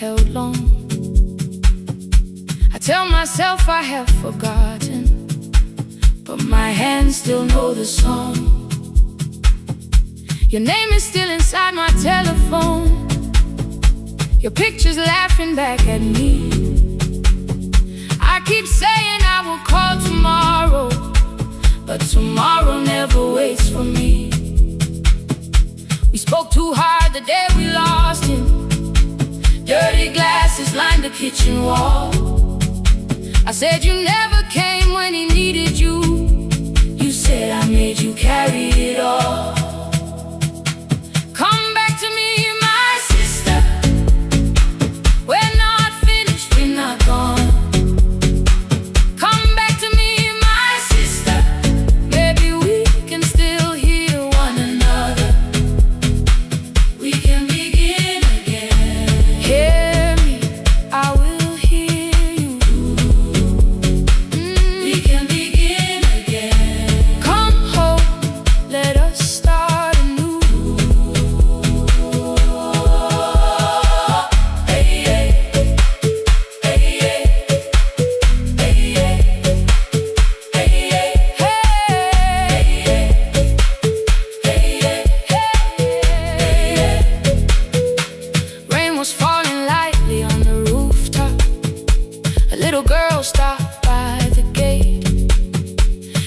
held long. I tell myself I have forgotten, but my hands still know the song. Your name is still inside my telephone. Your picture's laughing back at me. I keep saying I will call tomorrow, but tomorrow never waits for me. We spoke too hard the day we lost him. Dirty glasses lined the kitchen wall. I said you never came when he needed you. You said I made you carry it all. Come back to me, my sister. We're not finished, we're not gone. Come back to me, my sister. Maybe we can still hear one another. We can begin again. Hear me, I will hear you. We can begin again. Come home, let us start anew. Hey, hey, hey, hey, hey, hey, hey. Rain was falling lightly on the rooftop. A little girl stopped by the gate.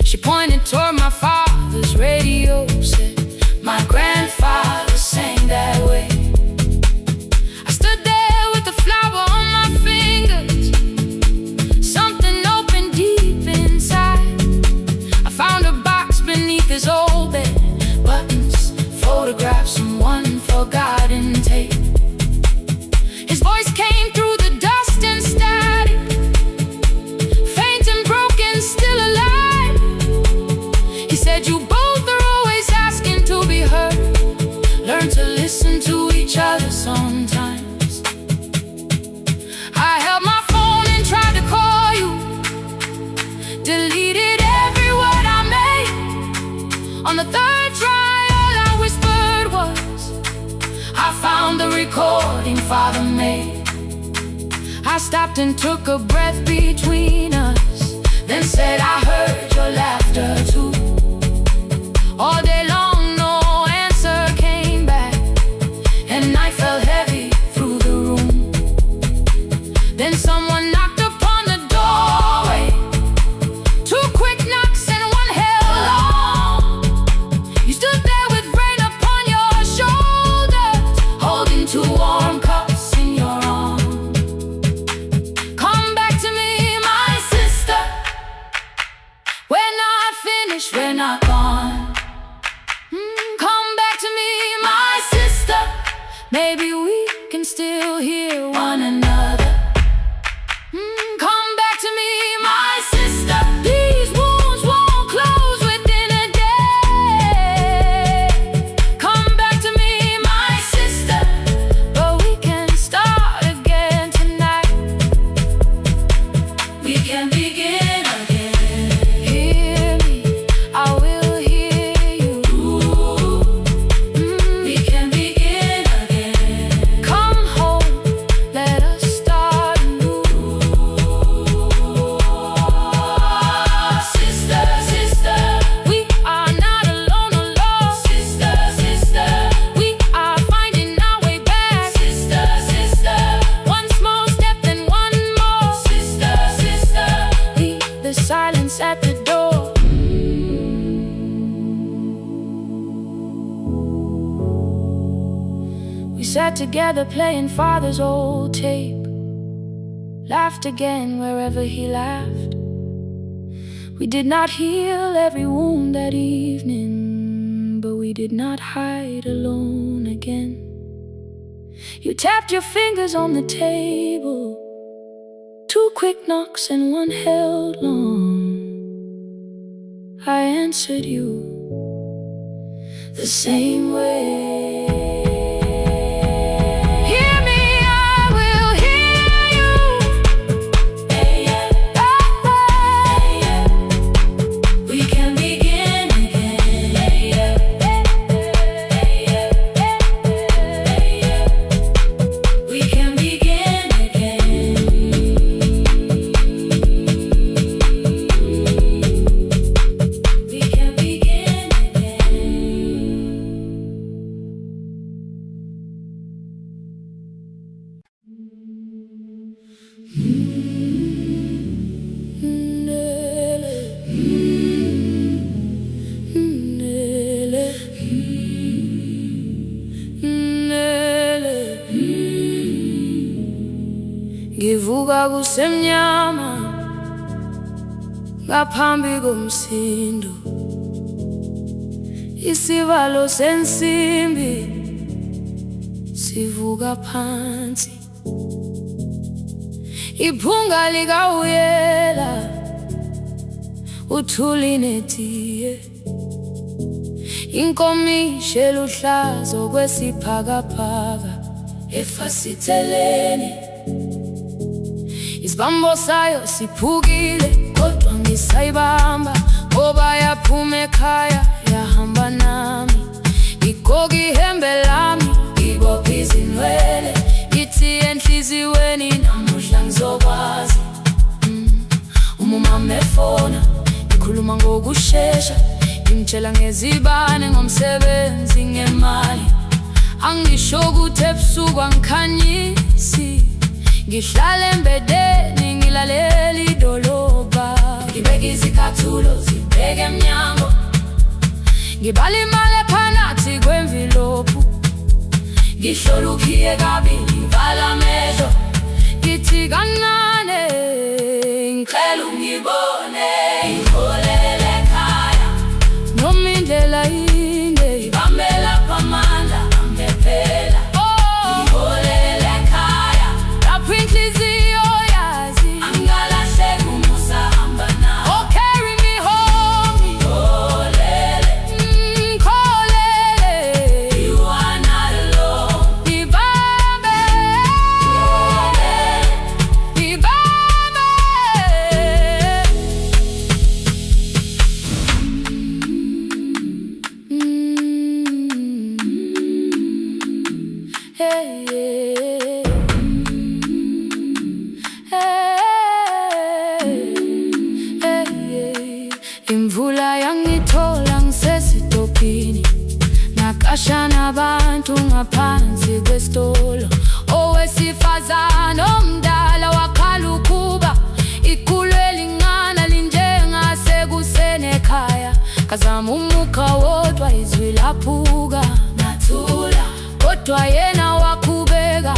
She pointed toward my father's radio, said my grandfather sang that way. I stood there with the flower on my fingers. Something opened deep inside. I found a box beneath his old bed. Buttons, photographs, and one forgotten tape. His voice came through the dust and static, faint and broken, still alive. He said you both are always asking to be heard. Learn to listen to each other sometimes. I held my phone and tried to call you, deleted every word I made. On the third try, all I whispered was, I found the recording Father made. I stopped and took a breath between us, then said I heard your laughter too. All day long, no answer came back, and night fell heavy through the room. Then someone knocked upon the doorway. Two quick knocks and one held long. You stood there with rain upon your shoulders, holding two warm cups in your arms. Come back to me, my sister. We're not finished, we're not gone. Come back to me, my sister. Maybe we can still hear one another. Come back to me, my sister. These wounds won't close within a day. Come back to me, my sister. But we can start again tonight. We can begin again. Hear me, I will hear you. We can begin again. Come home, let us start anew. Sister, sister, we are not alone, alone. Sister, sister, we are finding our way back. Sister, sister, one small step then one more. Sister, sister, leave the silence at the door. We sat together playing Father's old tape, laughed again wherever he laughed. We did not heal every wound that evening, but we did not hide alone again. You tapped your fingers on the table, two quick knocks and one held long. I answered you the same way. Hear me, I will hear you. We can begin again. We can begin ngivuka kusemnyama ngaphambi komsindo, isivalo sensimbi sivuka phansi, iphunga likawuyela uthuli netiye, inkomishi eluhlaza okwesiphakapaka efasiteleni, isibambo sayo siphukile kodwa ngisayibamba ngoba yaphuma ekhaya yahamba nami, igoga ihembe lami ibopha izinwele, ithi enhliziyweni namuhla ngizokwazi. Umama efona ngikhuluma ngokushesha, ngimtshela ngezibane ngomsebenzi ngemali, angisho ukuthi ebusuku angikhanyisi, ngihlala embedeni ngilalela idolobha, ngibeka izicathulo zibheke emnyango, ngibala imali ephakathi kwemvilophu, ngihlola ukhiye kabili ngivala amehlo, ngithi kancane ngicela ungibone, ngiholele ekhaya noma indlela inde, ngibambela phamandla amphela, ngiholele ekhaya lapho inhliziyo yazi angalahleki umusa hamba nawe. Oh, carry me home, ngiholele, ngiholele, you are not alone, ngibambe, ngibambe. Hey, hey, hey, hey. Imvula yangithola ngisesitopini, nakasha nabantu ngaphansi kwesitolo, owesifazane omdala wakhala ukuba ikhulu elingana linjengasekuseni ekhaya, kazama umukha wodwa izwi laphuka, nathula kodwa yena wakhubeka,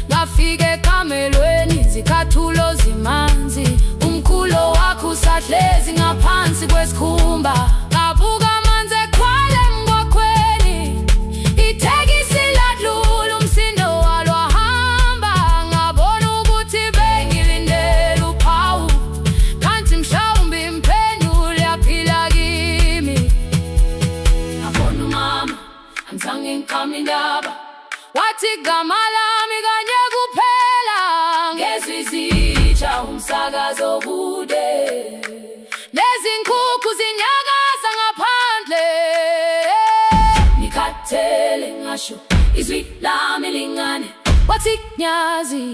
ngafika ekamelweni izicathulo zimanzi, umkhulo wakhe usahlezi ngaphansi kwesikhumba, ngabuka amanzi ekhwale emgwaqweni, ithekisi ladlula umsindo walo wahamba, ngabona ukuthi bengilindele uphawu, kanti mhlawumbe imphenduli yaphila kimi. Ngabona umama angizange ngiqame indaba, wathi igama lami kanye kuphela, ngezwi izitsha umsakazo kude, nezinkukhu zinyakaza ngaphandle, ngikhathele ngasho izwi lami lingane, wathi nyazi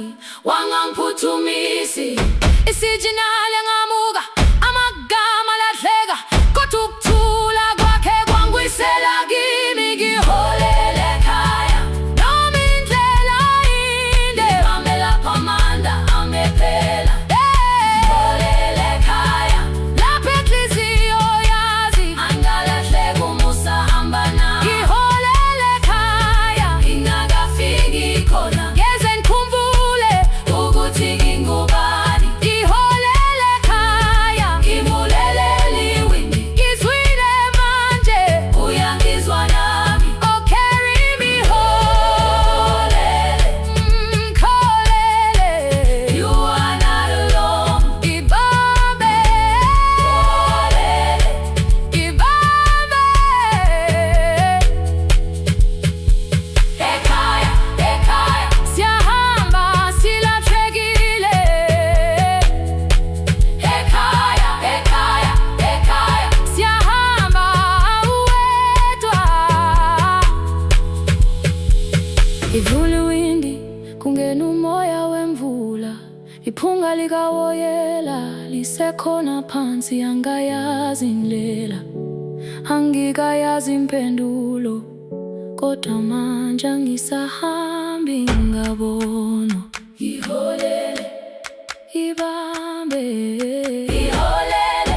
wangangiphuthumisi, isijinali ngamuka amagama lahleka, kodwa ukuthula kwakhe kwangwisela kimi, ngiholele ekhaya noma indlela inde, ngibambela phamandla amphela, ngiholele ekhaya lapho inhliziyo yazi angalahleki umusa hamba nawe, ngiholele ekhaya ingakafiki khona, ngeze ngikhumbule ukuthi ngingubani, ngiholele ekhaya ngibulelele iwindi, ngizwile manje uyangizwa nami. Oh, carry me home, ngiholele, you are not alone, ngibambe, ngibambe, ekhaya, ekhaya siyahamba silahlekile, ekhaya, ekhaya, ekhaya siyahamba uwedwa, ivula iwindi kungena umoya wemvula, iphunga likawoyela lisekhona phansi, angayazi indlela, angikayazi impendulo, kodwa manje angisahambi ngabona, ngiholele, ibambe, ngiholele,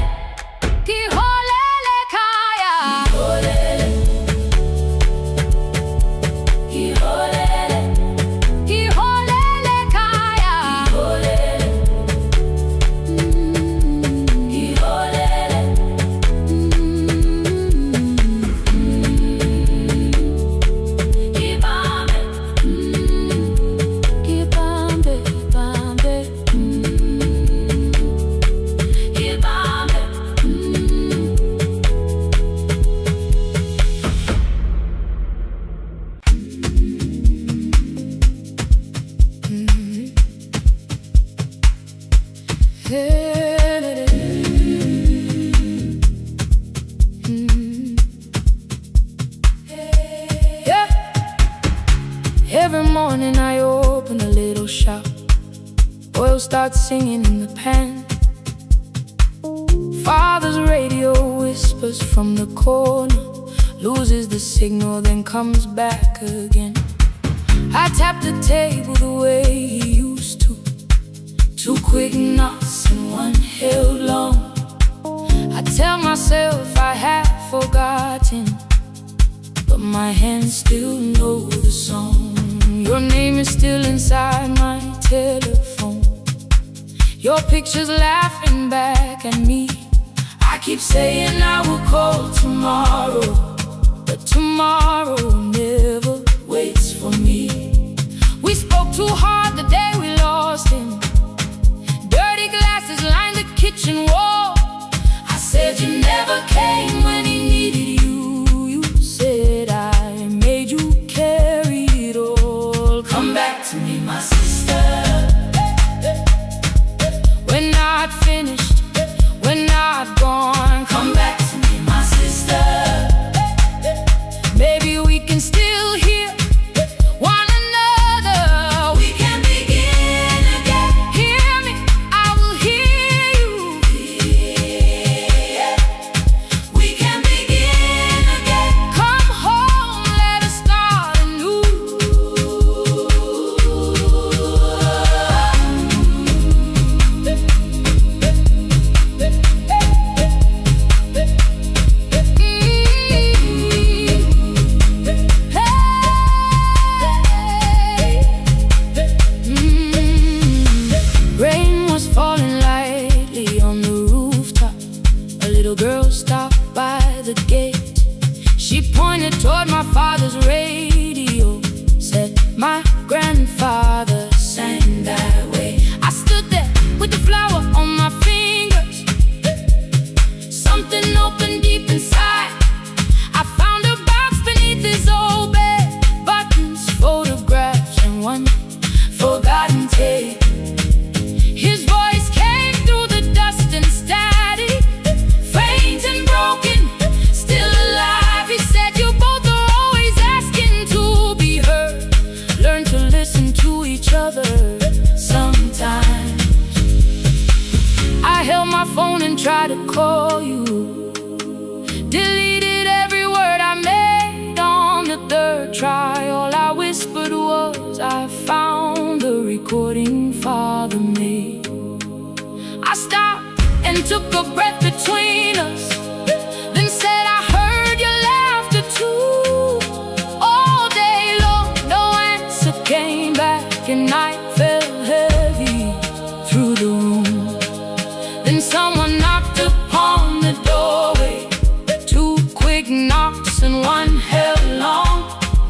ngiholele ekhaya, ngiholele, ngiholele, ngiholele ekhaya, ngiholele. Yeah. Every morning I open a little shop. Oil starts singing in the pan. Father's radio whispers from the corner, loses the signal, then comes back again. I tap the table the way he used to. 2 quick knocks and 1 held long. I tell myself I have forgotten, but my hands still know the song. Your name is still inside my telephone. Your picture's laughing back at me. I keep saying I will call tomorrow, but tomorrow never waits for me. We spoke too hard the day we lost him. Dirty glasses lined the kitchen wall. I said you never came when he needed you. You said I made you carry it all. Come back to me, my sister. We're not finished, we're not gone. Come back to me, my sister. Maybe we can still hear one another. We can begin again. Hear me, I will hear you. Yeah. We can begin again. Come home, let us start anew. Rain was falling lightly on the rooftop. A little girl stopped by the gate. She pointed toward my father's radio, said my grandfather sang that way. I stood there with the flower on my fingers. Something opened deep inside. I found a box beneath his old bed, buttons, photographs, and 1 forgotten tape. His voice came through the dust and static, faint and broken, still alive. He said you both are always asking to be heard. Learn to listen to each other sometimes. I held my phone and tried to call you, deleted every word I made on the 3rd try. All I whispered was I found the recording Father made. I stopped and took a breath between us, then said I heard your laughter too. All day long, no answer came back, and night fell heavy through the room. Then someone knocked upon the doorway. 2 quick knocks and 1 held long.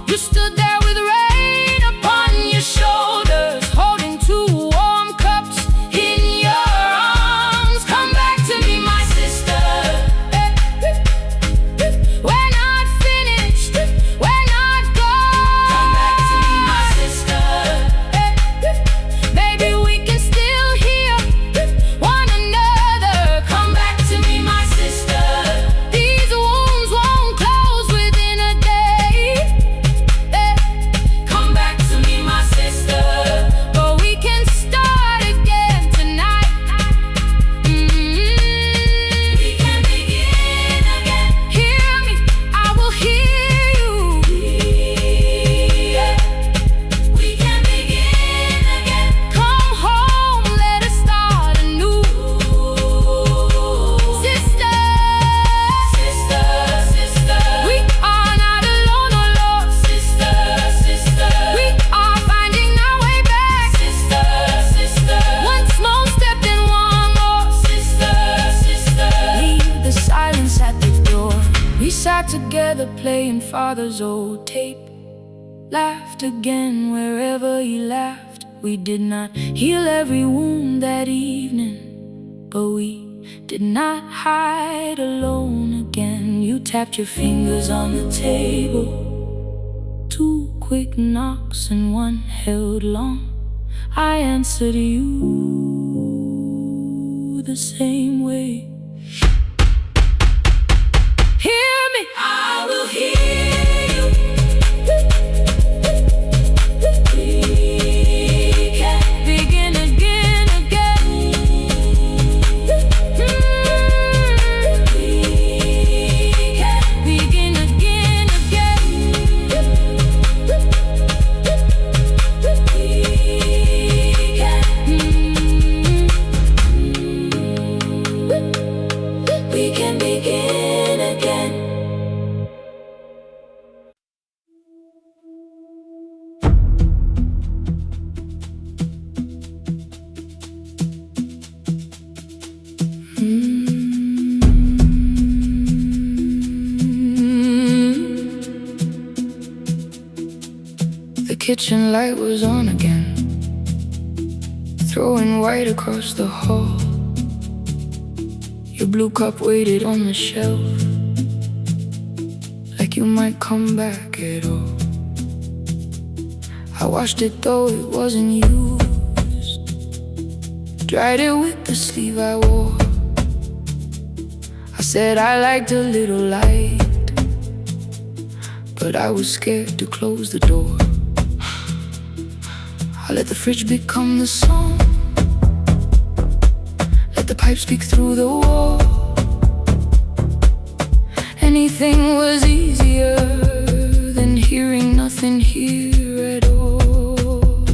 You stood there with rain upon your shoulders, holding 2 warm cups in your arms. Come back to me, my sister. We're not finished, we're not gone. Come back to me, my sister. Maybe we can still hear one another. Come back to me, my sister. These wounds won't close within a day. Come back to me, my sister. But we can start again tonight. We can begin again. Hear me, I will hear you. Yeah. We can begin again. Come home, let us start anew. Sister, sister, sister. We are not alone, oh Lord. Sister, sister. We are finding our way back. Sister, sister. 1 small step and 1 more. Sister, sister. Leave the silence at the door. We sat together playing Father's old tape. Laughed again wherever he laughed. We did not heal every wound that evening, but we did not hide alone again. You tapped your fingers on the table. 2 quick knocks and 1 held long. I answered you. the same way. Hear me, I will hear you. We can begin again, again. We can begin again, we can begin again. The kitchen light was on again, throwing white across the hall. Your blue cup waited on the shelf, like you might come back at all. I washed it though it wasn't used, dried it with the sleeve I wore. I said I liked a little light, but I was scared to close the door. I let the fridge become the song, let the pipe speak through the wall. Anything was easier than hearing nothing here at all.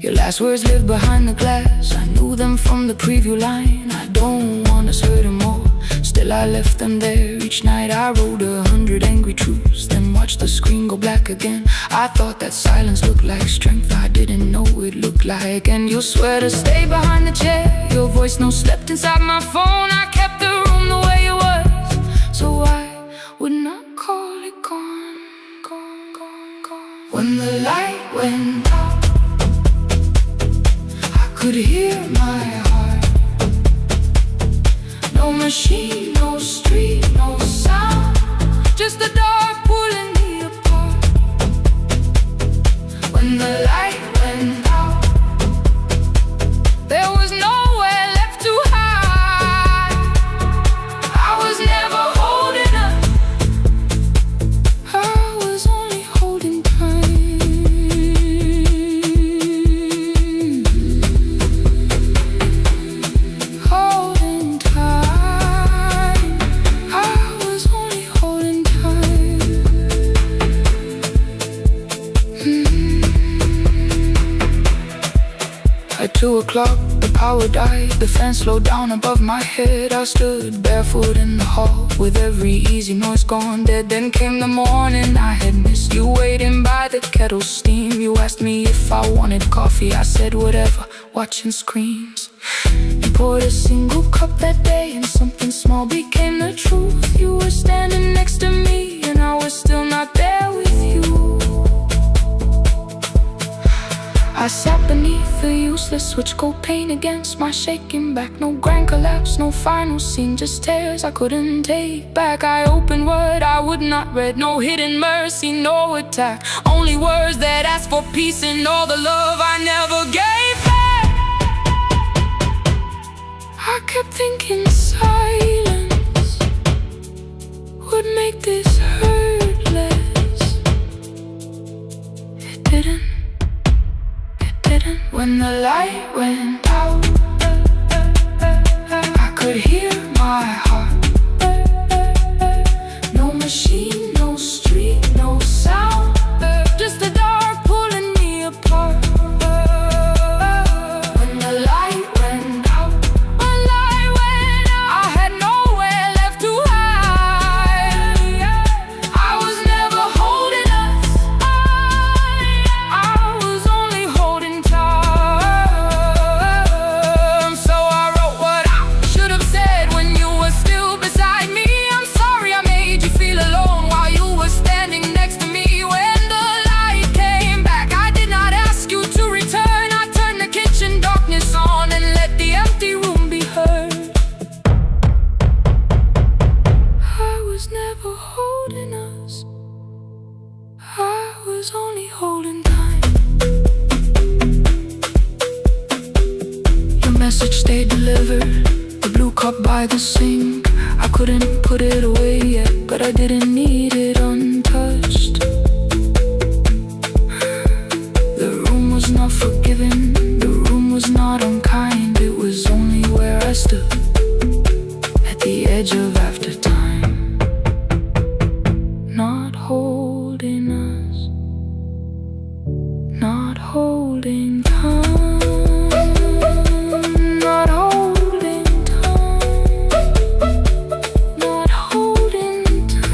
Your last words lived behind the glass, I knew them from the preview line. I don't want us hurt more, still I left them there. Each night I wrote 100 angry truths, then watched the screen go black again. I thought that silence looked like strength, I didn't know it looked like. And you'll swear to stay behind the chair, your voice no slept inside my phone. I kept the room the way it was, so I would not call it gone, gone, gone, gone. When the light went out, I could hear my heart. No machine, no street, no sound, just the dark pulling me apart. When the light went out, there was nowhere left to hide. I was never holding up, I was only holding time. Holding time, I was only holding time. At 2 o'clock, the power died, the fan slowed down above my head. I stood barefoot in the hall, with every easy noise gone dead. Then came the morning I had missed, you waiting by the kettle steam. You asked me if I wanted coffee, I said whatever, watching screens. You poured a single cup that day, and something small became the truth. You were standing next to me, and I was still not there with you. I sat beneath the useless switch, cold pain against my shaking back. No grand collapse, no final scene, just tears I couldn't take back. I opened what I would not read, no hidden mercy, no attack. Only words that asked for peace and all the love I never gave back. I kept thinking silence would make this hurt less. It didn't. When the light went out, I could hear my heart. No machine, no street, no sound, just the dark pulling me apart. When the light went out, I had nowhere left to hide. I was never holding us, I was only holding time. So I wrote what I should have said when you were still message they delivered, the blue cup by the sink. I couldn't put it away yet, but I didn't need it untouched. The room was not forgiving, the room was not unkind. It was only where I stood at the edge of after time, not holding us, not holding time, not holding time, not holding time.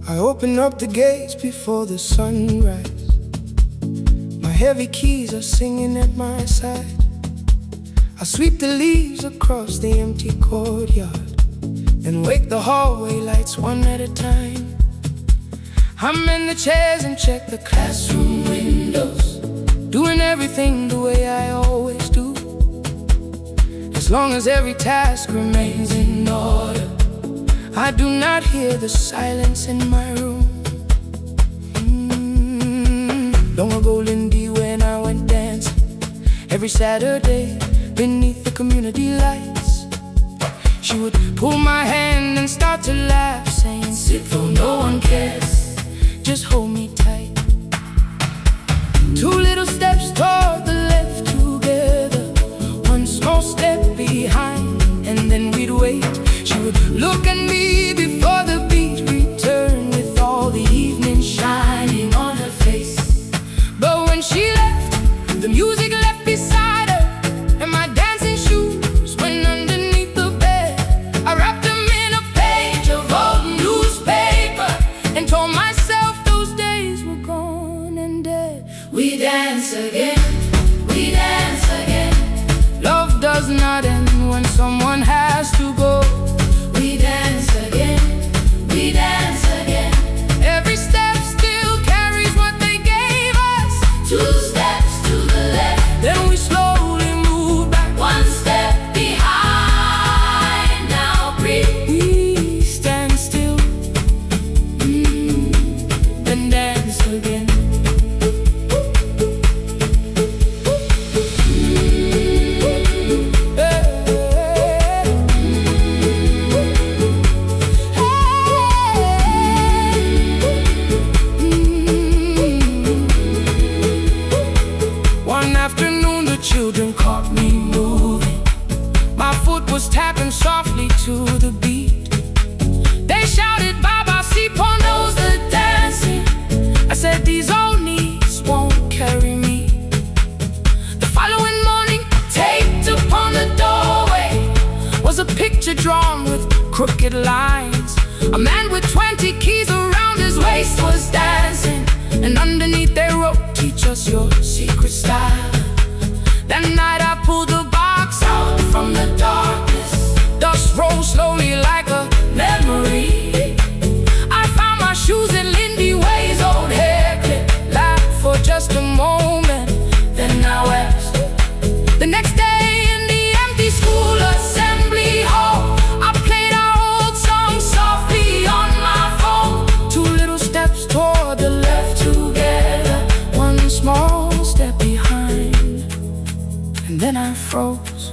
I open up the gates before the sunrise. My heavy keys are singing at my side. I sweep the leaves across the empty courtyard and wake the hallway lights one at a time. I'm in the chairs and check the classroom windows, doing everything the way I always do, as long as every task remains in order. I do not hear the silence in my room. Long ago, Lindy, when I went dancing every Saturday beneath the community lights, she would pull my hand and start to laugh, saying, "Sit though no one cares, just hold me tight." Two little steps toward the left together, one small step behind, and then we'd wait. She would look at me before the beat returned, with all the evening shining on her face. But when she left, the music left beside her, and my dancing shoes went underneath the bed. I wrapped them in a page of old newspaper and told myself those days were gone and dead. We dance again, we dance again. Love does not end when someone has to go. We dance again, we dance again. Every step still carries what they gave us. Two steps to the left, then we slowly move back. One step behind, now breathe. We stand still, then dance again. Children caught me moving. My foot was tapping softly to the beat. They shouted, "Baba, Sipo knows the dancing." I said, "These old knees won't carry me." The following morning, taped upon the doorway was a picture drawn with crooked lines. A man with 20 keys around his waist was dancing, and underneath they wrote, "Teach us your secret style." That night I pulled the box out from the darkness. Dust rolled slowly like a memory. I found my shoes in Lindy Way's old hair clip. Laughed for just a moment, then I wept. The next day in the empty school assembly hall, I played our old song softly on my phone. Two little steps toward the left together, one small step behind. And then I froze.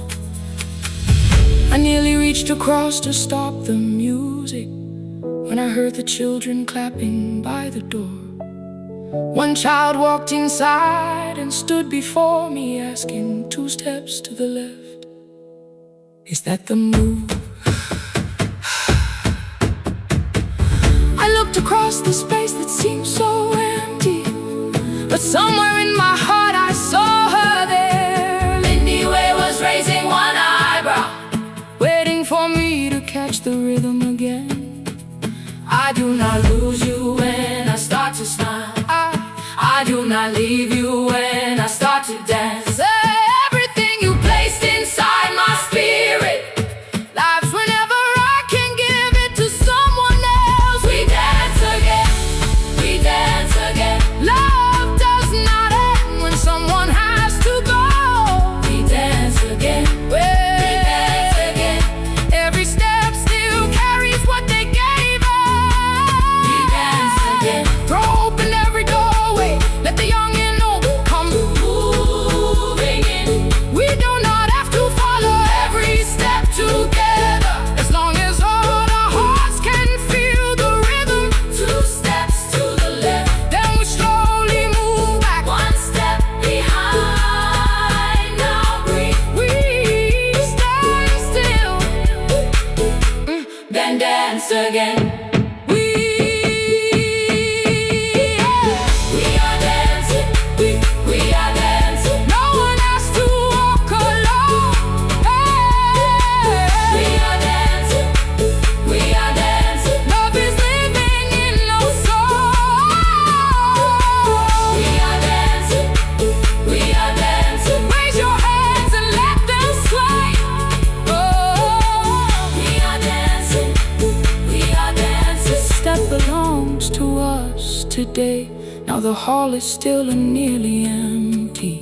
I nearly reached across to stop the music when I heard the children clapping by the door. One child walked inside and stood before me, asking, "Two steps to the left, is that the move?" I looked across the space that seemed so empty, but somewhere in my heart I saw her there. Raising one eyebrow, waiting for me to catch the rhythm again. I do not lose you when I start to smile. I do not leave you when I start to dance. Everything you placed inside my spirit lives whenever I can give it dance again. Today, now the hall is still and nearly empty,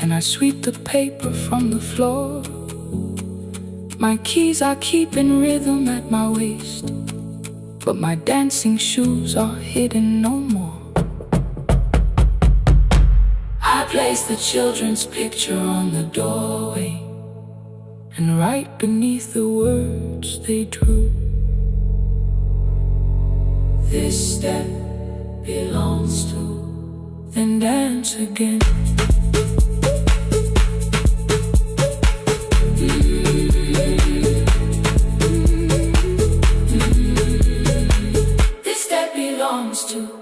and I sweep the paper from the floor. My keys I keep in rhythm at my waist, but my dancing shoes are hidden no more. I place the children's picture on the doorway, and right beneath the words they drew, this step belongs to, then dance again. This step belongs to.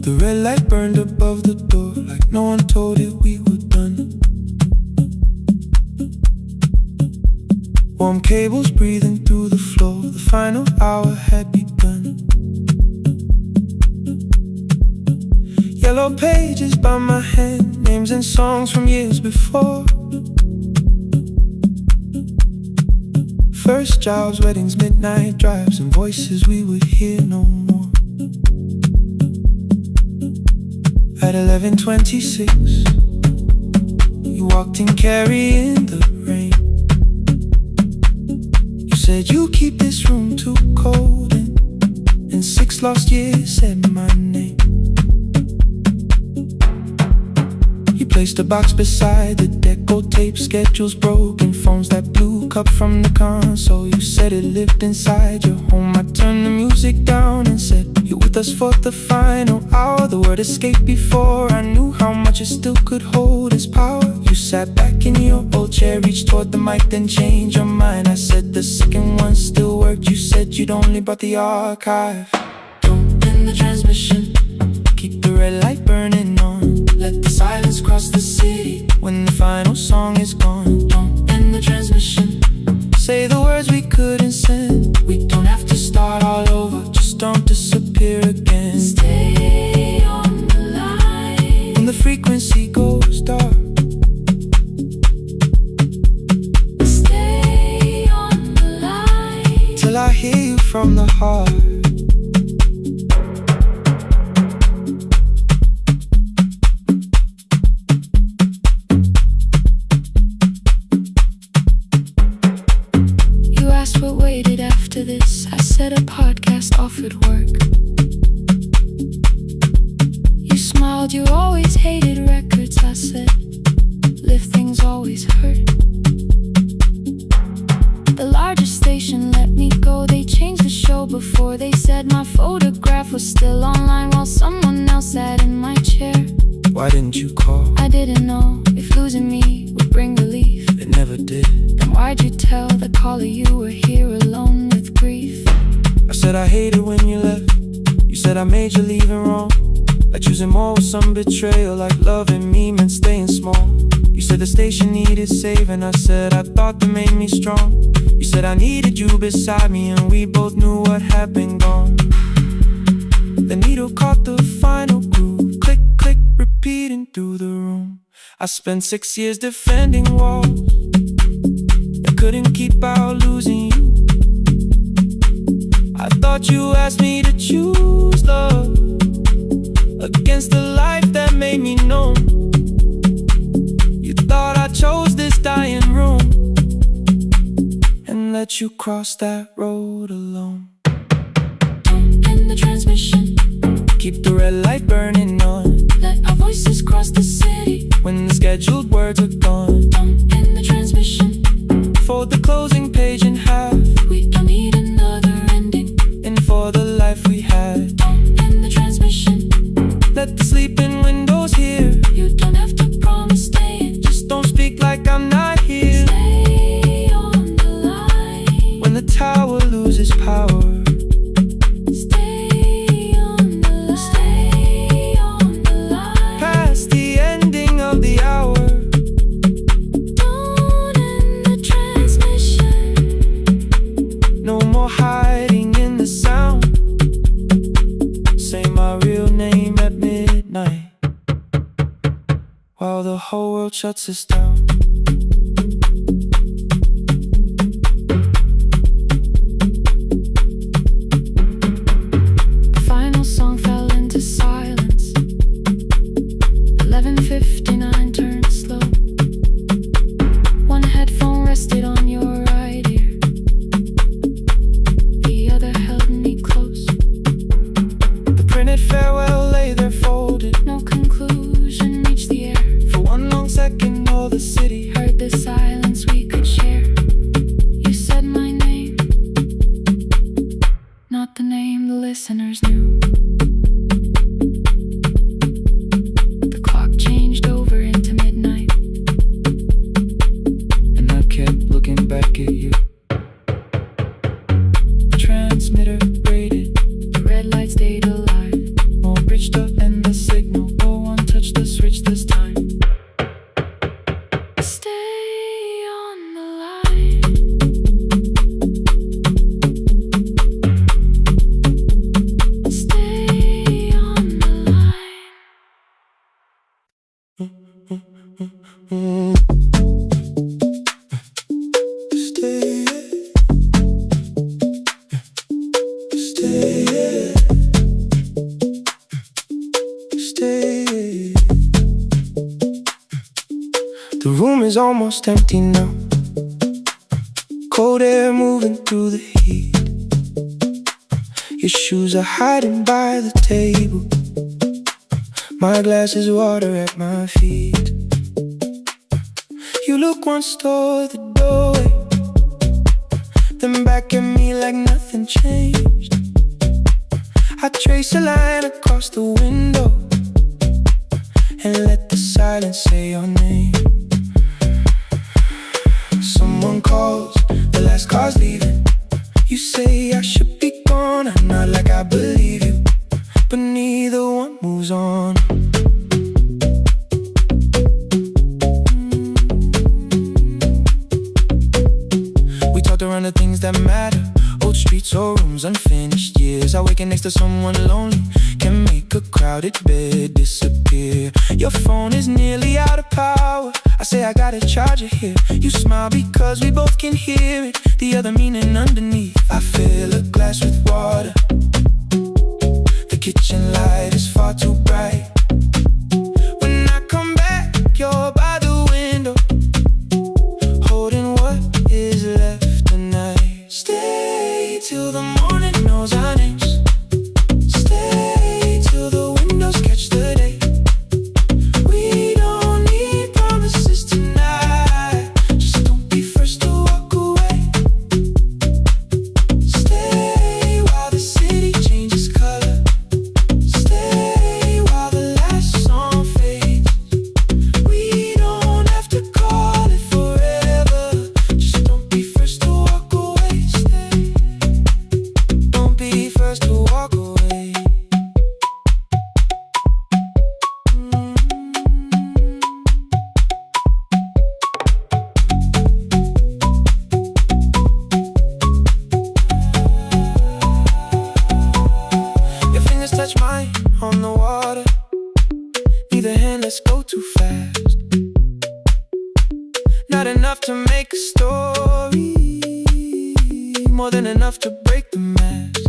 The red light burned above the door, like no one told it we were done. Warm cables breathing through the floor, the final hour had begun. Yellow pages by my hand, names and songs from years before. First jobs, weddings, midnight drives, and voices we would hear no more. At 11:26, you walked in carrying the rain. You said you keep this room too cold, and in 6 lost years said my name. You placed a box beside the deco tape, schedules broken, phones that blew, cup from the console. You said it lived inside your home. I turned the music down and said, you're with us for the final hour. The word escaped before I knew how much it still could hold its power. You sat back in your old chair, reached toward the mic, then changed your mind. I said the second one still worked. You said you'd only brought the archive. Don't end the transmission, keep the red light burning on. Let the silence cross the city when the final song is gone. Don't end the transmission, say the words we couldn't send. We don't have to start all over, just don't disappear again. Stay on the line when the frequency goes dark. Stay on the line till I hear you from the heart. What waited after this? I said a podcast offered work. You smiled, you always hated records. I said, lifting's always hurt. The largest station let me go. They changed the show before they said my photograph was still online while someone else sat in my chair. Why didn't you call? I didn't know if losing me would bring relief. It never did. Then why'd you tell the caller you were here alone with grief? I said I hated when you left. You said I made you leaving wrong, like choosing more with some betrayal, like loving me meant staying small. You said the station needed saving. I said I thought that made me strong. You said I needed you beside me, and we both knew what had been gone. The needle caught the final groove, click, click, repeating through the room. I spent 6 years defending walls that couldn't keep out losing you. I thought you asked me to choose love against the life that made me known. You thought I chose this dying room and let you cross that road alone. Don't end the transmission, keep the red light burning on. let our voice voices cross the city. When the scheduled words are gone, Don't end the transmission. fold the closing page in half. We don't need another ending. And for the life we had, Don't end the transmission. let the sleeping windows hear. You don't have to promise staying. Just don't speak like I'm not here. Stay on the line. When the tower loses power, Stay on the line. Stay on the line. past the ending of the hour. Don't end the transmission. No more hiding in the sound. Say my real name at midnight, while the whole world shuts us down. Final song fell into silence. 11:59 turned slow. One headphone rested on your right ear. The other held me close. The printed farewell lay there folded. No conclusion reached the air. For one long second, all the city Heard the silence we could share. You said my name, not the name the listeners knew. The clock changed over into midnight. and I kept looking back at you. The transmitter braided, The red light stayed alive. more bridged up, and the signal. No one touched the switch this time. Stay on the line. Stay on the line. Stay, stay, stay. The room is almost empty now. Cold air moving through the heat. Your shoes are hiding by the table. My glass is water at my feet. You look once toward the doorway, then back at me like nothing changed. I trace a line across the window and let the silence say your name. Someone calls, the last car's leaving. You say I should be gone, I nod like I believe you, but neither one moves on. We talked around the things that matter. Old streets or rooms, unfinished years. I waking next to someone lonely can make a crowded bed disappear. Your phone is nearly out of power. I say I gotta charge it here. You smile because we both can hear it. The other meaning underneath. I fill a glass with water. The kitchen light is far too bright. When I come back, you're by the window, holding what is left tonight. Stay till the morning knows our names. Stay till the windows catch the day. We don't need promises tonight. Just don't be first to walk away. Stay while the city changes color. Stay while the last song fades. We don't have to call it forever. Just don't be first to walk away. Stay. Don't be first to walk away. Your fingers touch mine on the water. Neither hand, let's go too fast. Not enough to make a story, more than enough to break the mask.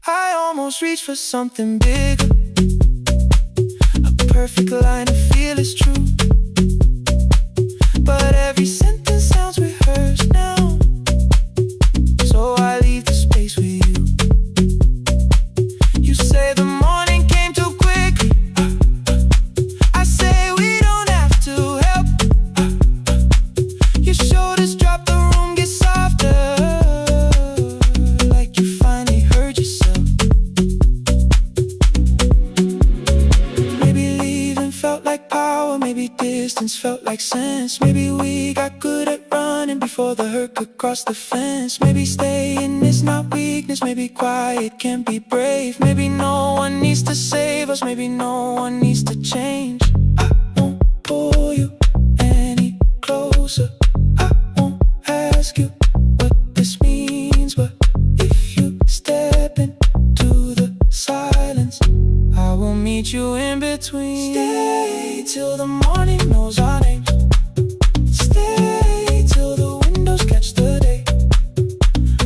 I almost reached for something bigger, a perfect line of feel is true. But every sentence sounds rehearsed now, so I leave the space with you. You say the morning came too quickly, moments felt like sense. Maybe we got good at running before the hurt could cross the fence. Maybe staying is not weakness, maybe quiet can be brave. Maybe no one needs to save us, maybe no one needs to change. I won't pull you any closer, I won't ask you what this means, but if you step into the silence, I will meet you in between. Stay till the morning knows our names. Stay till the windows catch the day.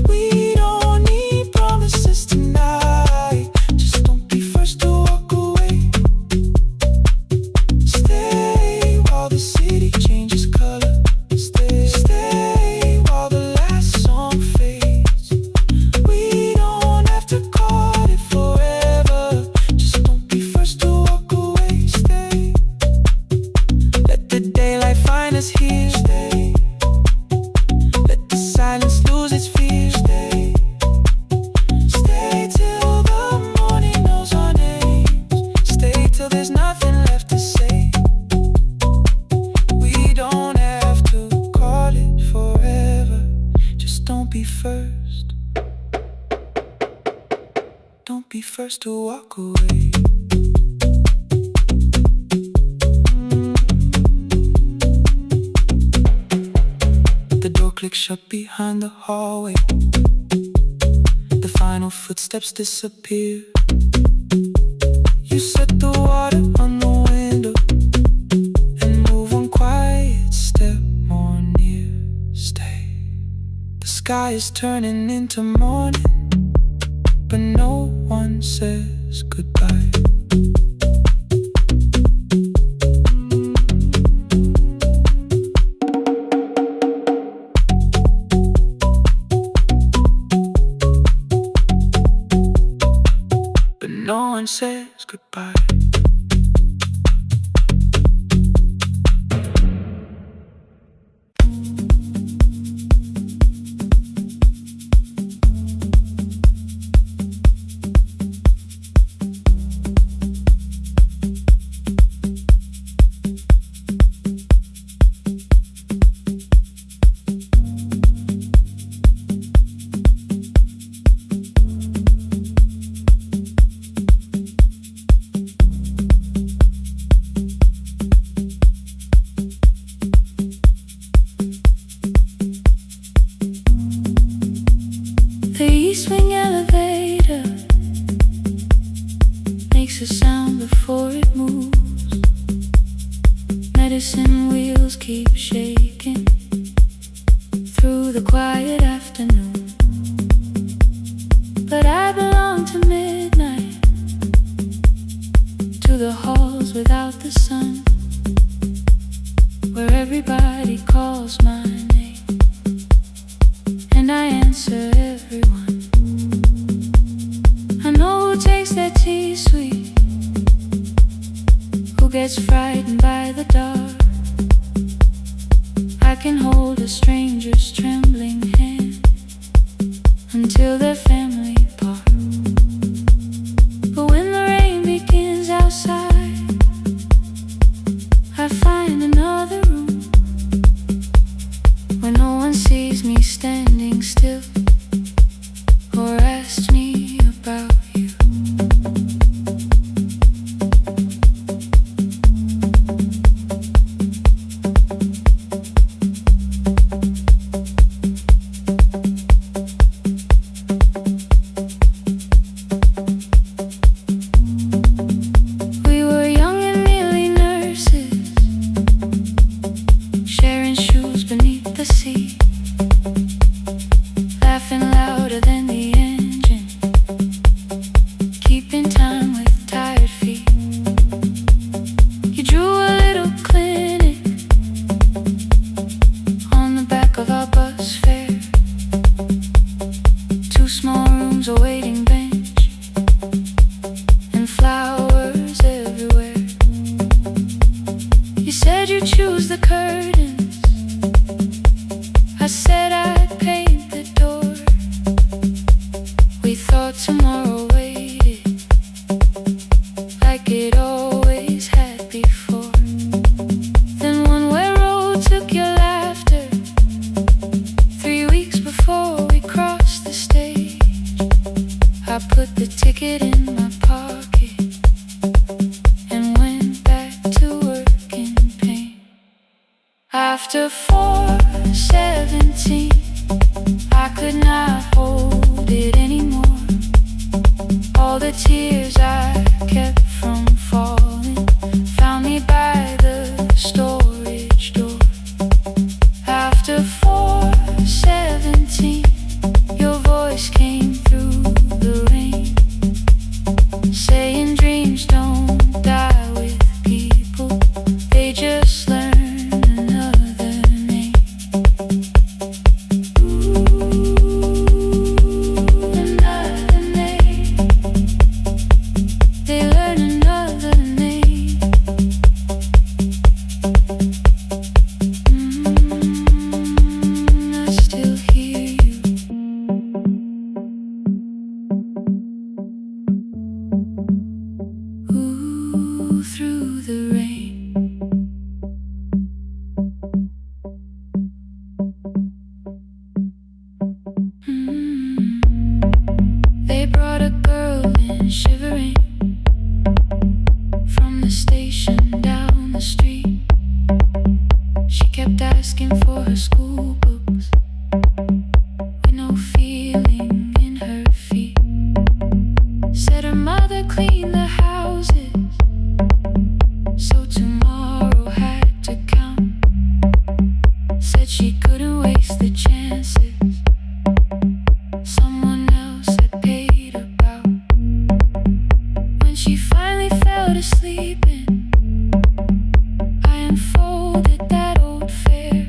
We don't need promises tonight, just don't be first to walk away. Stay while the city changes color. Stay while the last song fades. We don't have to call it forever, just don't be first to walk away. Stay, let the daylight find us here. Stay, let the silence lose its fear. Stay, stay till the morning knows our names. Stay till there's nothing left to say. We don't have to call it forever, just don't be first. Don't be first to walk away. The door clicks shut behind the hallway. The final footsteps disappear. You set the water on the window and move one quiet step more near. Stay. The sky is turning into morning, but no one says goodbye. But no one says goodbye. The east wing elevator makes a sound before it moves. Medicine wheels keep shaking through the quiet afternoon. But I belong to midnight, to the halls without the sun, where everybody calls my name and I answer everyone. I know who takes their tea sweet, who gets frightened by the dark. I can hold a stranger's trembling hand until their family part. But when the rain begins outside, I find another room where no one sees me standing still or asks me about you. tears I kept from falling found me by the storage door. After 4:17, your voice came through the rain, saying dreams don't die with people, they just learn another name. Another name. They learn another name. I still hear you. Ooh, through the rain. They brought a girl in shivering from the station down the street. She kept asking for her school books with no feeling in her feet. Said her mother cleaned the houses, so tomorrow had to count. Said she couldn't waste the chances someone else had paid about. When she finally fell to sleeping, I unfolded that old fare.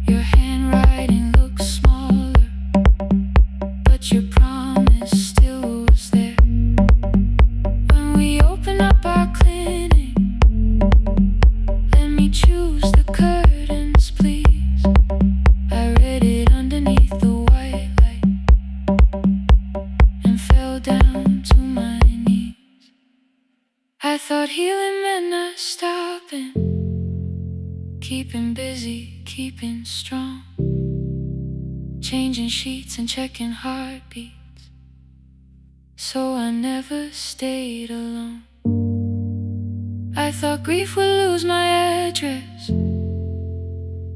Your handwriting looks smaller, but your promise still was there. When we open up our clinic, let me choose the curtains, please. I read it underneath the white light and fell down to my knees. I thought healing meant not stopping, keeping busy, keeping strong, changing sheets and checking heartbeats, so I never stayed alone. I thought grief would lose my address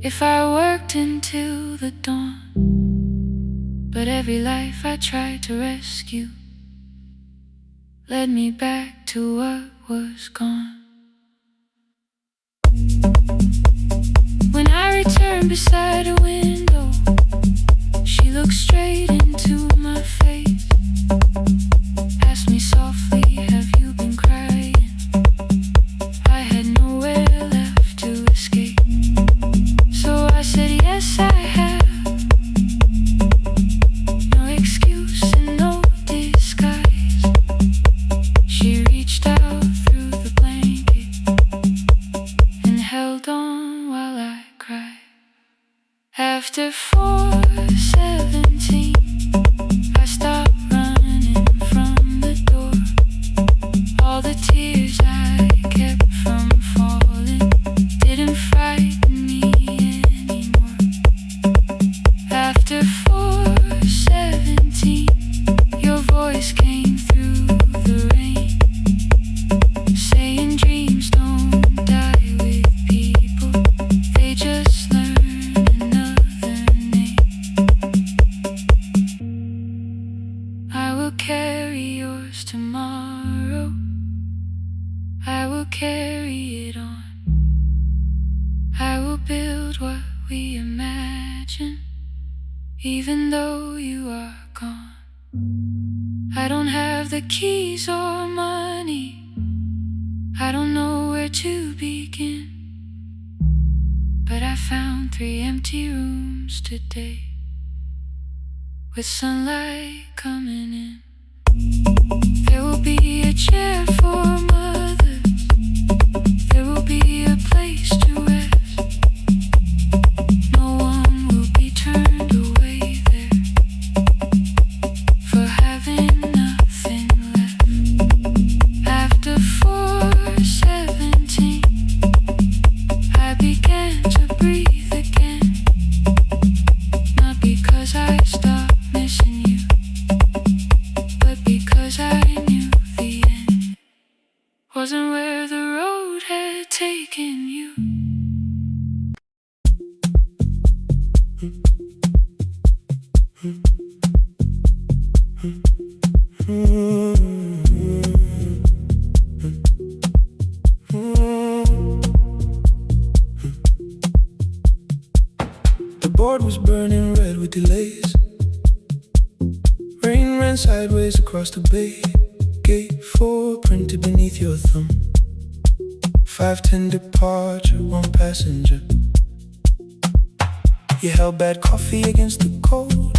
if I worked until the dawn. But every life I tried to rescue led me back to what was gone. When I returned beside a window, she looked straight into my face, asked me softly, have you been crying? I had nowhere left to escape, so I said yes I have. No excuse and no disguise. She reached out through the blanket and held on while I cried. After 4:17, I stopped running from the door. All the tears I kept from falling didn't frighten me anymore. After 4:17, your voice came through the rain, saying dreams don't die with people, they just learn another name. I will carry yours tomorrow, I will carry it on. I will build what we imagine, even though you are gone. I don't have the keys or money, I don't know where to begin, but I found 3 empty rooms today, with sunlight coming in. There will be a chair for mothers, there will be a place to rest. No one will be turned away there for having nothing left. After 4:17, I began to breathe again, not because I stopped missing you, was burning red with delays. Rain ran sideways across the bay. Gate 4 printed beneath your thumb. 5:10 departure, 1 passenger. You held bad coffee against the cold.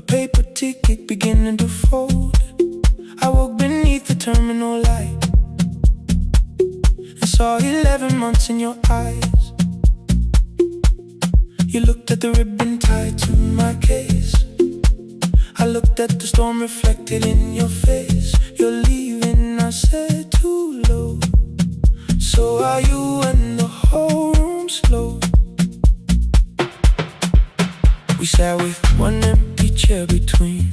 A paper ticket beginning to fold. I woke beneath the terminal light and saw 11 months in your eyes. You looked at the ribbon tied to my case. I looked at the storm reflected in your face. You're leaving, I said, too low. So are you, and the whole room slowed. We sat with one empty chair between,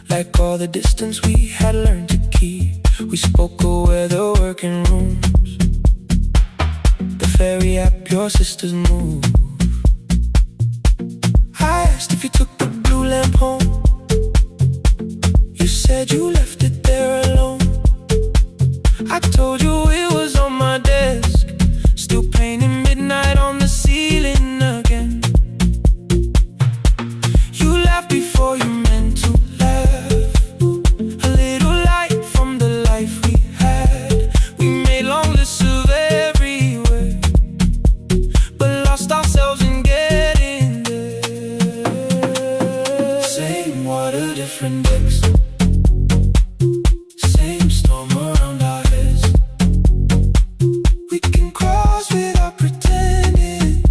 like all the distance we had learned to keep. We spoke of weather, working rooms, the ferry app your sisters move. I asked if you took the blue lamp home. You said you left it there alone. I told you it was on my desk, still painting midnight on the ceiling again. You laughed before you meant to laugh. A little light from the life we had. We made long lists of everywhere, but lost ourselves in getting there. Same water, different decks. Same storm around our heads. We can cross without pretending.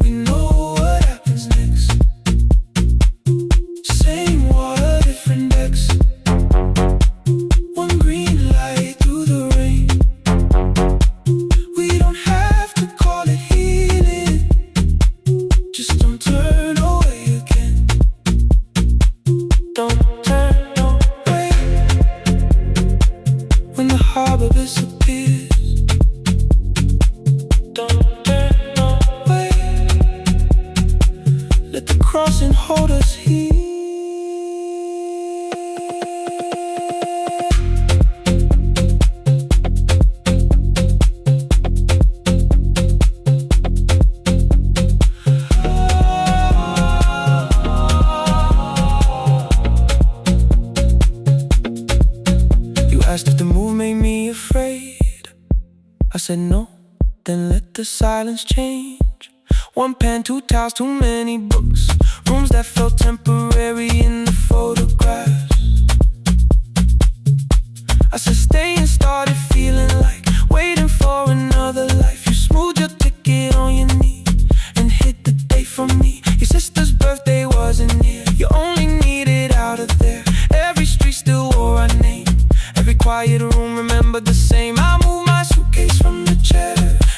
We know what happens next. Same water, different decks. One green light through the rain. We don't have to call it healing. Just don't turn away again. Don't turn away. When the harbor disappears, don't turn away. Let the crossing hold us here. You asked if the move made me afraid. I said no, then let the silence change. One pen, 2 towels, too many books. Rooms that felt temporary in the photographs. I said stay and started feeling like waiting for another life. You smoothed your ticket on your knee and hid the date from me. Your sister's birthday wasn't near. You only needed out of there. Every street still wore our name. Every quiet room remembered the same. I moved my suitcase from the chair.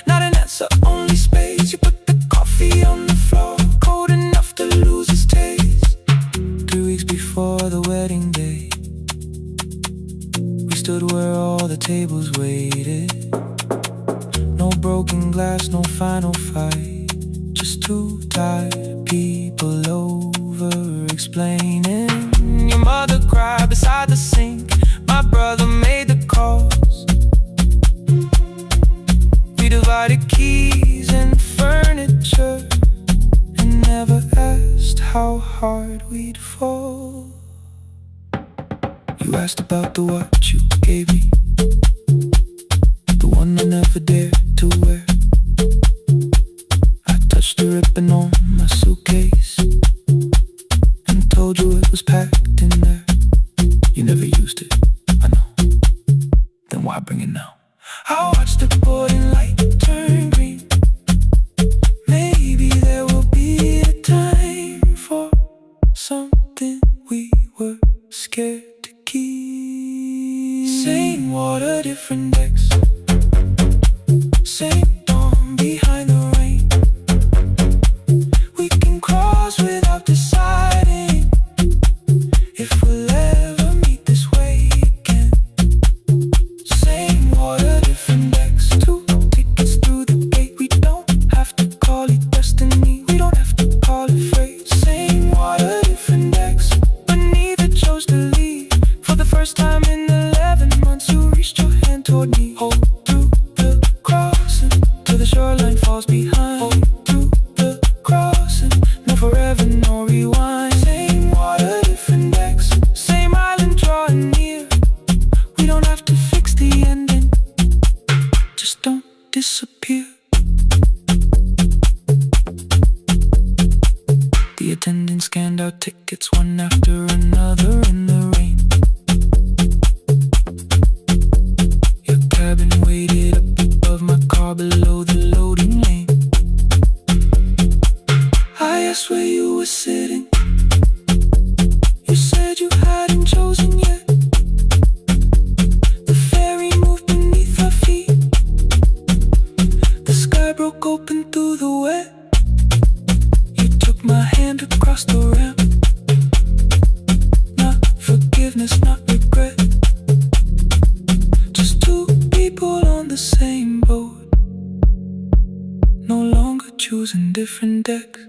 Not an answer, only space. You put the coffee on the floor, cold enough to lose its taste. 3 weeks before the wedding day, we stood where all the tables waited. No broken glass, no final fight. Just 2 tired people over explaining. Your mother cried beside the sink. My brother made the calls. We divided keys and furniture and never asked how hard we'd fall. You asked about the watch you gave me, the one I never dared to wear. I touched the ribbon on my suitcase and told you it was packed in there. You never used it, I know. Then why bring it now? I watched the boarding light turn green. Maybe there will be a time for something we were scared to keep. Same water, different decks. Same dawn behind the rain. We can cross without deciding if we'll ever meet this way again. Same water, different decks. 2 tickets through the gate. We don't have to call it destiny. We don't have to call it fate. Same water, different decks. But neither chose to leave. For the first time in 11 months, you reached your hand toward me. Hold through the crossing till the shoreline falls behind. Hold through forgiveness, not regret. Just two people on the same boat, no longer choosing different decks.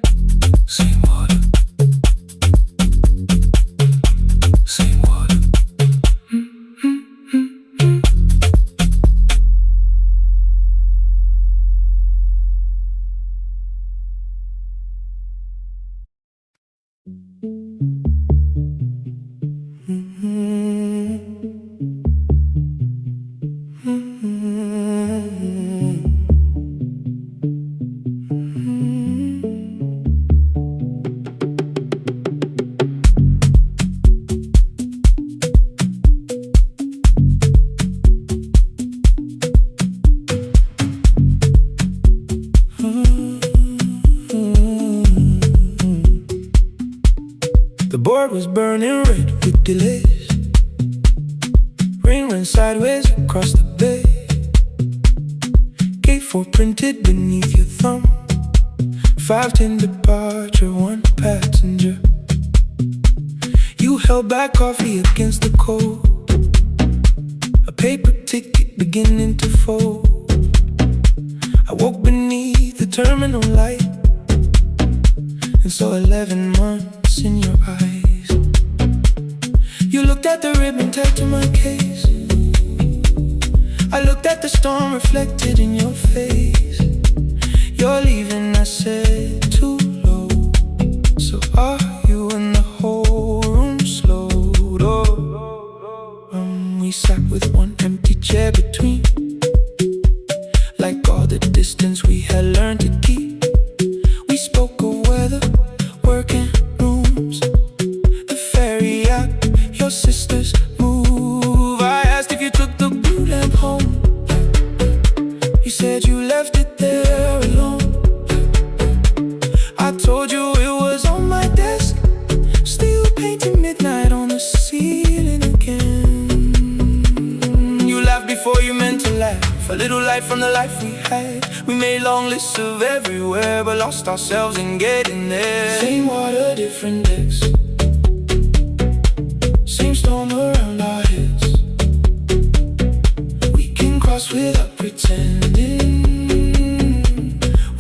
Same water, same water. The board was burning red with delays. Rain ran sideways across the bay. Gate 4 printed beneath your thumb. 5:10 departure, 1 passenger. You held back coffee against the cold, a paper ticket beginning to fold. I woke beneath the terminal light and saw 11 months in your eyes. You looked at the ribbon tied to my case. I looked at the storm reflected in your face. You're leaving, I said, too low. So are you? And the whole room slowed. We sat with one empty chair between, like all the distance we had learned to keep. We spoke of weather, work and rooms, the ferry out, your sister's move. I asked if you took the blue lamp home. You said you left it there alone. I told you it was on my desk, still painting midnight on the ceiling again. You laughed before you meant to laugh, a little light from the life we had. We made long lists of everywhere, but lost ourselves in getting there. Same water, different decks, same storm around our heads. We can cross without pretending.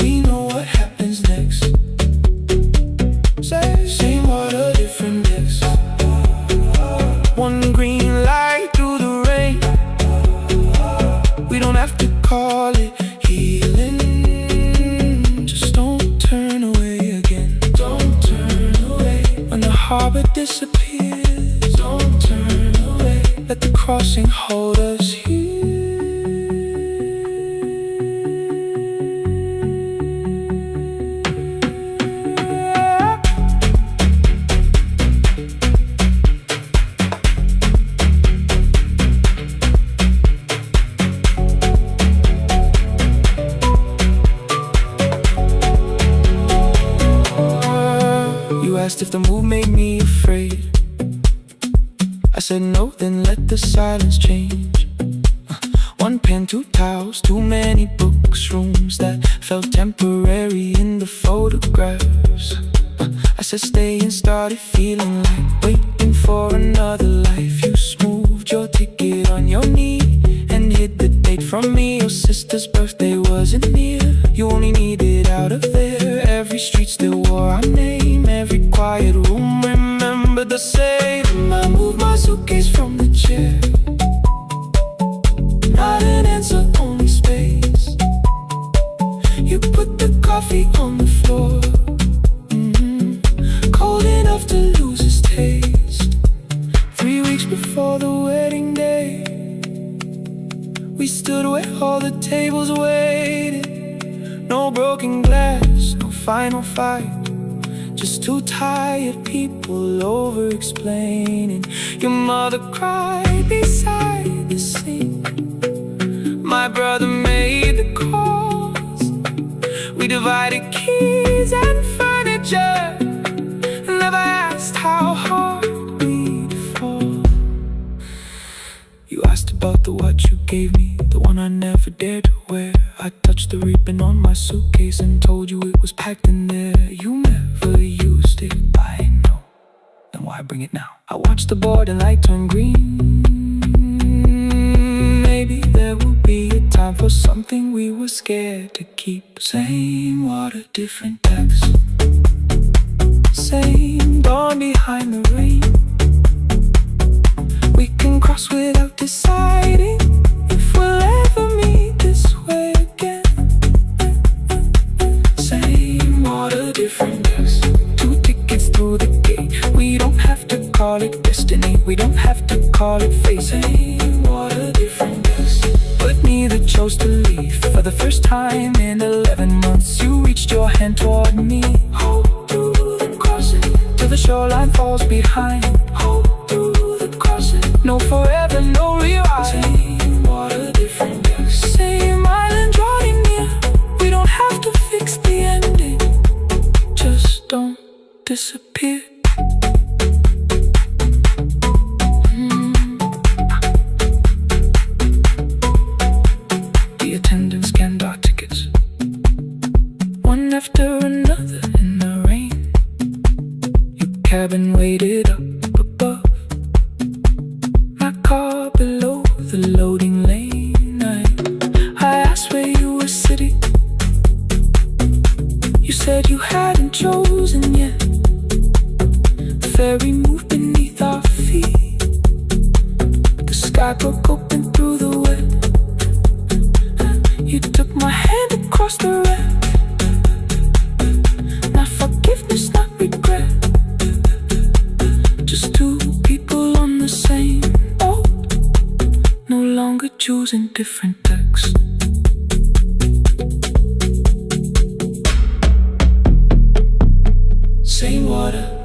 We know what happens next. Same water, different decks. One green light through the rain. We don't have to call it healing. Just don't turn away again. Don't turn away. When the harbor disappears, don't turn away. Let the crossing hold us here. You asked if the move made me afraid. I said no, then let the silence change. One pen, 2 towels, too many books, rooms that felt temporary in the photographs. I said stay and started feeling like waiting for another life. You smoothed your ticket on your knee and hid the date from me. Your sister's birthday wasn't near. You only needed out of there. Every street still wore our name. Every quiet room remembered the same. I moved my suitcase from the chair. Not an answer, only space. You put the coffee on the floor, cold enough to lose its taste. 3 weeks before the wedding day, we stood where all the tables waited. No broken glass, no final fight, just 2 tired people over-explaining. Your mother cried beside the sink. My brother made the calls. We divided keys and furniture, never asked how hard we'd fall. You asked about the watch you gave me, the one I never dared to wear. I touched the ribbon on my suitcase and told you it was packed in there. You never used it, I know. then why bring it now? I watched the boarding light turn green. Maybe there will be a time for something we were scared to keep. Same water, different decks. Same dawn behind the rain. We can cross without deciding if we'll ever meet this way again. Same water, different decks. 2 tickets through the gate. We don't have to call it destiny. We don't have to call it fate. Same water, different decks. But neither chose to leave. For the first time in 11 months, you reached your hand toward me. Hold through the crossing till the shoreline falls behind. Hold through the crossing. No forever, no rewind. Same water, different decks. Same island drawing near. We don't have to fix the ending. Just don't disappear. The attendants scanned our tickets, one after another in the rain. Your cabin waited up above, my car below the loading lane. I asked where you were sitting. You said you hadn't chosen yet. The ferry moved beneath our feet. The sky broke open through the wet. You took my hand across the wreck. Not forgiveness, not regret. Just 2 people on the same boat, no longer choosing different decks. Same water.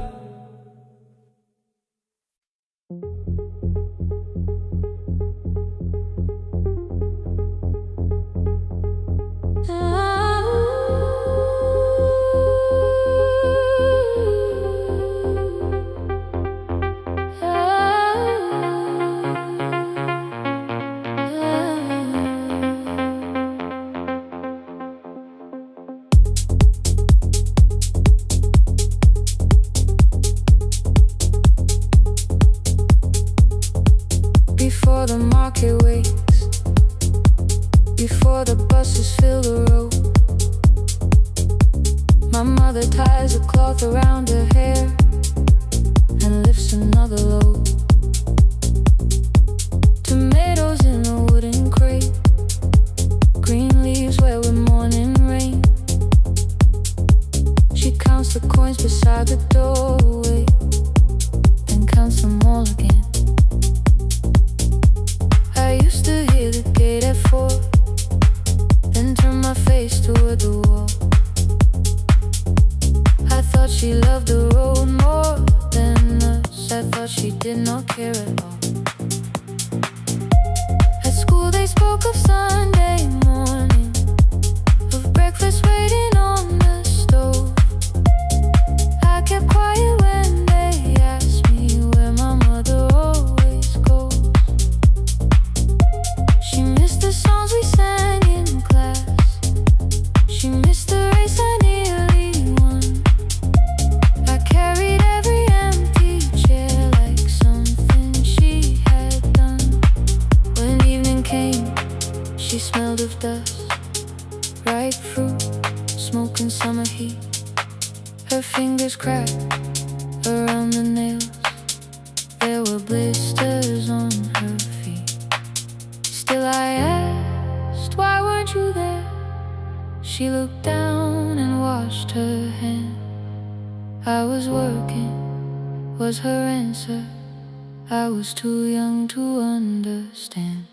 Before the market wakes, before the buses fill the road, my mother ties a cloth around her hair and lifts another load. Tomatoes in a wooden crate, green leaves where we're morning rain. She counts the coins beside the doorway, then counts them all again. I used to hear the gate at 4, then turn my face toward the wall. I thought she loved the road more than us. I thought she did not care at all. At school they spoke of Sunday morning, of breakfast waiting on the stove. I kept quiet when they asked me where my mother always goes. She missed the songs we sang in class. She missed the race I nearly won. I carried every empty chair like something she had done. When evening came, she smelled of dust, ripe fruit, smoke and summer heat. Her fingers cracked around the nails. There were blisters on her feet. Still I asked, why weren't you there? She looked down and washed her hand. I was working, was her answer. I was too young to understand.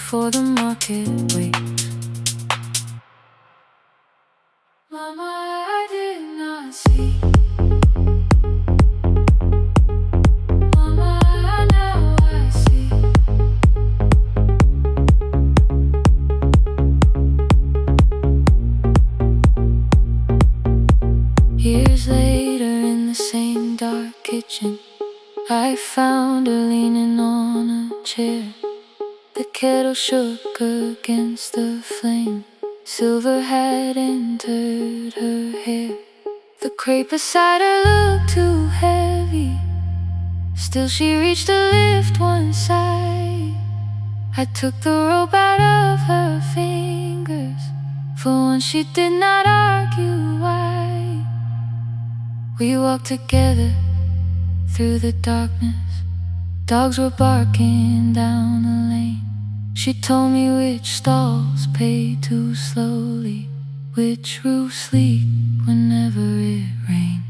before the market wakes. Mama, I did not see. Mama, now I see. Years later in the same dark kitchen, I found her leaning on a chair. The kettle shook against the flame. Silver had entered her hair. The crepe beside her looked too heavy. Still she reached to lift one side. I took the rope out of her fingers. For once she did not argue why. We walked together through the darkness. Dogs were barking down the lane. She told me which stalls paid too slowly, which roofs leak whenever it rained.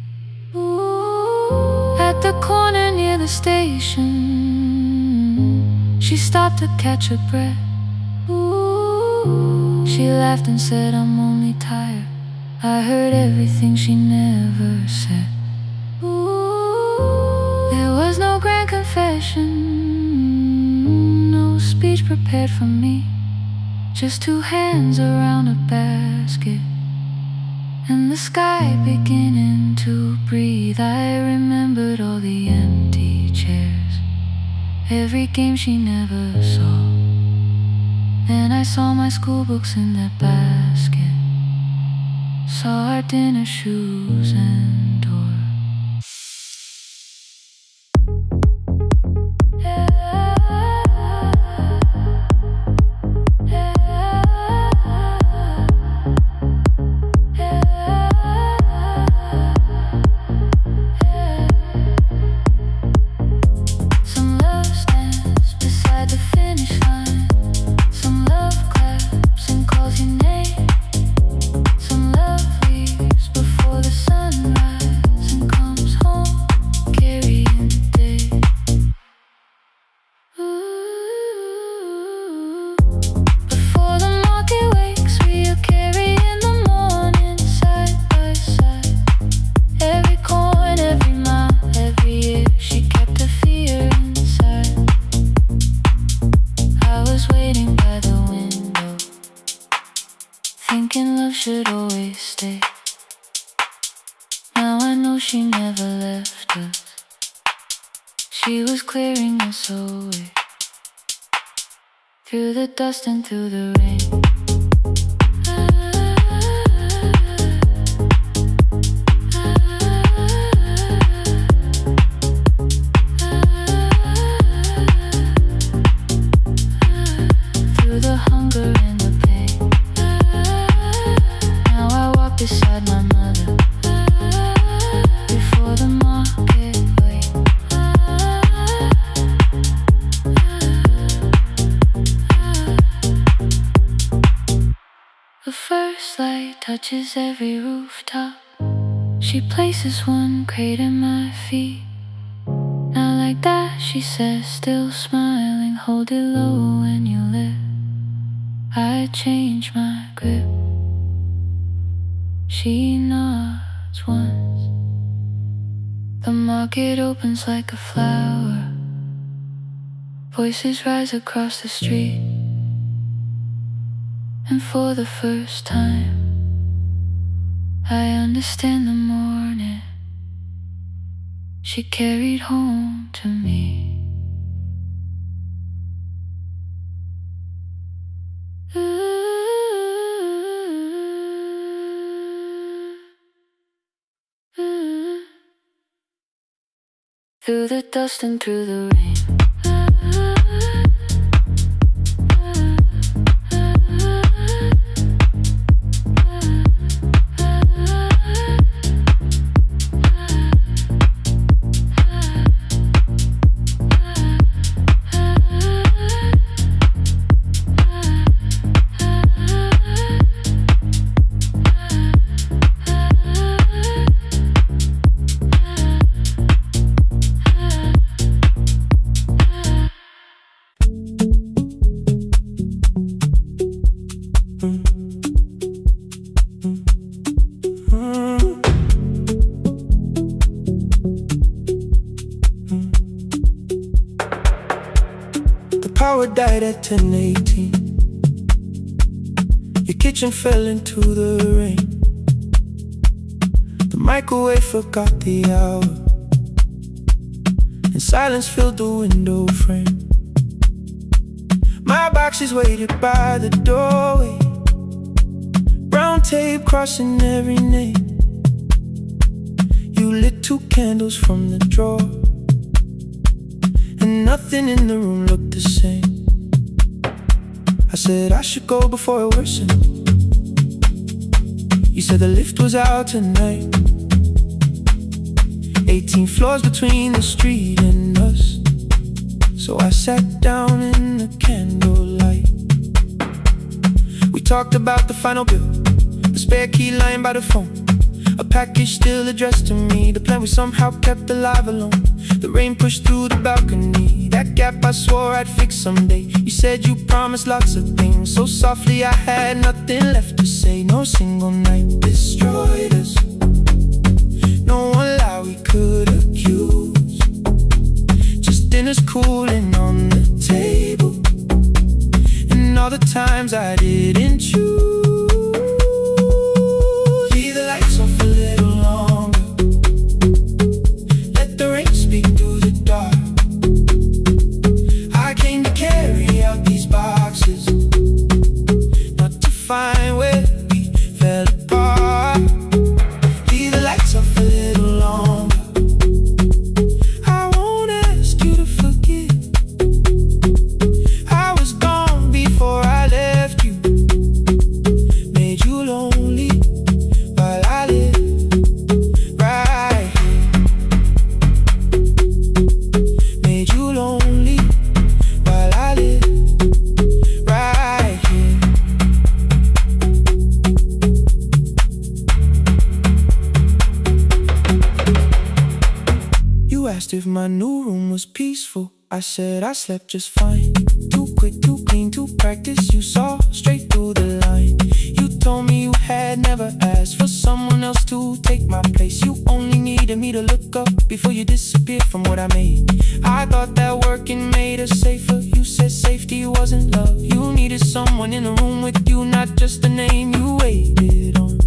Ooh. At the corner near the station, she stopped to catch her breath. Ooh. She laughed and said, I'm only tired. I heard everything she never said. Ooh. There was no grand confession, no speech prepared for me. Just two hands around a basket and the sky beginning to breathe. I remembered all the empty chairs, every game she never saw. Then I saw my school books in that basket, saw our dinner shoes and door. Some love stands beside the finish line. Some love claps and calls your name. Some love leaves before the sunrise and comes home carrying the day. Ooh. Before the market wakes, we are carrying the morning side by side. Every corn, every mile, every year, she kept her fear inside. I was waiting by the window, thinking love should always stay. Now I know she never left us. She was clearing us away, through the dust and through the rain. Through the hunger and the pain. Now I walk beside my mother, before the market waits. The first light touches every rooftop. She places one crate at my feet. Now like that, she says, still smiling, hold it low when you lift. I change my grip. She nods once. The market opens like a flower. Voices rise across the street. And for the first time, I understand the morning she carried home to me. Through the dust and through the rain. died at 10:18. Your kitchen fell into the rain. The microwave forgot the hour, and silence filled the window frame. My boxes waited by the doorway, brown tape crossing every name. You lit 2 candles from the drawer, and nothing in the room looked the same. I said I should go before it worsened. You said the lift was out tonight. 18 floors between the street and us. So I sat down in the candlelight. We talked about the final bill, the spare key lying by the phone, a package still addressed to me, the plan we somehow kept alive alone. The rain pushed through the balcony, that gap I swore I'd fix someday. You said you promised lots of things, so softly I had nothing left to say. No single night destroyed us, no one lie we could accuse. Just dinners cooling on the table, and all the times I didn't choose. Leave the lights off a little longer, let the rain speak through the dark. I came to carry out these boxes, not to find where we fell apart. Leave the lights off a little longer, I won't ask you to forget. I was gone before I left you, made you lonely while I live right here. Made you lonely while I live right here. You asked if my new room was peaceful. I said I slept just fine. Too quick, too clean, too practiced. You saw straight through the line. You told me you had never asked for someone else to take my place. You only needed me to look up before you disappeared from what I made. I thought that working made us safer. You said safety wasn't love. You needed someone in the room with you, not just the name you waited on.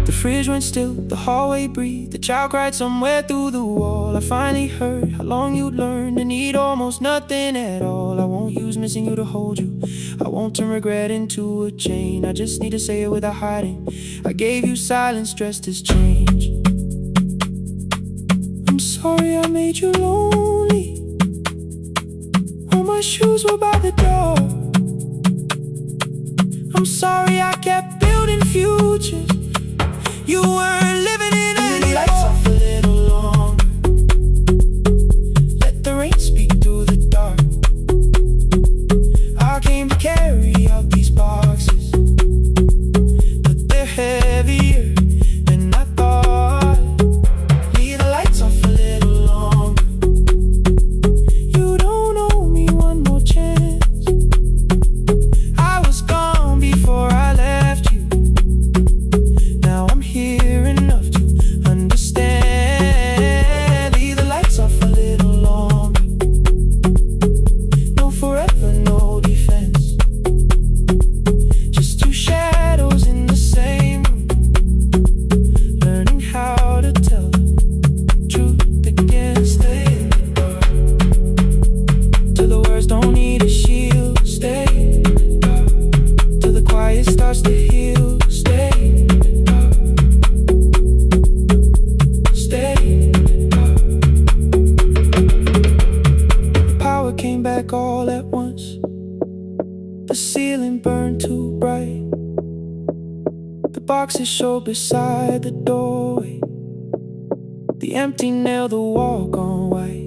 The fridge went still, the hallway breathed, the child cried somewhere through the wall. I finally heard how long you'd learned to need almost nothing at all. I won't use missing you to hold you, I won't turn regret into a chain. I just need to say it without hiding. I gave you silence dressed as change. I'm sorry I made you lonely, all my shoes were by the door. I'm sorry I kept building futures you weren't living in anymore. Leave the lights off a little longer, let the rain speak through the dark. I came to carry out these boxes, but they're heavier than I thought. Leave the lights off a little longer, you don't owe me one more chance. I was gone before I left you, now I'm here enough to understand. Leave the lights off a little longer, no forever, no defense. Just 2 shadows in the same room, learning how to tell the truth again. Stay in the dark, till the words don't need a shield. Stay in the dark, till the quiet starts to heal. Stay in the dark, stay in the dark. The power came back all at once, the ceiling burned too bright, the boxes showed beside the doorway, the empty nail, the wall gone white.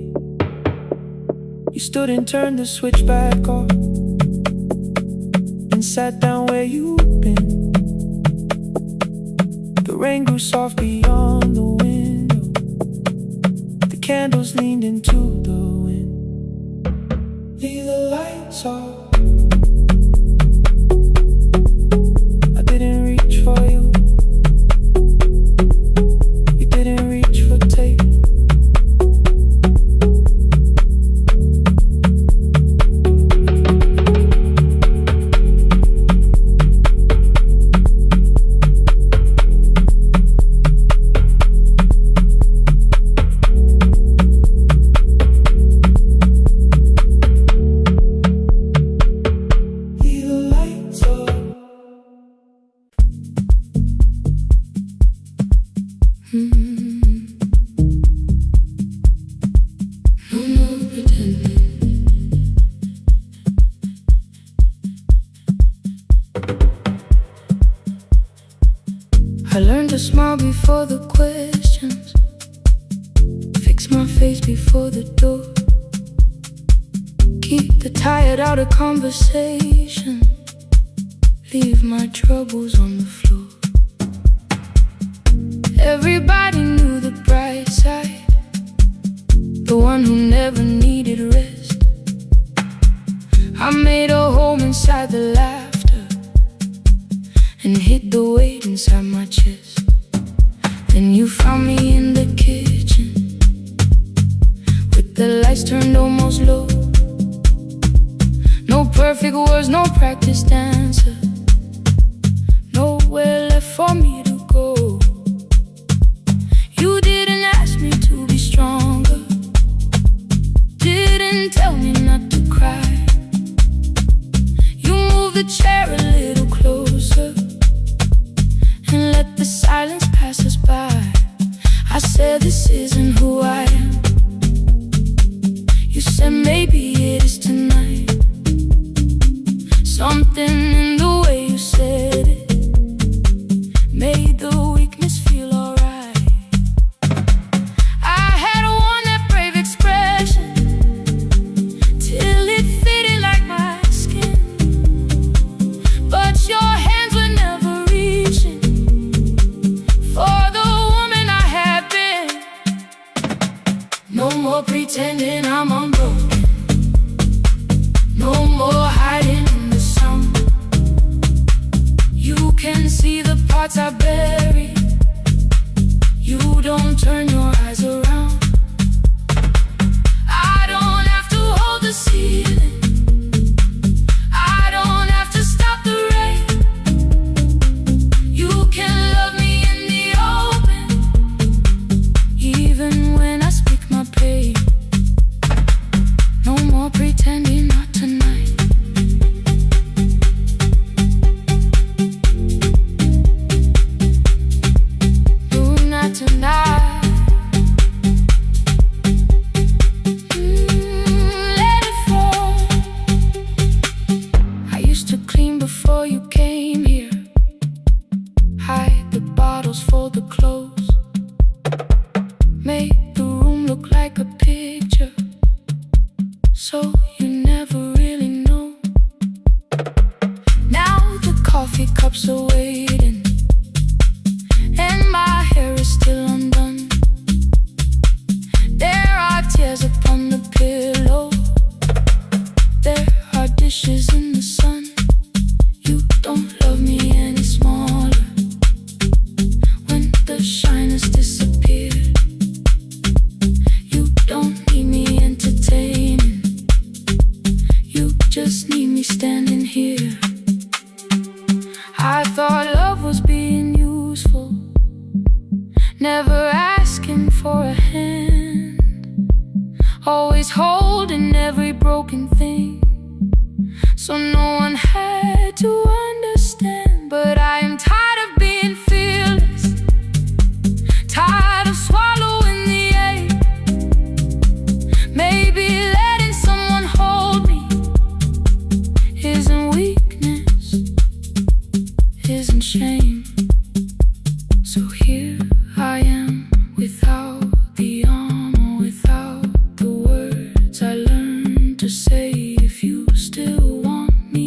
You stood and turned the switch back off, and sat down where you'd been. The rain grew soft beyond the window, the candles leaned into the wind. Leave the lights off, I didn't reach for you, you didn't reach for tape. I learned to smile before the questions, fix my face before the door, keep the tired out of conversation, leave my troubles on the floor. Everybody knew the bright side, the one who never needed rest. I made a home inside the laughter and hid the weight inside my chest. Then you found me in the kitchen with the lights turned almost low. No perfect words, no practice dancer, nowhere left for me to go. You didn't ask me to be stronger, didn't tell me not to cry. You moved the chair a little closer and let the silence pass us by. I said this isn't who I am. You said maybe it is tonight. Something in the way you said it made the weakness feel alright. I had worn that brave expression till it fitted like my skin, but your hands were never reaching for the woman I had been. No more pretending I'm unbroken, no more hiding in the sun. You can see the parts I bury, you don't turn your eyes around. I don't have to hold the ceiling, I don't have to stop the rain. You can love me in the open, even when I speak my pain. No more pretending, not tonight. No, not tonight. Let it fall. I used to clean before you came here, hide the bottles, fold the clothes, make the room look like a picture, so you never really know. Now the coffee cups are waiting and my hair is still undone. There are tears upon the pillow, there are dishes in the sun. You don't love me any smaller when the shine has disappeared. You don't need me entertaining, you just need me standing here. I thought love was being useful, never asking for a hand, always holding every broken thing, so no one had to understand. But I am tired of being fearless, tired of swallowing the ache. Maybe letting someone hold me isn't weakness, isn't shame. So here I am, without the armor, without the words I learned to say. If you still want me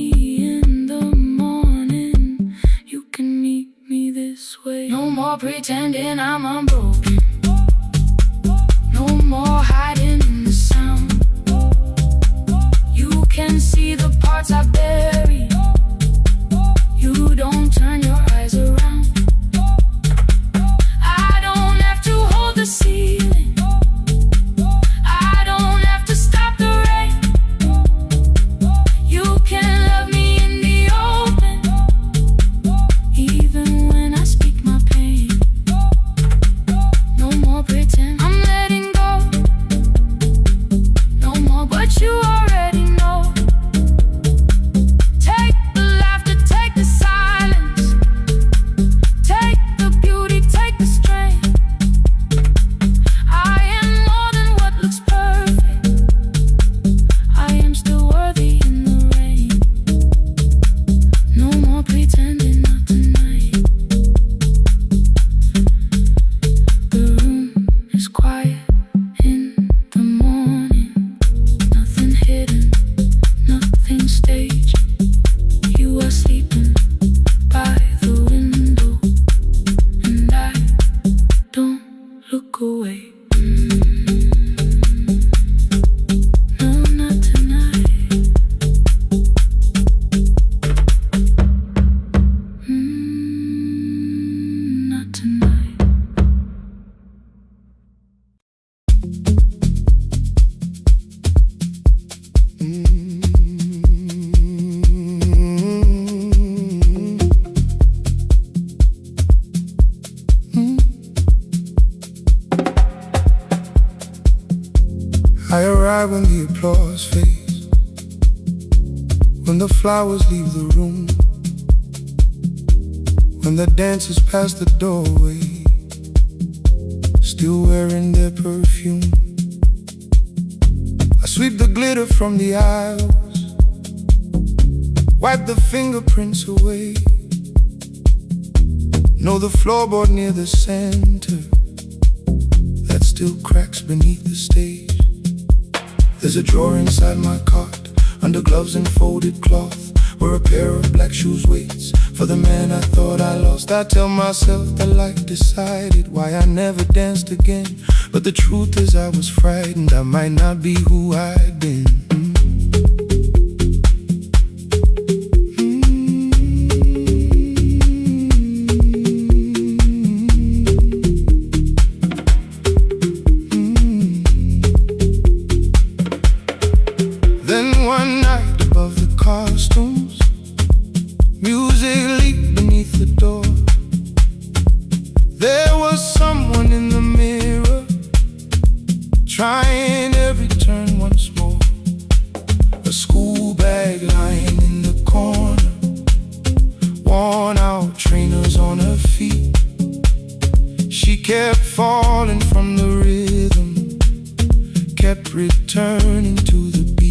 in the morning, you can meet me this way. No more pretending I'm unbroken, no more hiding in the sound. You can see the parts I bury, you don't turn your eyes around. I don't have to hold the ceiling, I don't have to stop the rain. You can love me in the open, even when I speak my pain. No more pretend, I'm letting go, no more, but you already know. shadows fade, when the flowers leave the room, when the dancers pass the doorway, still wearing their perfume. I sweep the glitter from the aisles, wipe the fingerprints away. Know the floorboard near the center that still cracks beneath the stage. There's a drawer inside my cart, under gloves and folded cloth, where a pair of black shoes waits for the man I thought I lost. I tell myself that life decided why I never danced again, but the truth is I was frightened I might not be who I'd been. Then one night above the costumes, music leaked beneath the door. There was someone in the mirror, trying every turn once more. A school bag lying in the corner, worn out trainers on her feet. She kept falling from the rhythm, kept returning to the beat.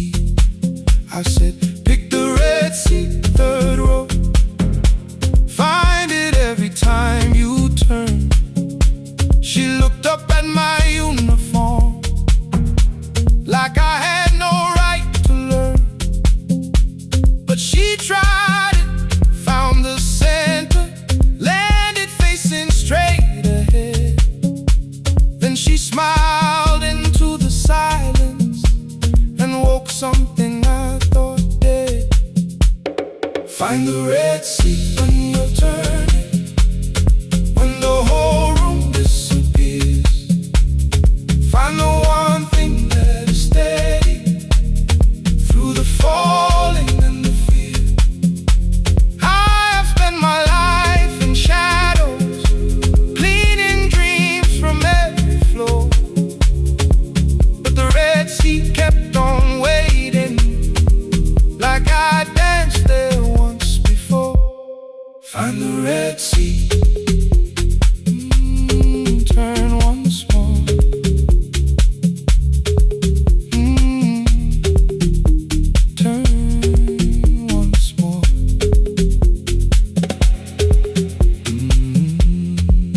I said, pick the red seat, third row. Find it every time you turn. She looked up at my uniform like I had no right to learn. But she tried it, found the center, landed facing straight ahead. Then she smiled into the silence and woke something I thought dead. Find the red seat when you're turning, when the whole room disappears. Find the one thing that is steady through the falling and the fear. I have spent my life in shadows, cleaning dreams from every floor, but the red seat kept on waiting, like I danced there once before. Find the red seat, turn once more. Turn once more.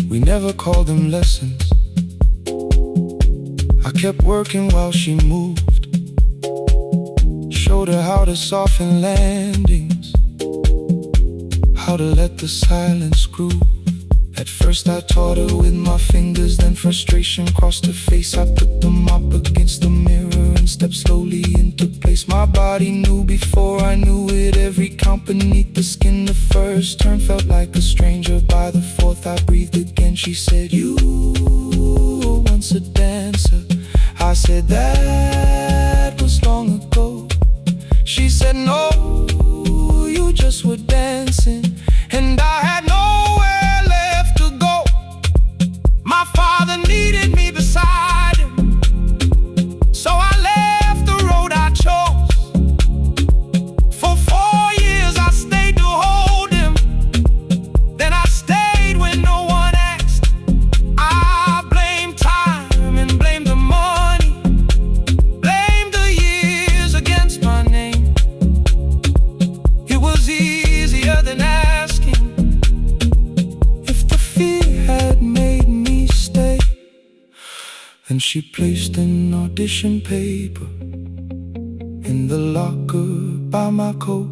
We never called them lessons. I kept working while she moved, showed her how to soften landings, how to let the silence groove. At first I taught her with my fingers, then frustration crossed her face. I put them up against the mirror and stepped slowly into place. My body knew before I knew it, every count beneath the skin. The first turn felt like a stranger, by the fourth I breathed again. She said, you were once a dancer. I said, that was long ago. She said, no, you just were dancing, and I had nowhere left to go. My father needed me beside him, so I left the road I chose. For 4 years I stayed to hold him, then I stayed when no one asked. I blamed time and blamed the money, blamed the years against my name. It was easier than asking if the fear had made me stay. Then she placed an audition paper in the locker by my coat.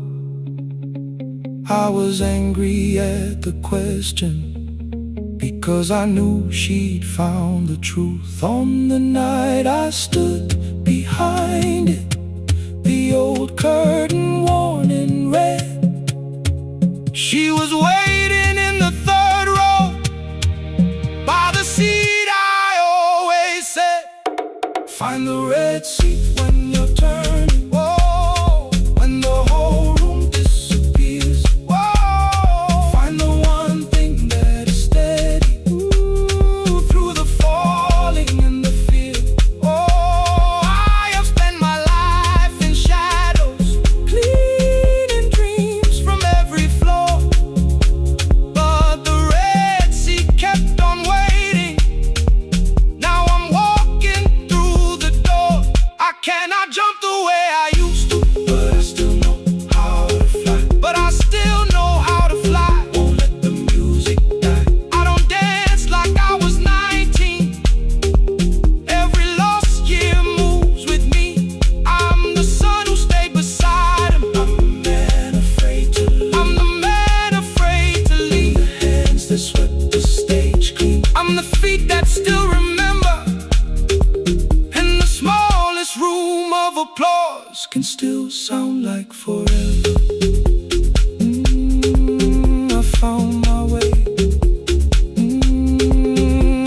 I was angry at the question, because I knew she'd found the truth. On the night I stood behind it, the old curtain worn in red. She was waiting in the third row, by the seat I always said. Find the red seat when you're turning. Whoa, when the whole room disappears. Whoa, find the one thing that is steady, through the falling and the fear. Oh, I have spent my life sound like forever. I found my way.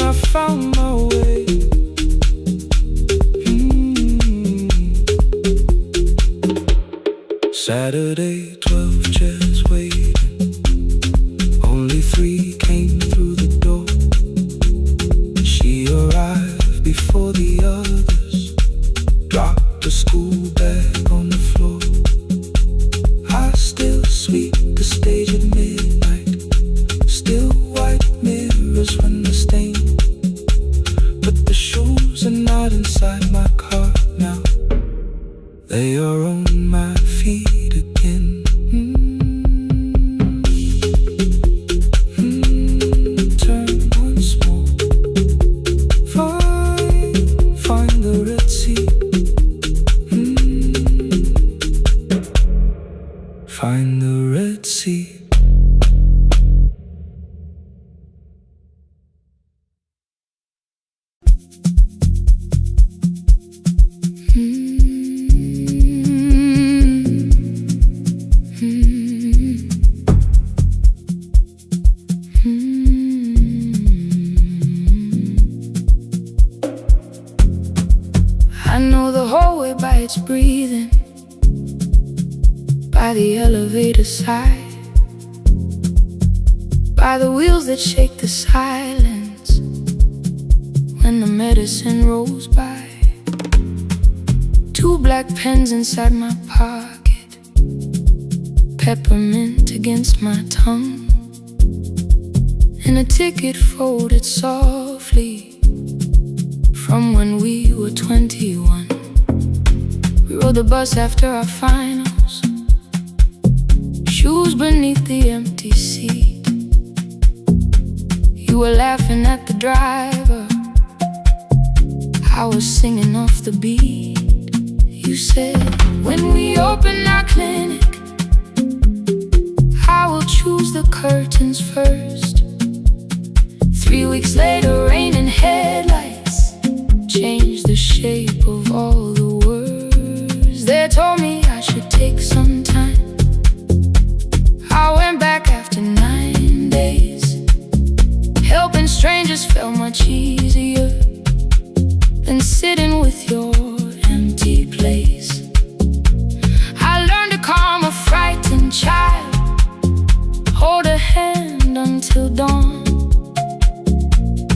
I found my way. Saturday, 12 chairs waiting. Only 3 came through the door. She arrived before the others. Dropped the school bag on the floor. I still sweep the stage at midnight. Still white mirrors run the stain. But the shoes are not inside my car now. They are on my feet again. Turn once more. Find the Red Sea. Find the Red Sea. I know the hallway by its breathing, by the elevator side, by the wheels that shake the silence when the medicine rolls by. 2 black pens inside my pocket, peppermint against my tongue, and a ticket folded softly from when we were 21. We rode the bus after our finals, shoes beneath the empty seat. You were laughing at the driver, I was singing off the beat. You said, when we open our clinic, I will choose the curtains first. 3 weeks later, rain and headlights changed the shape of all the words. They told me I should take some time. I went back after 9 days. Helping strangers felt much easier than sitting with your empty place. I learned to calm a frightened child, hold a hand until dawn,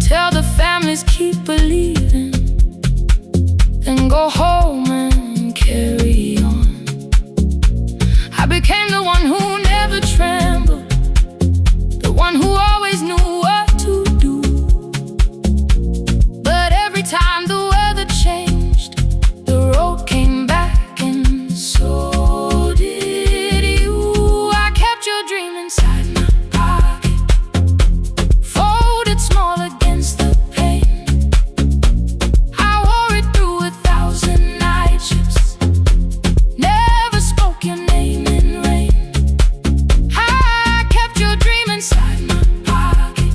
tell the families keep believing, then go home and carry on. I became the one who never trembled, the one who always knew what to do. But every time the weather changed, the road came back, and so did you. I kept your dream inside my pocket, folded small against the pain. I wore it through 1,000 night shifts, never spoke your name in rain. I kept your dream inside my pocket,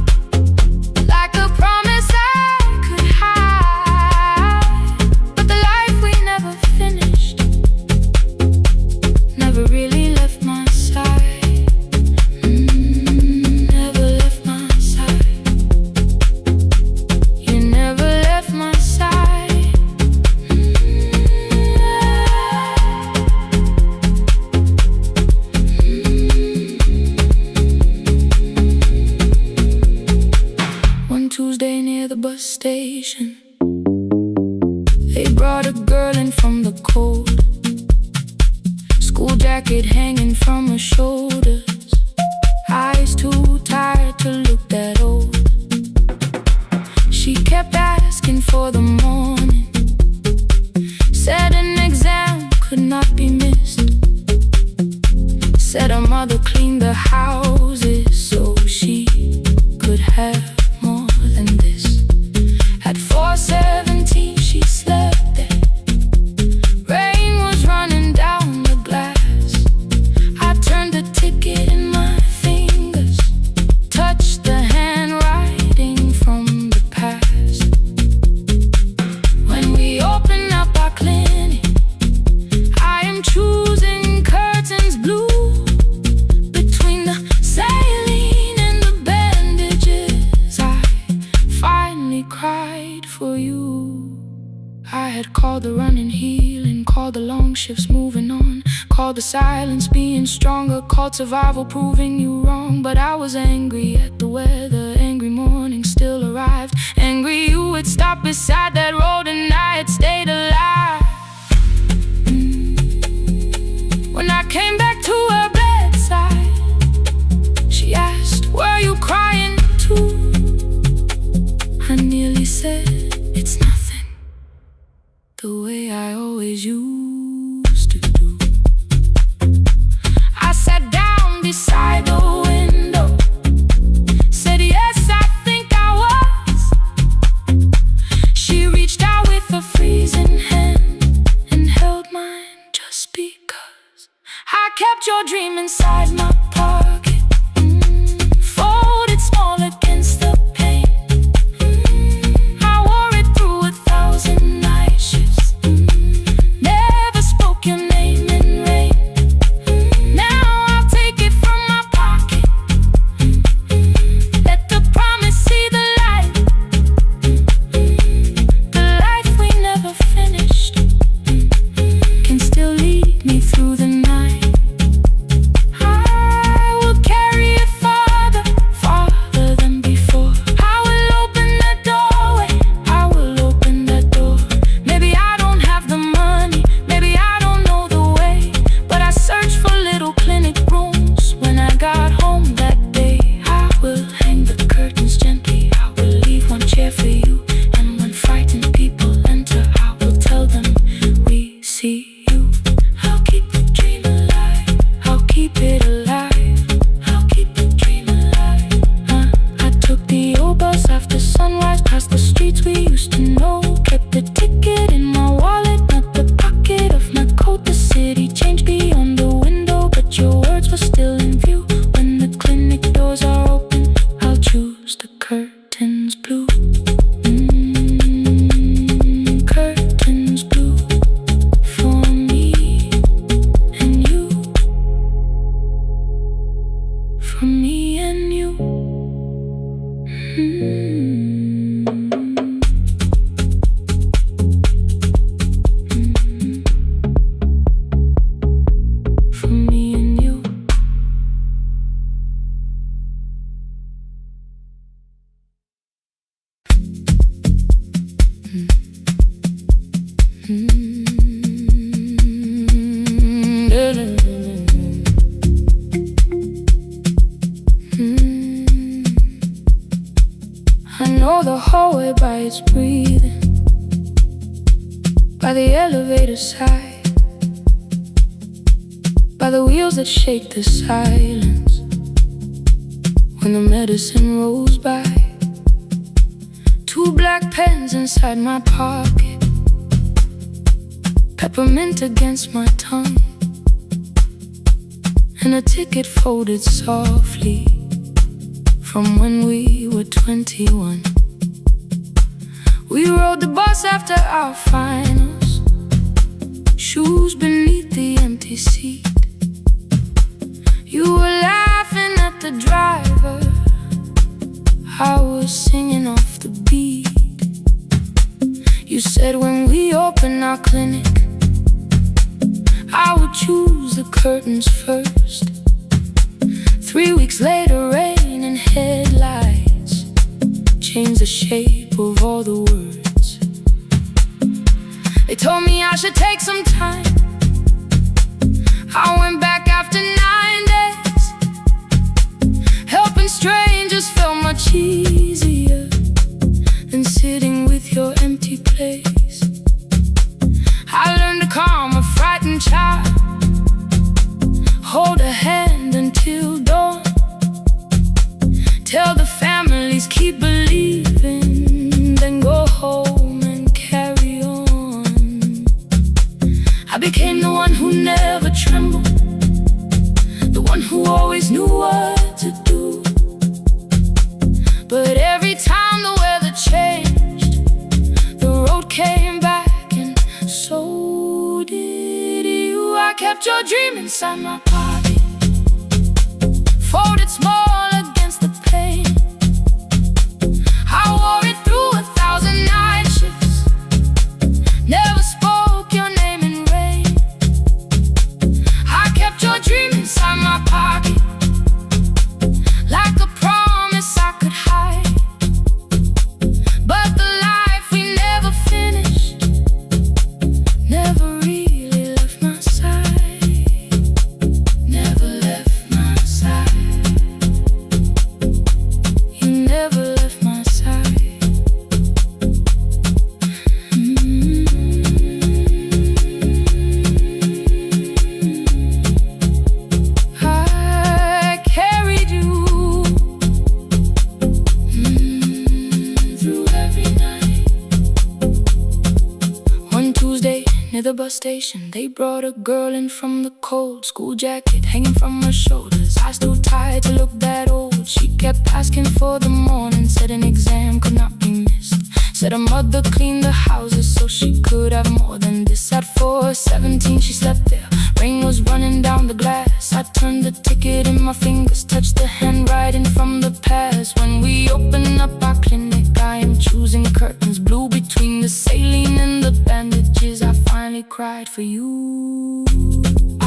like a promise I could hide. But the life we never finished never really left my side. Never left my side. You never left my side. One Tuesday near the bus station, they brought a girl in from the cold, school jacket hanging from her shoulders, eyes too tired to look that old. She kept asking for the morning, said an exam could not be missed, said her mother cleaned the houses so she could have more than this. At 4:17 she slept there, rain was running down the glass. I turned the ticket in my fingers, touched the handwriting from the past. When we open up our clinic, I am choosing moving on. Called the silence being stronger, called survival proving you wrong. But I was angry at the weather, angry morning still arrived. Angry you would stop beside that road and I had stayed alive. When I came back to her bedside, she asked, "Were you crying too?" I nearly said, "It's nothing," the way I always used to do. I sat down beside the window, said, "Yes, I think I was." She reached out with a freezing hand and held mine just because I kept your dream inside my pocket, folded small against the pain. I wore it through 1,000 night shifts, never spoke your name in rain. Now I'll take it from my pocket, let the promise see the light. The life we never finished can still lead me through the night. I will carry it farther, farther than before. I will open that doorway, I will open that door. Maybe I don't have the money, maybe I don't know the way, but I searched for little clinic rooms when I got home that day. I will hang the curtains gently, I will leave one chair for you, and when frightened people enter, I will tell them, "We see you." I'll keep the dream alive, I'll keep it alive, I'll keep the dream alive. I took the old bus after sunrise, past the streets we used to know. Kept the ticket in my wallet, not the pocket of my coat. The city changed beyond the window, but your words were still in view. When the clinic doors are open, I'll choose the curtains blue. Curtains blue for me and you, for me and you. For me and you. I know the hallway by its breathing, by the elevator side, by the wheels that shake the silence when the medicine rolls by. 2 black pens inside my pocket, peppermint against my tongue, and a ticket folded softly from when we were 21. We rode the bus after our finals, shoes beneath the empty seat. You were laughing at the driver, I was singing off the beat. You said when we open our clinic, I would choose the curtains first. 3 weeks later, rain and headlights changed the shape of all the words. They told me I should take some time. I went back after 9 days. Helping strangers felt much easier than sitting with your empty place. I learned to calm a frightened child, hold a hand until dawn, tell the families keep believing, then go home and carry on. I became the one who never trembled, the one who always knew what to do. But every time the weather changed, the road came back, and so did you. I kept your dream inside my pocket, folded small against the pain. I wore it through 1,000 night shifts, never spoke your name in rain. bus station. They brought a girl in from the cold, school jacket hanging from her shoulders, eyes too tired to look that old. She kept asking for the morning, said an exam could not be missed. Said her mother cleaned the houses so she could have more than this. At 4:17 she slept there, rain was running down the glass. I turned the ticket in my fingers, touched the handwriting from the past. When we open up our clinic, I am choosing curtains blue between the saline and the bandages. I finally cried for you.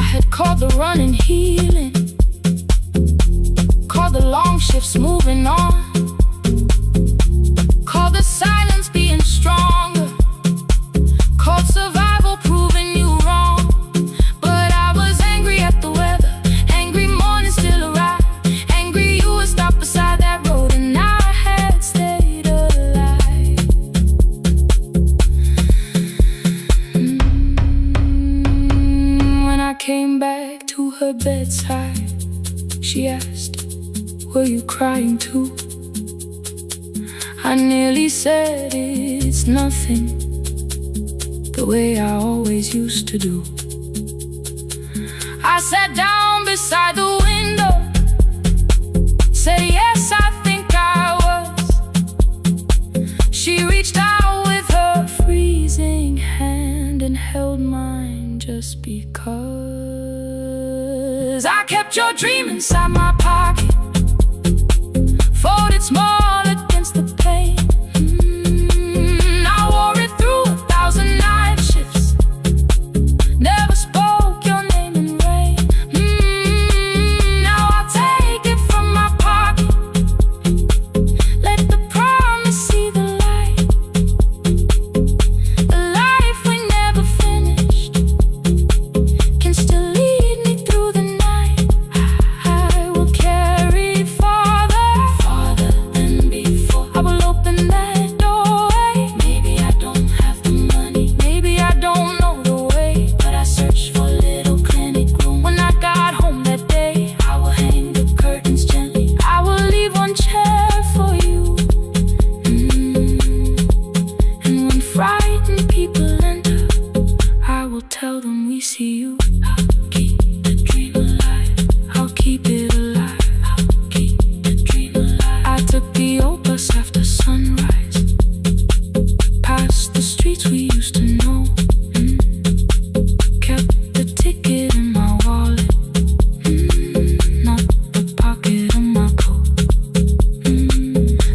I had called the running healing, called the long shifts moving on, called the silence being stronger, called survival proving you wrong. But I was angry at the weather, angry morning still arrived, angry you would stop beside that road and I had stayed alive. When I came back to her bedside, she asked, were you crying too? I nearly said it's nothing, the way I always used to do. I sat down beside the window, said yes, I think I was. She reached out with her freezing hand and held mine just because. I kept your dream inside my pocket, folded small against the pain. I wore it through 1,000 night shifts, never spoke your name in rain. Now I'll take it from my pocket, let the promise see the light. The life we never finished can still lead me through the night. I will carry farther than before. I will open that doorway. Maybe I don't have the money, maybe I don't know the way, but I searched for a little clinic room. When I got home that day, I will hang the curtains gently, I will leave one chair for you. And when frightened people enter, I will tell them we see you. I'll keep the dream alive, I'll keep it alive, I'll keep the dream alive. I took the old bus after sunrise, past the streets we used to know. Kept the ticket in my wallet, not the pocket of my coat.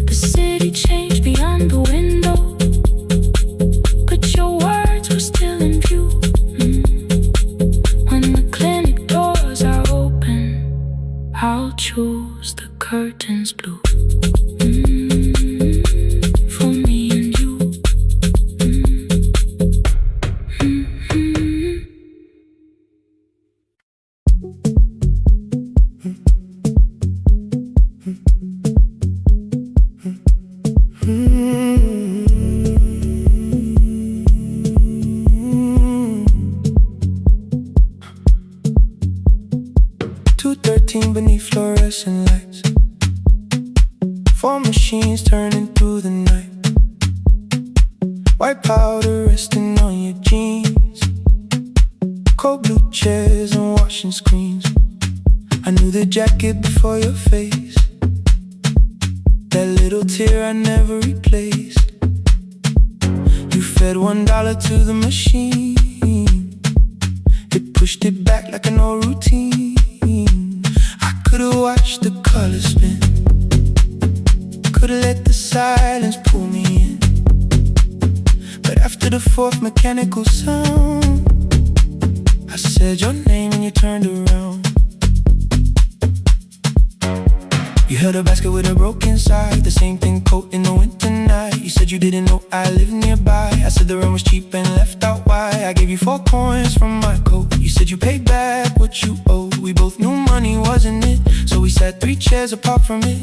The city changed beyond the window, but your words were still in view. When the clinic doors are open, I'll choose the curtains blue. For me and you. 2:13 beneath fluorescent lights, 4 machines turning through the night. White powder resting on your jeans, cold blue chairs and washing screens. I knew the jacket before your face, that little tear I never replaced. You fed $1 to the machine, it pushed it back like an old routine. I could've watched the colors spin, could've let the silence pull me in. But after the 4th mechanical sound, I said your name and you turned around. You held a basket with a broken side, the same thing coat in the winter night. You said you didn't know I lived nearby. I said the rent was cheap and left out why. I gave you 4 coins from my coat. You said you paid back what you owed. We both knew money wasn't it, so we sat 3 chairs apart from it.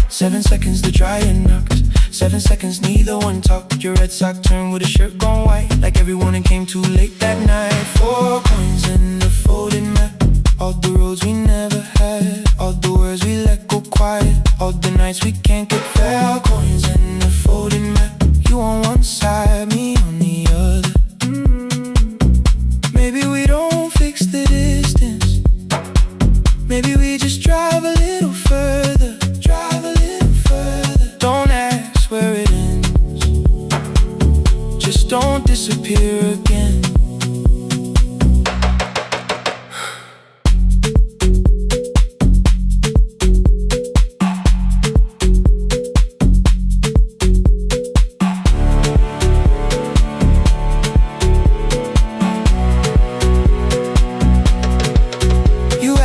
7 seconds the dryer knocked, 7 seconds neither one talked. Your red sock turned with a shirt gone white, like everyone that came too late that night. 4 coins in the folded map, all the roads we never had, all the words we let go quiet, all the nights we can't get fair. Coins in the folded map, you on one side, me on the other.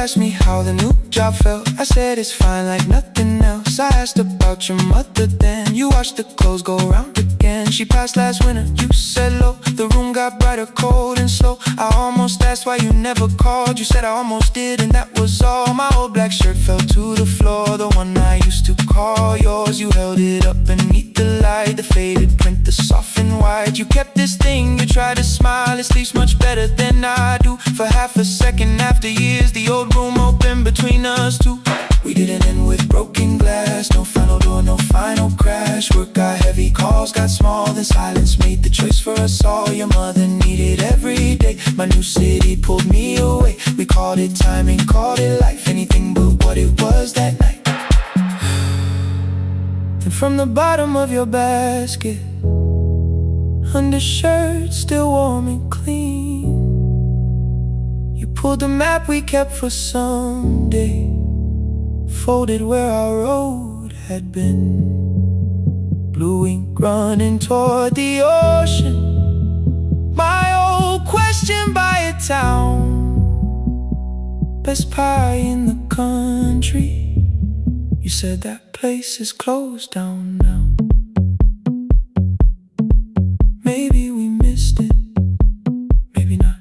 asked me how the new job felt. I said it's fine like nothing else. I asked about your mother then. You watched the clothes go round again. She passed last winter, you said low. The room got brighter, cold and slow. I almost asked why you never called. You said I almost did and that was all. My old black shirt fell to the floor, the one I used to call yours. You held it up beneath the light, the faded print, the soft and white. You kept this thing, you tried to smile. It sleeps much better than I do. For half a second after years, the old room opened between us two. We didn't end with broken glass, no final door, no final crash. Work got heavy, calls got small, then silence made the choice for us all. Your mother needed every day, my new city pulled me away. We called it timing, called it life, anything but what it was that night. Then from the bottom of your basket, undershirt still warm and clean, you pulled the map we kept for someday, folded where our road had been. Blue ink running toward the ocean, my old question by a town. Best pie in the country, you said that place is closed down now. Maybe we missed it, maybe not.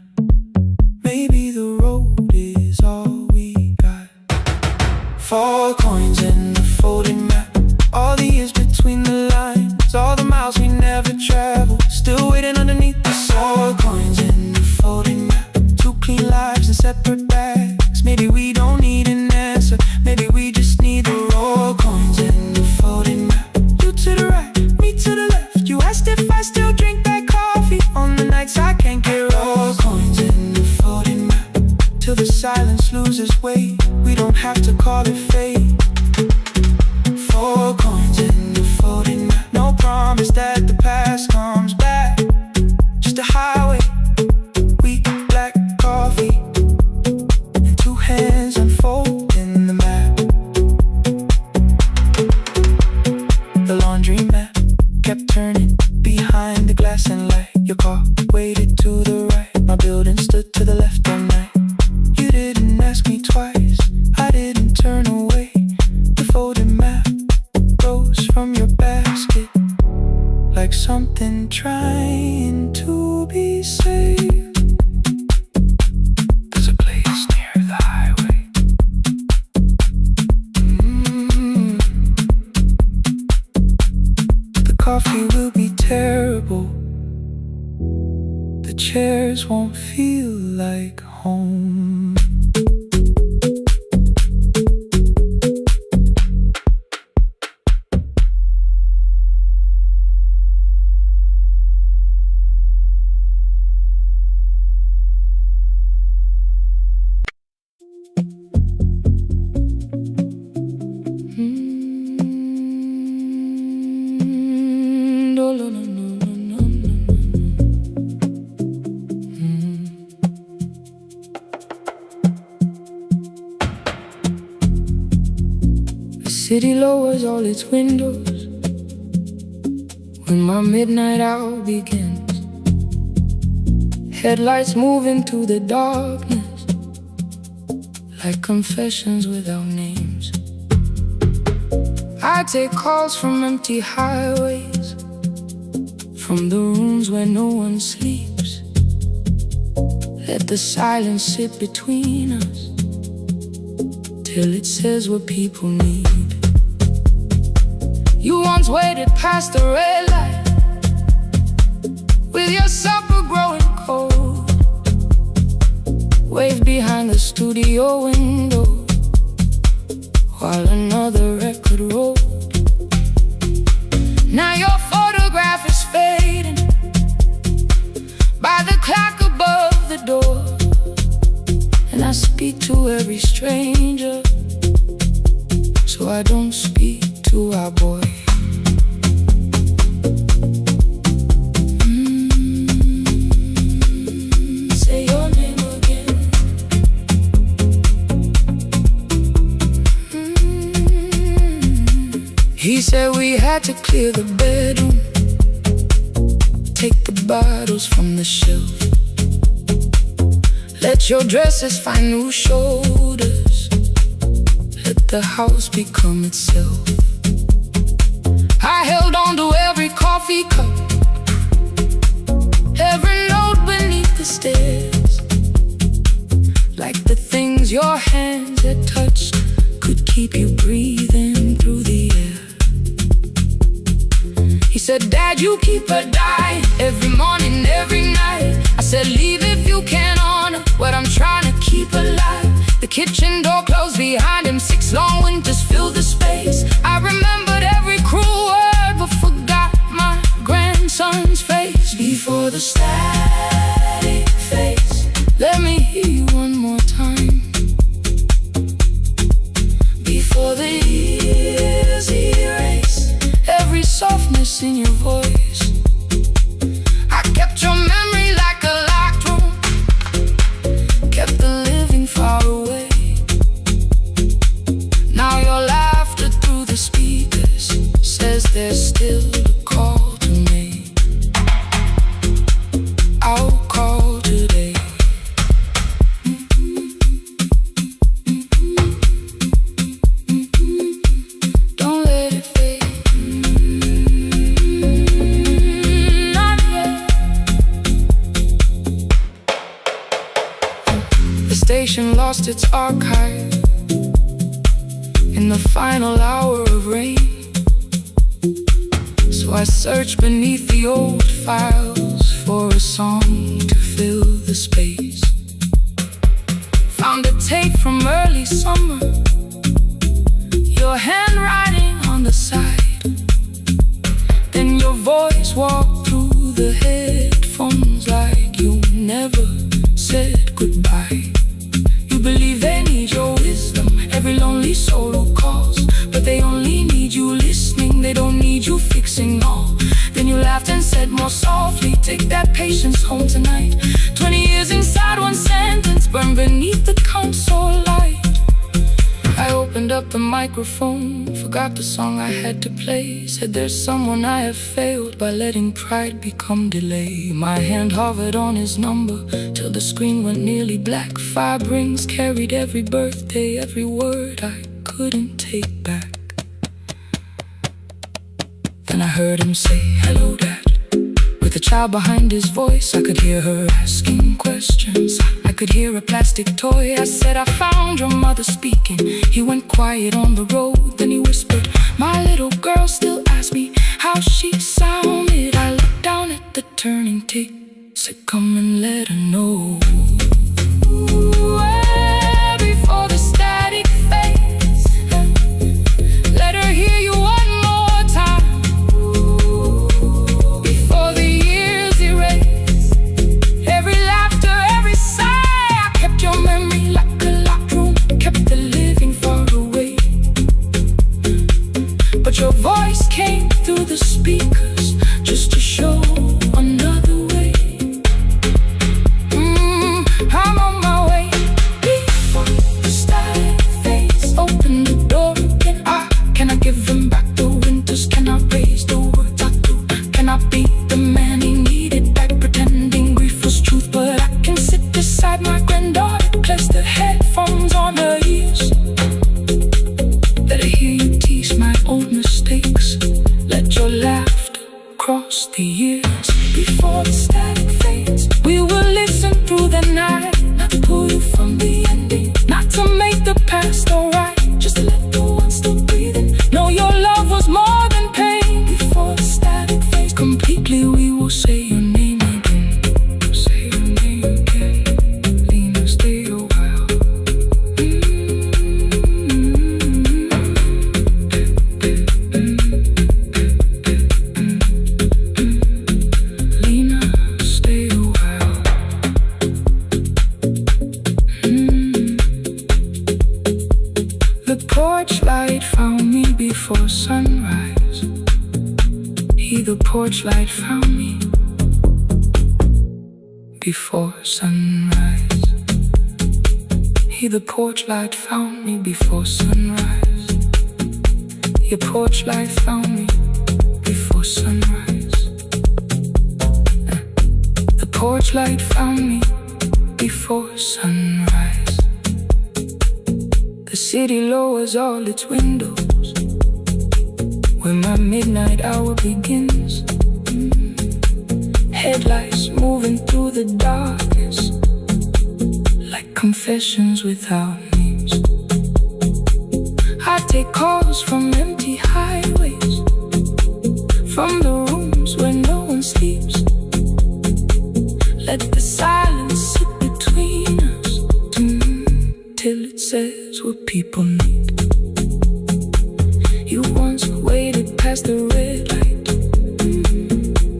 Maybe the road is all we got. 4 coins in the folded map, all the years between the lines, all the miles we never traveled, still waiting underneath the 4 coins in the folded map. 2 clean lives in separate bags. Maybe we don't need an answer, maybe we just need the raw coins in the folded map. You to the right, me to the left. You asked if I still drink that coffee on the nights I can't get raw coins in the folded map. Till the silence loses weight, we don't have to call it fate. 4 coins in the folded map. No promise that the past comes back, just a highway, weak black coffee, and 2 hands unfolding the map. The laundry mat kept turning behind the glass and light. Your car waited to the right, my building stood to the left all night. You didn't ask me twice, I didn't turn away. The folded map rose from your basket, like something trying to be saved. There's a place near the highway. The coffee will be terrible, the chairs won't feel like home. The city lowers all its windows when my midnight hour begins. Headlights move into the darkness like confessions without names. I take calls from empty highways, from the rooms where no one sleeps. Let the silence sit between us till it says what people need. You once waited past the red light with your supper growing cold, waved behind the studio window while another record rolled. Now your photograph is fading by the clock above the door, and I speak to every stranger, so I don't speak to our boy. Say your name again. He said we had to clear the bedroom, take the bottles from the shelf, Let your dresses find new shoulders. Let the house become itself. I held on to every coffee cup, every note beneath the stairs, like the things your hands had touched could keep you breathing through the air. He said, Dad, you keep her dying every morning, every night. I said, leave if you can honor what I'm trying to keep alive. The kitchen door closed behind him, 6 long winters filled the space. I remembered every cruel word but forgot my grandson's face. Before the static fades, let me hear you one more time. Before the years erase every softness in your voice, I kept your memory like a locked room, kept the living far away. Now your laughter through the speakers says there's still a call to me. I'll call today. Don't let it fade. Not yet. The station lost its archive in the final hour of rain. So I searched beneath the old files for a song to fill the space. Found a tape from early summer, your handwriting on the side. Then your voice walked through the headphones like you never said goodbye. You believe they need your wisdom, every lonely soul who calls, but they only need you listening, they don't need you fixing all. Then you laughed and said more softly, take that patience home tonight. 20 years inside one sentence, burned beneath the console light. I opened up the microphone, forgot the song I had to play. Said there's someone I have failed by letting pride become delay. My hand hovered on his number till the screen went nearly black. 5 rings carried every birthday, every word I couldn't take back. Then I heard him say, hello, Dad. With a child behind his voice, I could hear her asking questions. I could hear a plastic toy. I said, I found your mother speaking. He went quiet on the road, then he whispered, my little girl still asks me how she sounded. I looked down at the turning tick, said, come and let her know. Before the static fades, let her hear you one more time. Before the years erase every laughter, every sigh, I kept your memory like a locked room, kept the living far away. But your voice came through the speakers just to show another way. I'm on my way. Before the static fades, open the door again. Can I give him back the winters? Can I raise the words I do? Can I be the man he needed back, pretending grief was truth? But I can sit beside my granddaughter, place the headphones on her ears. Let her hear you tease my old mistakes. Let your laughter cross the years. Before the static fades, we will listen through the night, not to pull you from the ending, not to make the past alright, just to let the one still breathing know your love was more than pain. Before the static fades completely, we will say your name again. Say your name again. Lena, stay a while. Lena, stay a while. The porch light found me before sunrise. The porch light found me before sunrise. The porch light found me before sunrise. Your porch light found me before sunrise. The porch light found me before sunrise. The city lowers all its windows when my midnight hour begins. Headlights moving through the darkness like confessions without names. I take calls from empty highways, from the rooms where no one sleeps. Let the silence sit between us till it says what people need. You once waited past the red light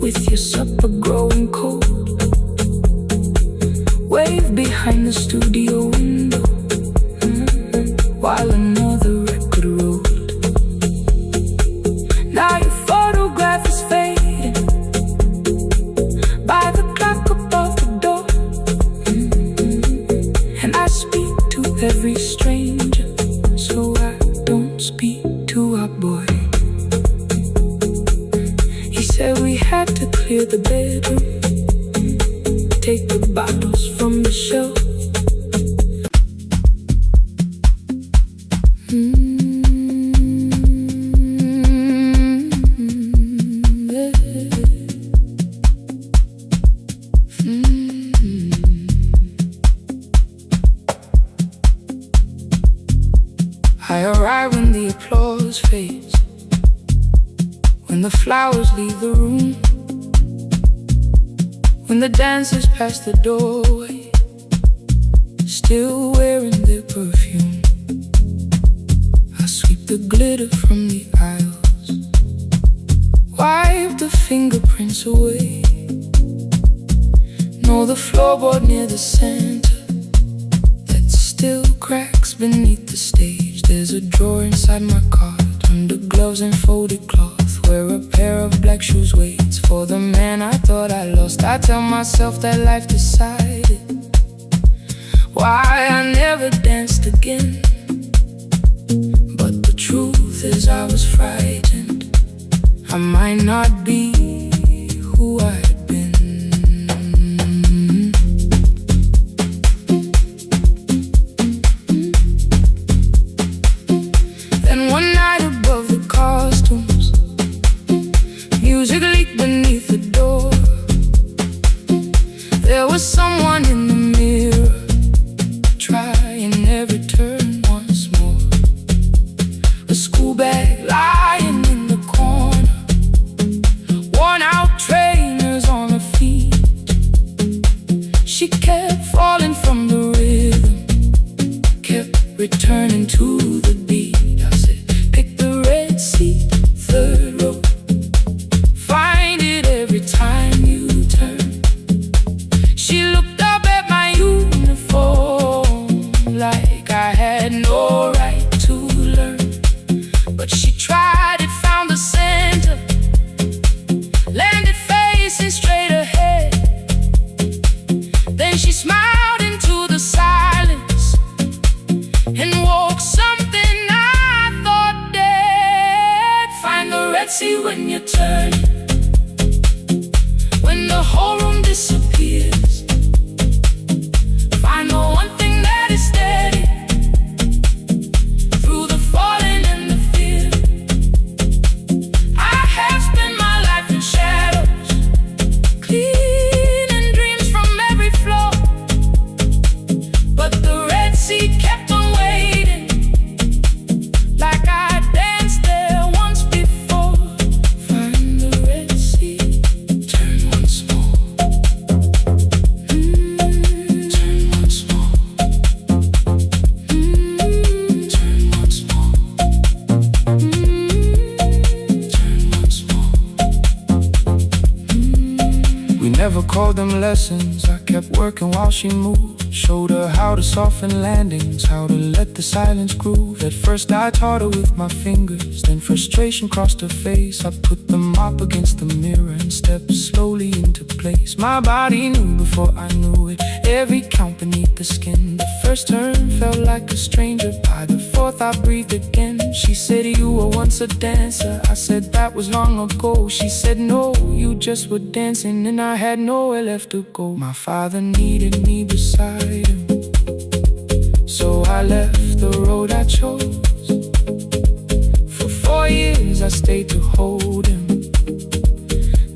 with your supper growing cold. Wave behind the studio window while another record rolled. Now your photograph is fading by the clock above the door. And I speak to every stranger, so I don't speak to our boy. He said we had to clear the bedroom, take the bottles from the shelf. I arrive when the applause fades, when the flowers leave the room, when the dancers pass the doorway, still wearing their perfume. I sweep the glitter from the aisles, wipe the fingerprints away. Know the floorboard near the center that still cracks beneath the stage. There's a drawer inside my cart, under gloves and folded cloth, where a pair of black shoes waits for the man I thought I lost. I tell myself that life decided why I never danced again. But the truth is I was frightened I might not be who I had been. Then one night above the costumes, music leaked beneath the door. There was someone in the mirror, trying every turn once more. A school bag lying in the corner, worn out trainers on her feet. She kept falling from the rhythm, kept returning to the beat. I said, pick the red seat, third row, find it every time you turn. She looked up at my uniform like I had no right to learn. But she tried it, found the center, landed facing straight ahead. Then she smiled into the silence and woke something I thought dead. Find the red sea when you turn, when the whole room disappears. Find the one thing that is steady through the falling and the fear. I have spent my life in shadows, cleaning dreams from every floor. But the red sea kept on waiting, like I danced there once before. Find the red sea, turn once more. Turn once more. Turn once more. Turn once more. We never called them lessons. I kept working while she moved, showed her how to soften landings, how to let the silence groove. At first I taught her with my fingers, then frustration crossed her face. I put the mop against the mirror and stepped slowly into place. My body knew before I knew it, every count beneath the skin. The first turn felt like a stranger, by the fourth I breathed again. She said, you were once a dancer. I said, that was long ago. She said, no, you just were dancing and I had nowhere left to go. My father needed me beside him, so I left the road I chose. For 4 years I stayed to hold him.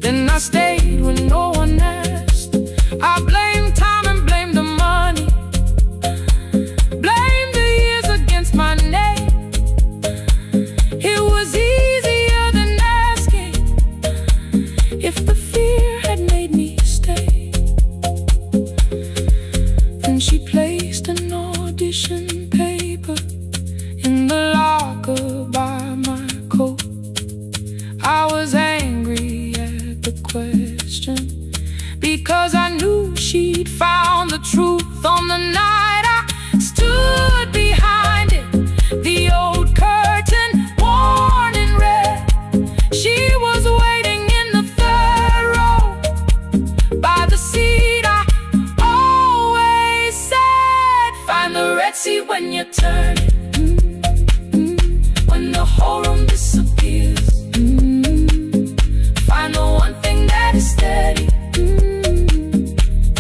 Then I stayed when no one asked. I blamed time and blamed the money, blamed the years against my name. It was easier than asking if the fear had made me stay. Then she placed an audition paper in the locker by my coat. I was angry at the question, because I knew she'd found the truth on the night I stood behind it. The old curtain, worn in red. She was waiting in the 3rd row by the seat I always said, find the red seat when you turn it. When the whole room disappears, find the one thing that is steady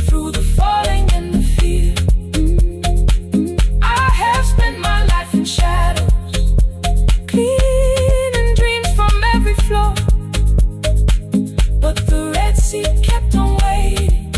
through the falling and the fear. I have spent my life in shadows, cleaning dreams from every floor, but the red seat kept on waiting.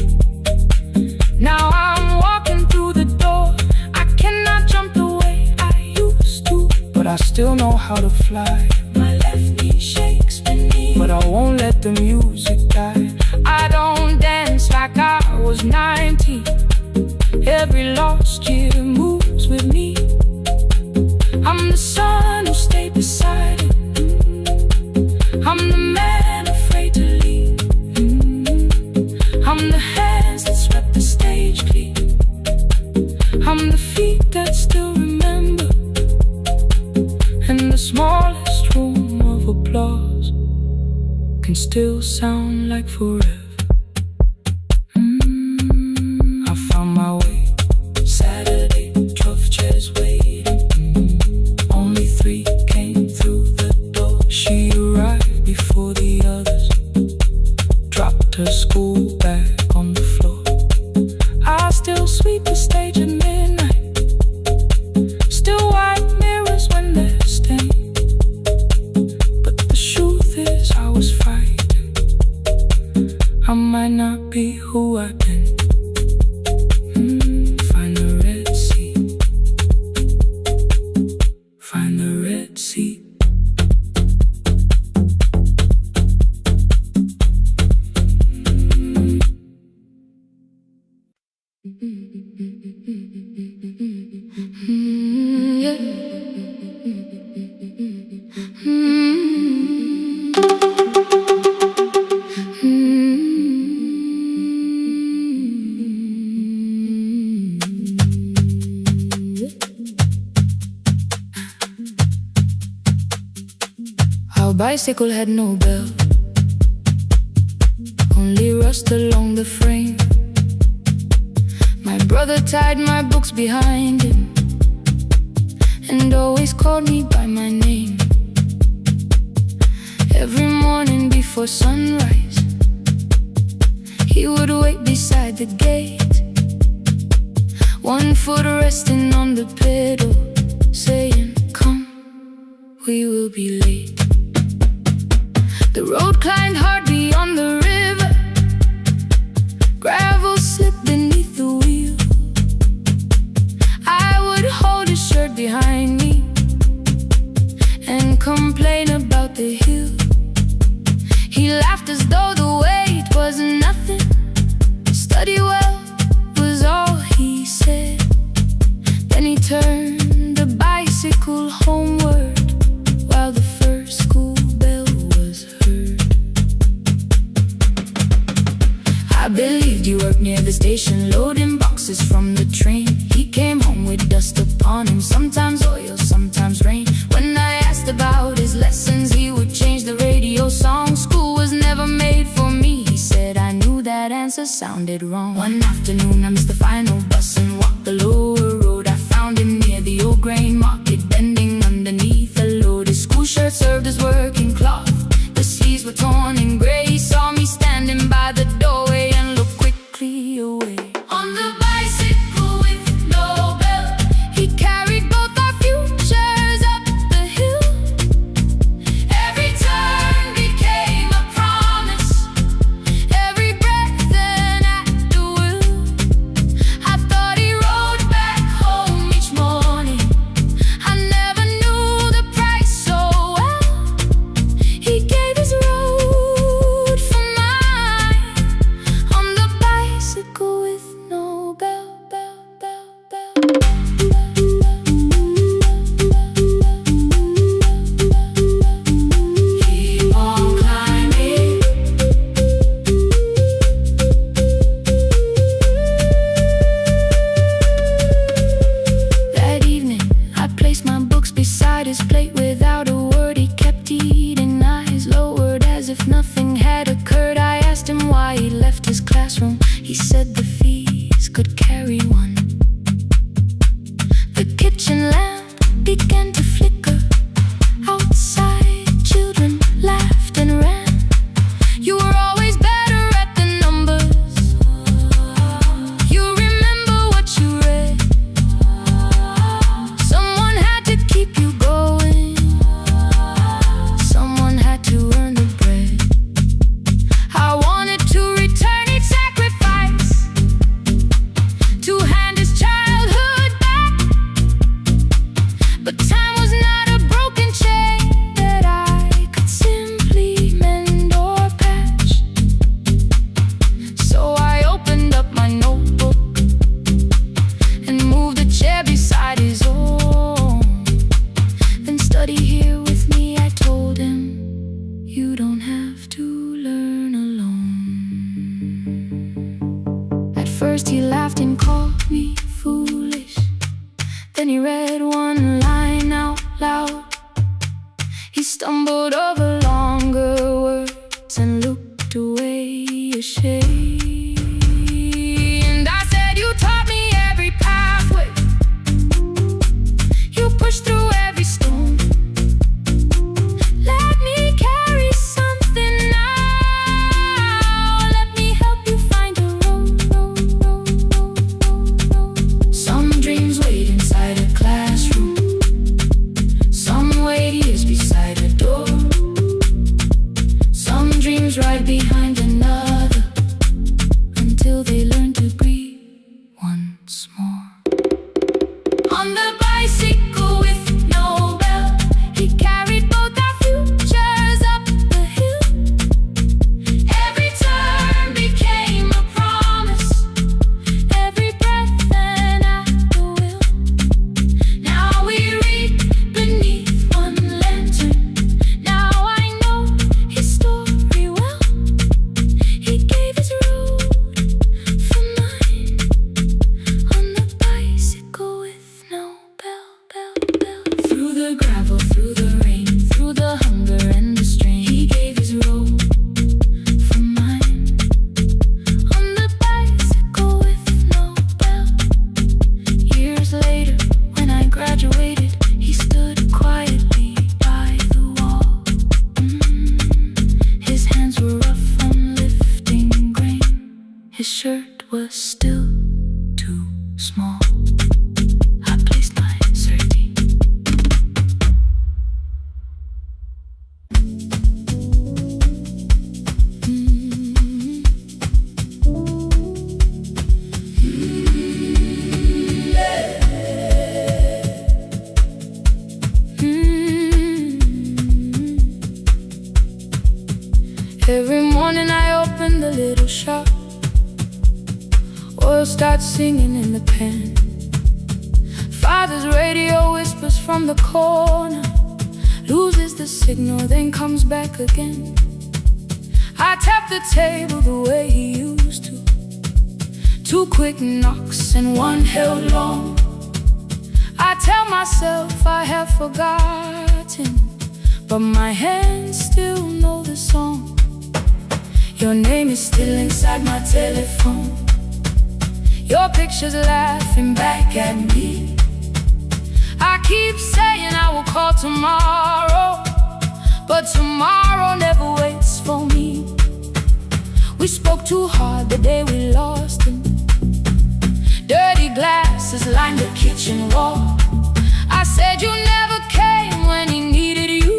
Now I'm walking through the door. I cannot jump the way I used to, but I still know how to fly. My left knee shakes beneath, but I won't let the music die. I don't dance like I was 19. Every lost year moves with me. I'm the son who stayed beside him. I'm the man afraid to leave. I'm the hands that swept the stage clean. I'm the feet that still remember, and the smallest room of applause can still sound like forever. I found my way. Saturday, 12 chairs waiting. Only 3 came through the door. She arrived before the others, dropped her school bag on the floor. I still sweep the stage at midnight, still wipe mirrors when they're stained. But the truth is I was frightened. I might not be who I've been. Find the red seat. Find the red seat. Our bicycle had no bell, only rust along the frame. My brother tied my books behind him and always called me by my name. Every morning before sunrise, he would wait beside the gate, one foot resting on the pedal, saying, come, we will be late. The road climbed hard beyond the river, gravel slipped beneath the wheel. I would hold his shirt behind me and complain about the hill. He laughed as though the weight was nothing. Study well was all he said. Then he turned the bicycle homeward while the first school bell was heard. I believed you worked near the station, loading boxes from the train. He came home with dust upon him, sometimes oil, sometimes rain. When I asked about his lessons, he would change the radio song. School was never made for me, he said. I knew that answer sounded wrong. One afternoon I missed the final bus and walked the lower road. I found him near the old grain market, bending underneath a his plate without a word. He kept eating, eyes lowered as if nothing had occurred. I asked him why he left his classroom. He said the fees could carry one. The kitchen lamp began to flicker. Outside, children laughed and ran. You were always better at the numbers. You remember what you read. Someone had to keep you going. Someone had to earn the bread. I wanted to return each sacrifice, to hand his childhood back. But time was not a broken chain that I could simply mend or patch. So I opened up my notebook and moved the chair beside his own. Then study here with me, I told him. You don't have to learn alone. At first he laughed and called me foolish. Then he read one line out loud. He stumbled over longer words and looked away ashamed. And I said, you taught me every pathway. You pushed through every stone. Let me carry something now. Let me help you find a road. Some dreams wait inside a classroom. Some wait years beside a door. Some dreams right behind another, until they learn to breathe once more. On the bicycle with no bell, he carried both our futures up the hill. Every turn became a promise, every breath an act of will. Now we read beneath one lantern. Now I know his story well. He gave his road for mine. On the bicycle with no bell. Through the gravel, through the rain, through the hunger and the strain, he gave his road for mine. On the bicycle with no bell. Years later, when I graduated, he stood quietly by the wall. His hands were rough on lifting grain. His shirt was still too small. I placed my certainty. Every morning I open the little shop. Oil starts singing in the pan. Father's radio whispers from the corner, loses the signal, then comes back again. I tap the table the way he used to. 2 quick knocks and one held long. I tell myself I have forgotten, but my hands still know the song. Your name is still inside my telephone. Your picture's laughing back at me. I keep saying I will call tomorrow, but tomorrow never waits for me. We spoke too hard the day we lost him. Dirty glasses lined the kitchen wall. I said you never came when he needed you.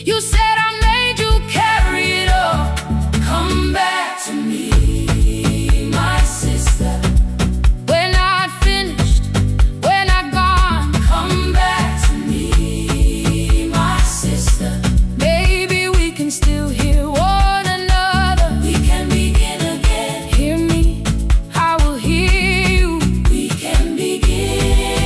You said I made you carry it all. Come back to me, my sister. We're not finished, we're not gone. Come back to me, my sister. Maybe we can still hear one another. We can begin again. Hear me, I will hear you. We can begin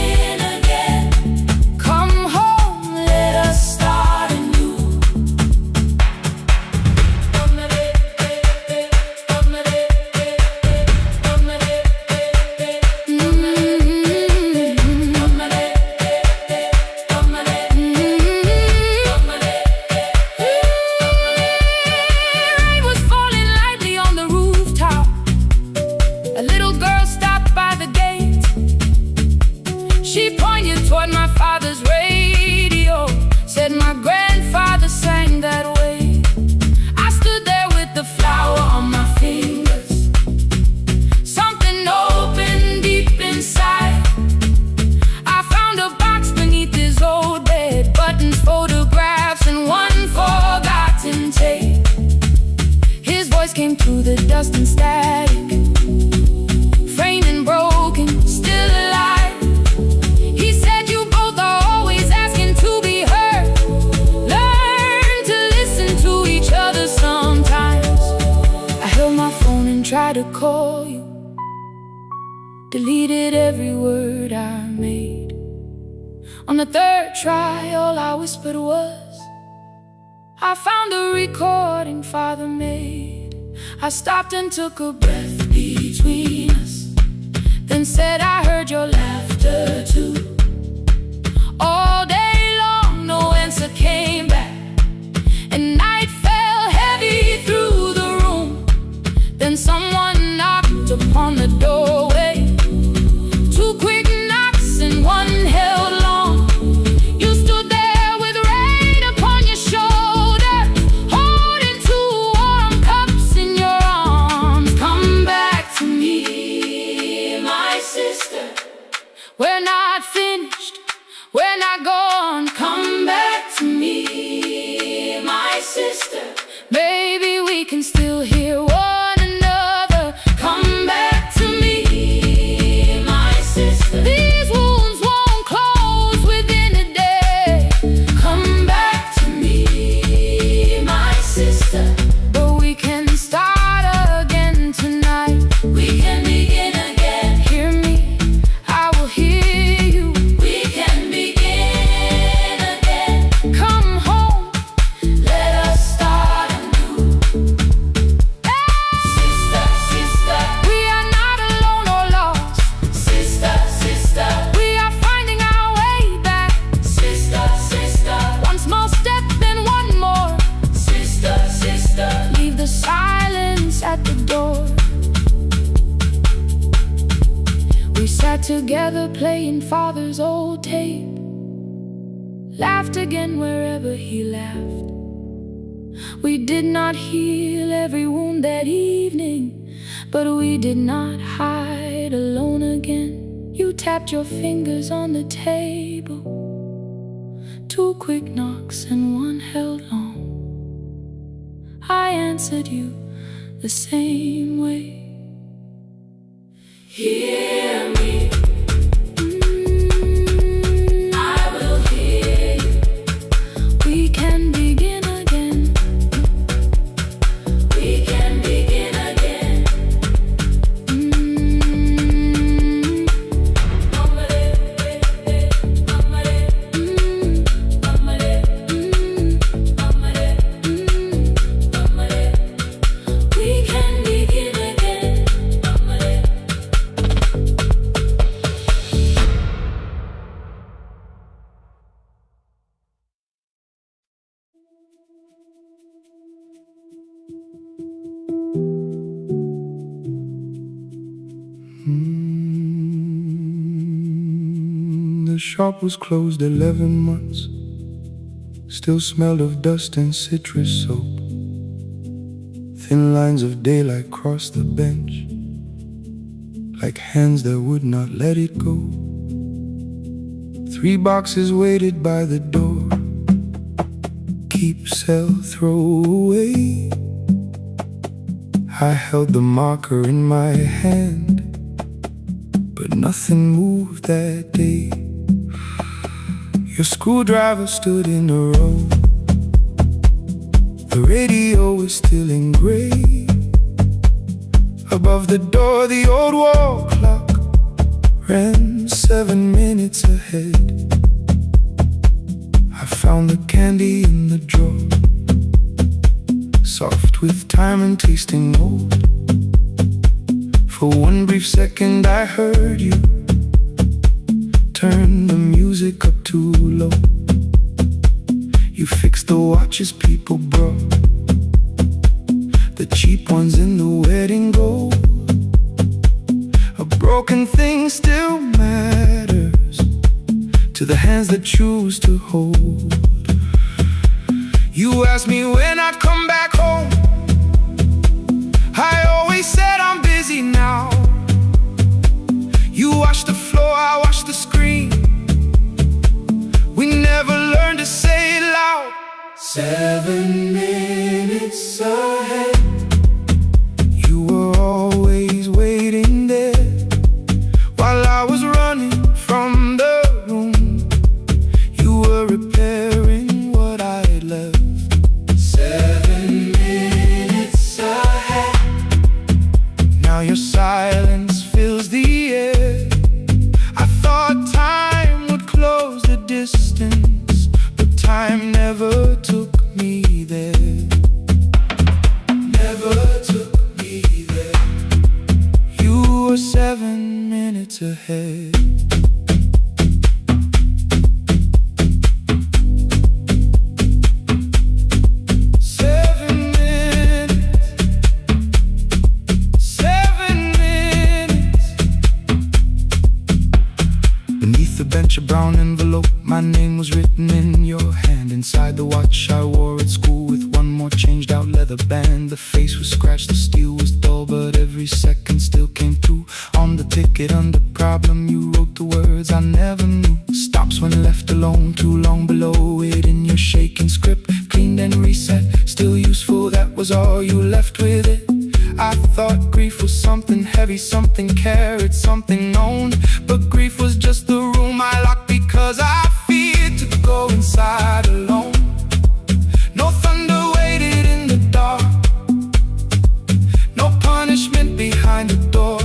toward my father's radio. Said my grandfather sang that way. I stood there with the flower on my fingers. Something opened deep inside. I found a box beneath his old bed, buttons, photographs, and one forgotten tape. His voice came through the dust and static, framed and broken, still alive. He said, you both are always asking to be heard. Learn to listen to each other sometimes. I held my phone and tried to call you, deleted every word I made. On the third try, all I whispered was, I found a recording Father made. I stopped and took a breath between us, then said, I heard your laughter too. All day long, no answer came back, and night fell heavy through the room. Then someone knocked upon the doorway. Two quick knocks and one held long. You stood there with rain upon your shoulder, holding two warm cups in your arms. Come back to me, my sister. We're not finished, we're not gone. Come back to me, my sister. Maybe we can still hear one another. Come back to me, my sister. These wounds won't close within a day. Come back to me, my sister. But we can start again tonight. We can begin again. Hear me, I will hear you. We can begin again. Come home, let us start anew. Sister, sister, we are not alone or lost. Sister, sister, we are finding our way back. Sister, sister, one small step, then one more. Sister, sister, leave the silence at the door. We sat together playing Father's old tape, laughed again wherever he laughed. We did not heal every wound that evening, but we did not hide alone again. You tapped your fingers on the table, two quick knocks and one held long. I answered you the same way. Hear me, I will hear you. We can begin again. We can begin again. We can begin again. The shop was closed 11 months. Still smelled of dust and citrus soap. Thin lines of daylight crossed the bench, like hands that would not let it go. 3 boxes waited by the door. Keep, sell, throw away. I held the marker in my hand, but nothing moved that day. Your screwdriver stood in a row. The radio was still in gray. Above the door, the old wall clock ran 7 minutes ahead. I found the candy in the drawer, soft with time and tasting old. For one brief second I heard you turn the music up too low. You fixed the watches people brought, the cheap ones in the wedding gold. A broken thing still matters. to the hands that choose to hold. You asked me when I'd come back home. I always said I'm busy now. You wash the floor, I wash the screen. We never learned to say it loud. 7 minutes ahead. You were always waiting there while I was running from the room. You were repairing what I had left. 7 minutes ahead. Now your silence fills the air. I thought time would close the distance, but time never took me there. Never took me there. You were 7 minutes ahead. A brown envelope, my name was written in your hand. Inside the watch I wore at school with one more changed out leather band. The face was scratched, the steel was dull, but every second still came through. On the ticket under problem you wrote the words I never knew. Stops when left alone, too long below it in your shaking script. Cleaned and reset, still useful, that was all you left with it. I thought grief was something heavy, something carried, something known. But grief was just the room I locked because I feared to go inside alone. No thunder waited in the dark, no punishment behind the door.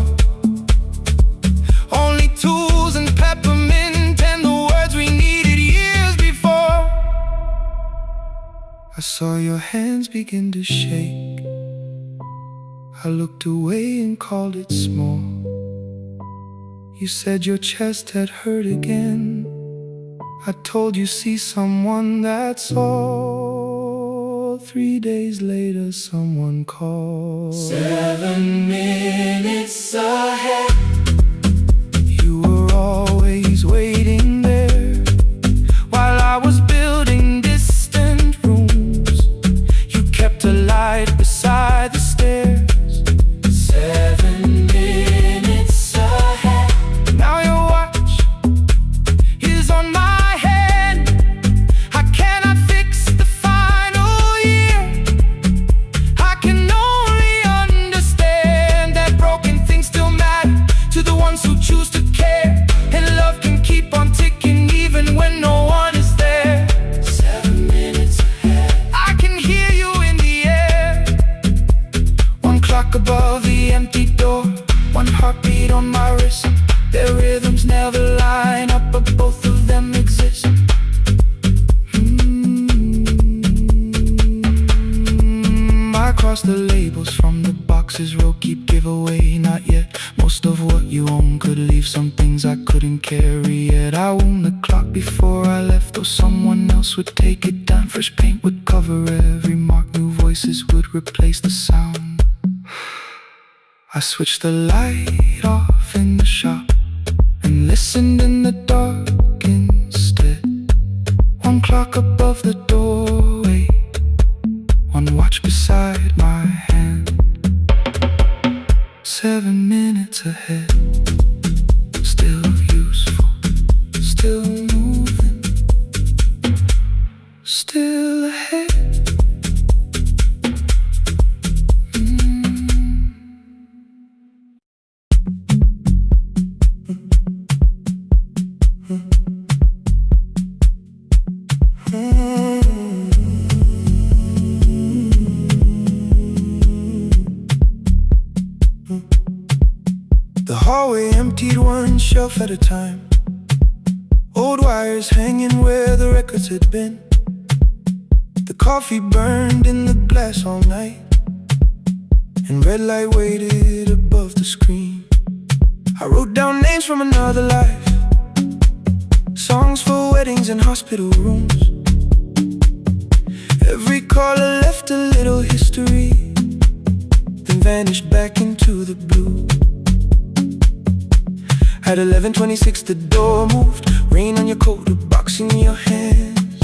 Only tools and peppermint and the words we needed years before. I saw your hands begin to shake. I looked away and called it small. You said your chest had hurt again. I told you see someone, that's all. 3 days later someone called. 7 minutes ahead. You were always waiting there while I was building distant rooms. You kept a light beside the stairs. 7 minutes ahead. Now your watch is on my head. I cannot fix the final year. I can only understand that broken things still matter to the ones who choose to care. And love can keep on ticking even when no one is there. 7 minutes ahead. I can hear you in the air. One clock above the empty door, one heartbeat on my wrist. Their rhythms never line up, but both of them exist. I cross the labels from the boxes, row keep giveaway, not yet. Most of what you own could leave some things I couldn't carry yet. I wound the clock before I left, though someone else would take it down. Fresh paint would cover every mark, new voices would replace the sound. I switched the light off in the shop and listened in the dark instead. One clock above the doorway, one watch beside my hand. 7 minutes ahead. Still useful, still moving, still ahead. The hallway emptied one shelf at a time. Old wires hanging where the records had been. The coffee burned in the glass all night, and red light waited above the screen. I wrote down names from another life, songs for weddings and hospital rooms. Every caller left a little history, then vanished back into the blue. At 11:26 the door moved, rain on your coat, a box in your hands.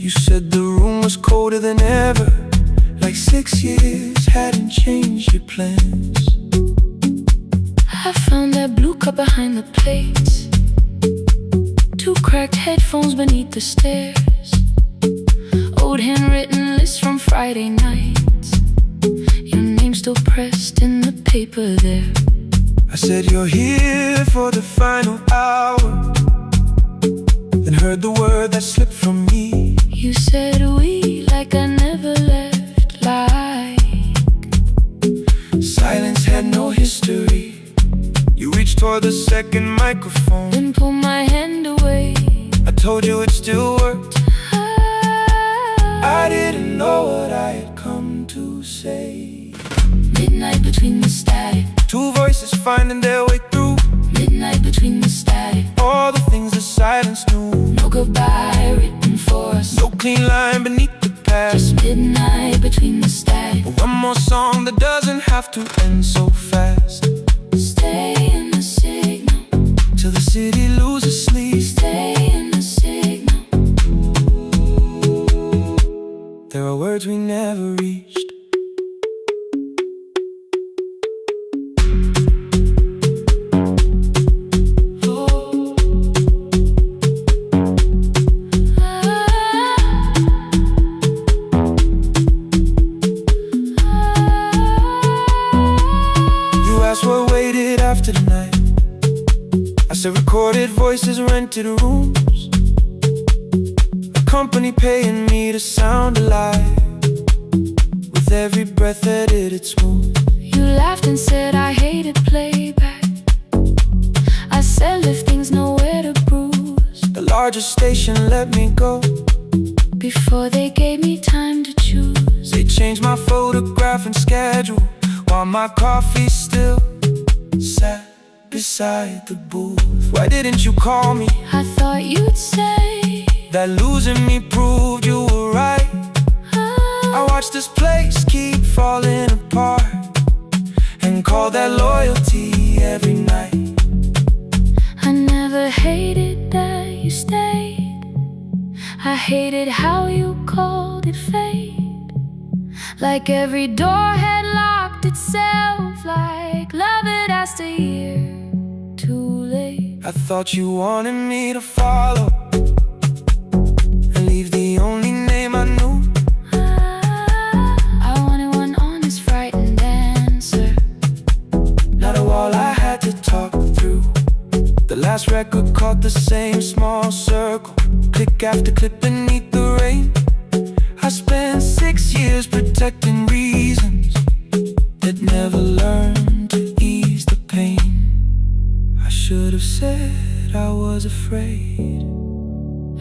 You said the room was colder than ever, like 6 years hadn't changed your plans. I found that blue cup behind the plates, 2 cracked headphones beneath the stairs, old handwritten lists from Friday nights, your name still pressed in the paper there. I said you're here for the final hour, then heard the word that slipped from me. You said we like I never left, like silence had no history. You reached toward the second microphone, then pulled my hand away. I told you it still worked. I didn't know what I had come to say. Midnight between the static, 2 voices finding their way through. midnight between the static, All the things the silence knew. no goodbye written for us, No clean line beneath the past. just midnight between the static. One more song that doesn't have to end so fast. Stay in the signal, Till the city loses sleep. stay in the signal. There are words we never reached. You asked what waited after the night. I said recorded voices, rented rooms, a company paying me to sound alive, with every breath edited smooth. You laughed and said I hated playback. I said if things nowhere to bruise, The largest station let me go. before they gave me time to choose. They changed my photograph and schedule, while my coffee still sat beside the booth. Why didn't you call me? I thought you'd say That losing me proved you were right. I watched this place keep falling apart, and call that loyalty every night. I never hated that you stayed, I hated how you called it fate, like every door had locked itself, like love had asked a year too late. I thought you wanted me to follow and leave the only name I knew. I wanted one honest, frightened answer, Not a wall I had to talk through. The last record caught the same small circle, click after click beneath the rain. I spent 6 years protecting reasons that never learned to ease the pain. I should have said I was afraid.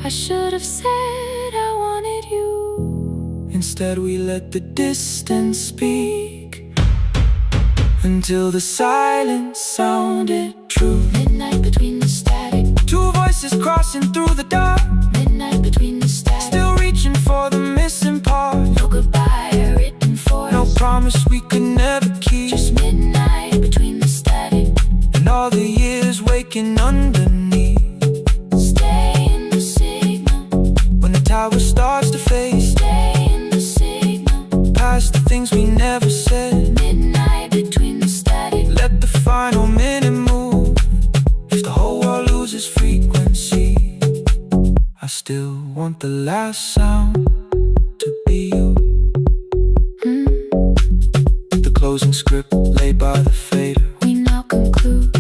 I should have said I wanted you. Instead we let the distance speak, until the silence sounded true. Midnight between the static, 2 voices crossing through the dark, midnight between the static, still reaching for the missing part. no goodbye written for No us, promise we could never keep. just midnight between the static. And all the years waking underneath. Stay in the signal, When the tower starts to fade, stay in the signal. past the things we never said. Midnight between the static, Let the final minute move. If the whole world loses frequency, I still want the last sound to be you. The closing script laid by the fader, we now conclude.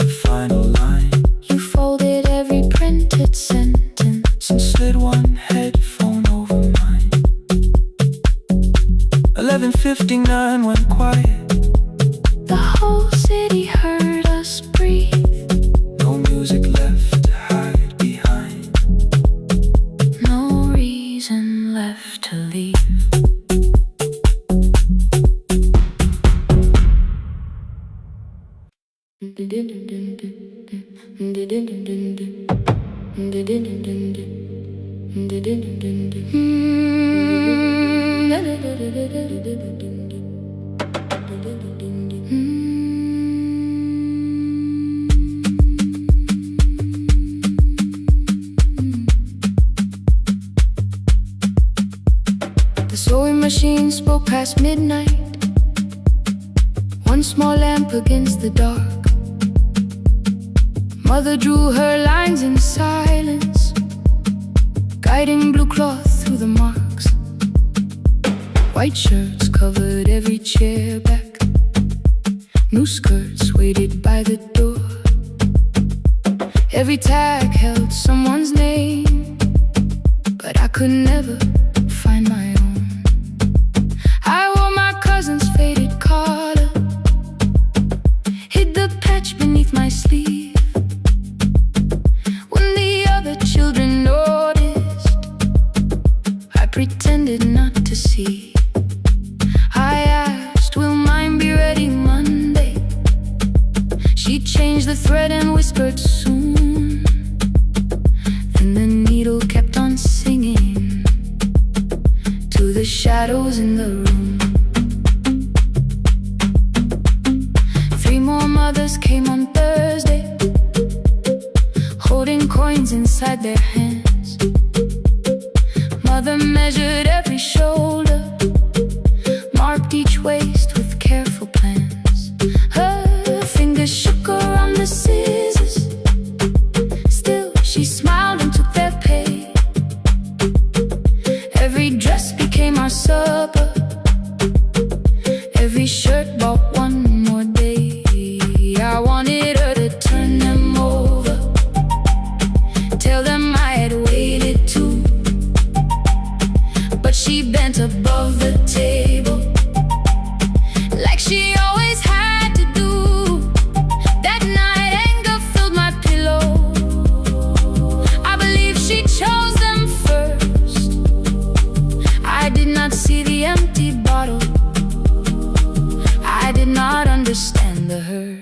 the final line. You folded every printed sentence And slid one headphone over mine. 11:59 went quiet. The whole city heard us breathe, No music left to hide behind. no reason left to leave. Sewing machine spoke past midnight, one small lamp against the dark. Mother drew her lines in silence, guiding blue cloth through the marks. White shirts covered every chair back, new skirts waited by the door. Every tag held someone's name, but I could never find my own. I wore my cousin's faded collar, hid the patch beneath my sleeve. When the other children noticed, I pretended not to see. I asked, will mine be ready Monday? She changed the thread and whispered soon. Then the needle kept on singing to the shadows in the room. 3 more mothers came on Thursday, holding coins inside their hands. Mother measured every shoulder, marked each waist with careful plans. Her fingers shook around the scissors, still she smiled and took their pay. Every dress became our supper, every shirt bought one more day. I wanted her to turn them over, tell them I had waited too, but she bent above the table like she always had to do. That night anger filled my pillow, I believe she chose them first. I did not see the empty bottle, I did not understand the hurt.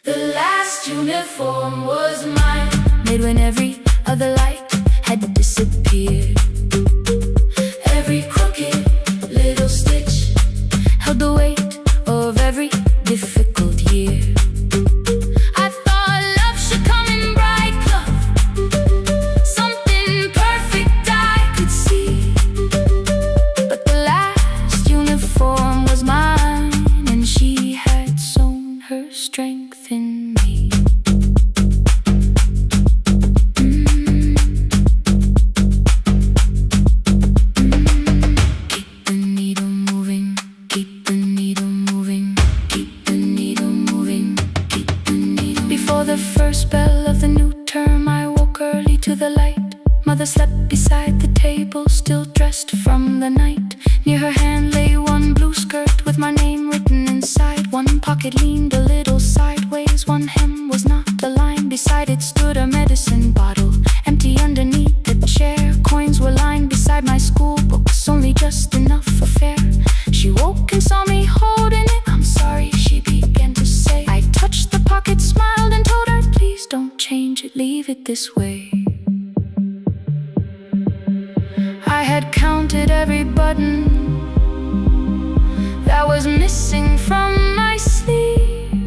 The last uniform was mine, made when every other light had disappeared. Every crooked little stitch held the weight of every difficult year. I thought love should come in bright cloth, something perfect I could see. But the last uniform was mine, and she had sewn her strength in me. Keep the needle moving, keep the needle moving, keep the needle moving, keep the needle. Before the first bell of the new term, I woke early to the light. Mother slept beside the table, still dressed from the night. Near her hand lay one blue skirt with my name written inside. One pocket leaned a little sideways, one hem was not aligned. Beside it stood a medicine bottle, empty underneath the chair. Coins were lined beside my school books, only just enough for fare. She woke and saw me holding it. I'm sorry, she began to say. I touched the pocket, smiled and told her, please don't change it, leave it this way. I had counted every button that was missing from my sleeve.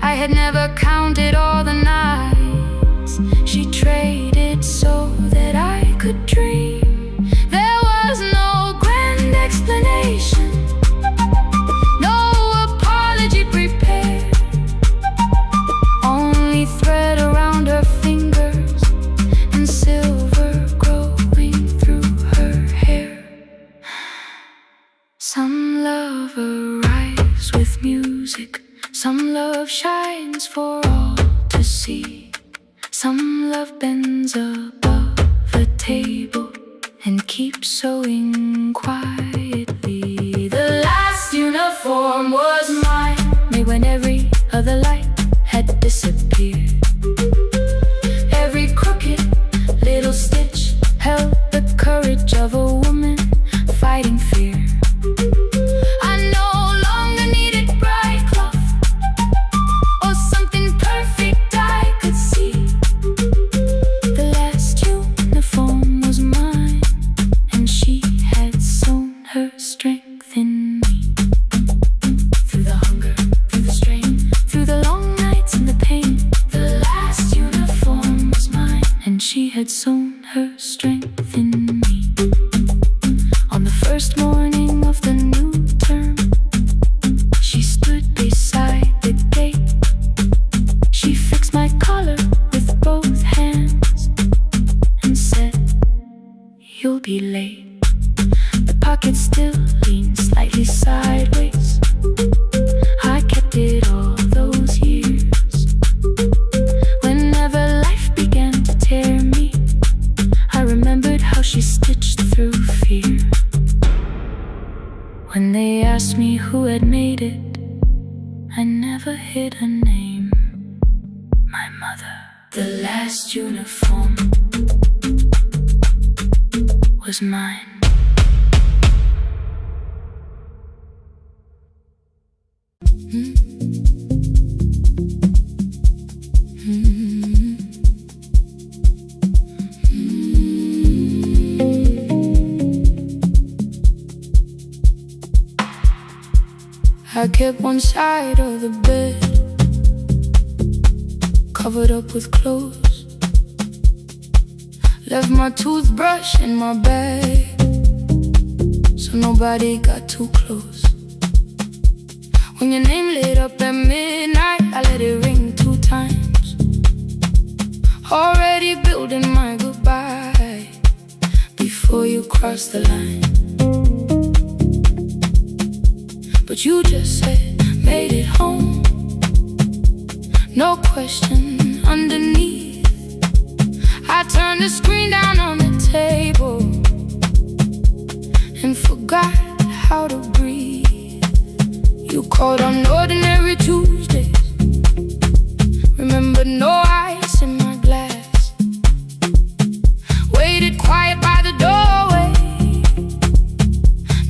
I had never counted all the nights she traded so that I could dream. There was no grand explanation, no apology prepared, only thread around her fingers and silver growing through her hair. Some love arrives with music, some love shines for all to see. Some love bends above the table and keeps sewing quietly. The last uniform was mine, made when every other light had disappeared. Every crooked little stitch held the courage of a woman fighting fear. I no longer needed bright cloth or something perfect I could see. The last uniform was mine, and she had sewn her strength in me. Through the hunger, through the strain, through the long nights and the pain, the last uniform was mine, and she had sewn her strength in me. On the be late. The pocket still leans slightly sideways. I kept it all those years. Whenever life began to tear me, I remembered how she stitched through fear. When they asked me who had made it, I never hid her name. My mother. The last uniform was mine. I kept one side of the bed covered up with clothes. Left my toothbrush in my bag so nobody got too close. When your name lit up at midnight, I let it ring 2 times. Already building my goodbye before you cross the line. But you just said, made it home. No question underneath. I turned the screen down on the table and forgot how to breathe. You called on ordinary Tuesdays. Remember, no ice in my glass. Waited quiet by the doorway,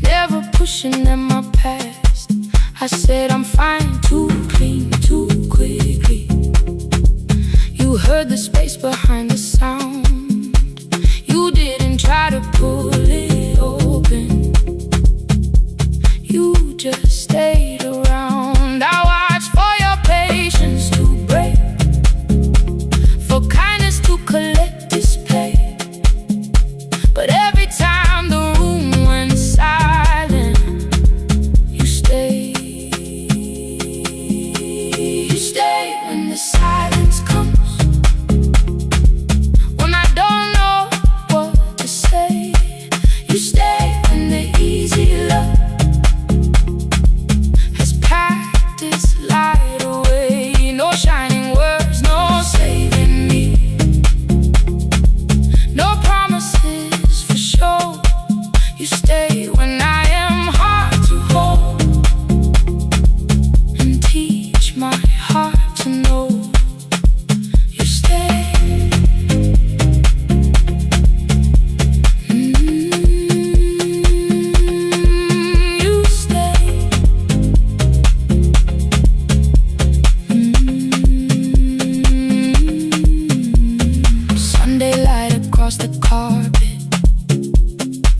never pushing at my past. I said I'm fine, too clean, too quickly. You heard the space behind the sound. You didn't try to pull it open. You just stayed around. I watched for your patience to break, for kindness to collect display. But every time the room went silent, you stayed. You stay when the silence comes, when I don't know what to say. You stay when the easy love has packed its light away. No shining words, no saving me, no promises for sure. You stay when I am hard to hold and teach my heart to know. You stay. You stay. Sunday light across the carpet,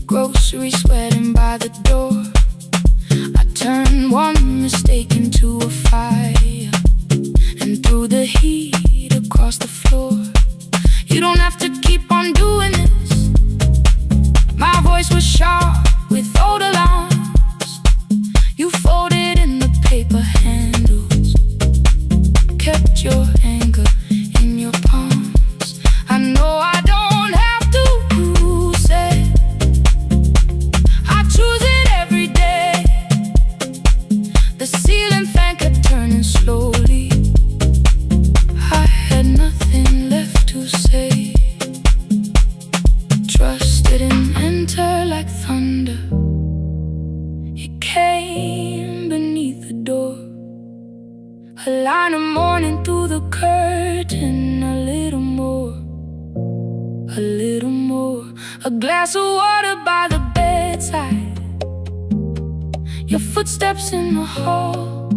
groceries sweating by the door. I turned one mistake into a fire and threw the heat across the floor. You don't have to keep on doing this. My voice was sharp with old alarms. You folded in the paper handles, kept your anger in your palms. I know I don't have to say I choose it every day. The ceiling fan kept turning slowly. I had nothing left to say. Trust didn't enter like thunder. It came beneath the door. A line of mourning through the curtain. A little more, a little more. A glass of water by the bedside. Your footsteps in the hall.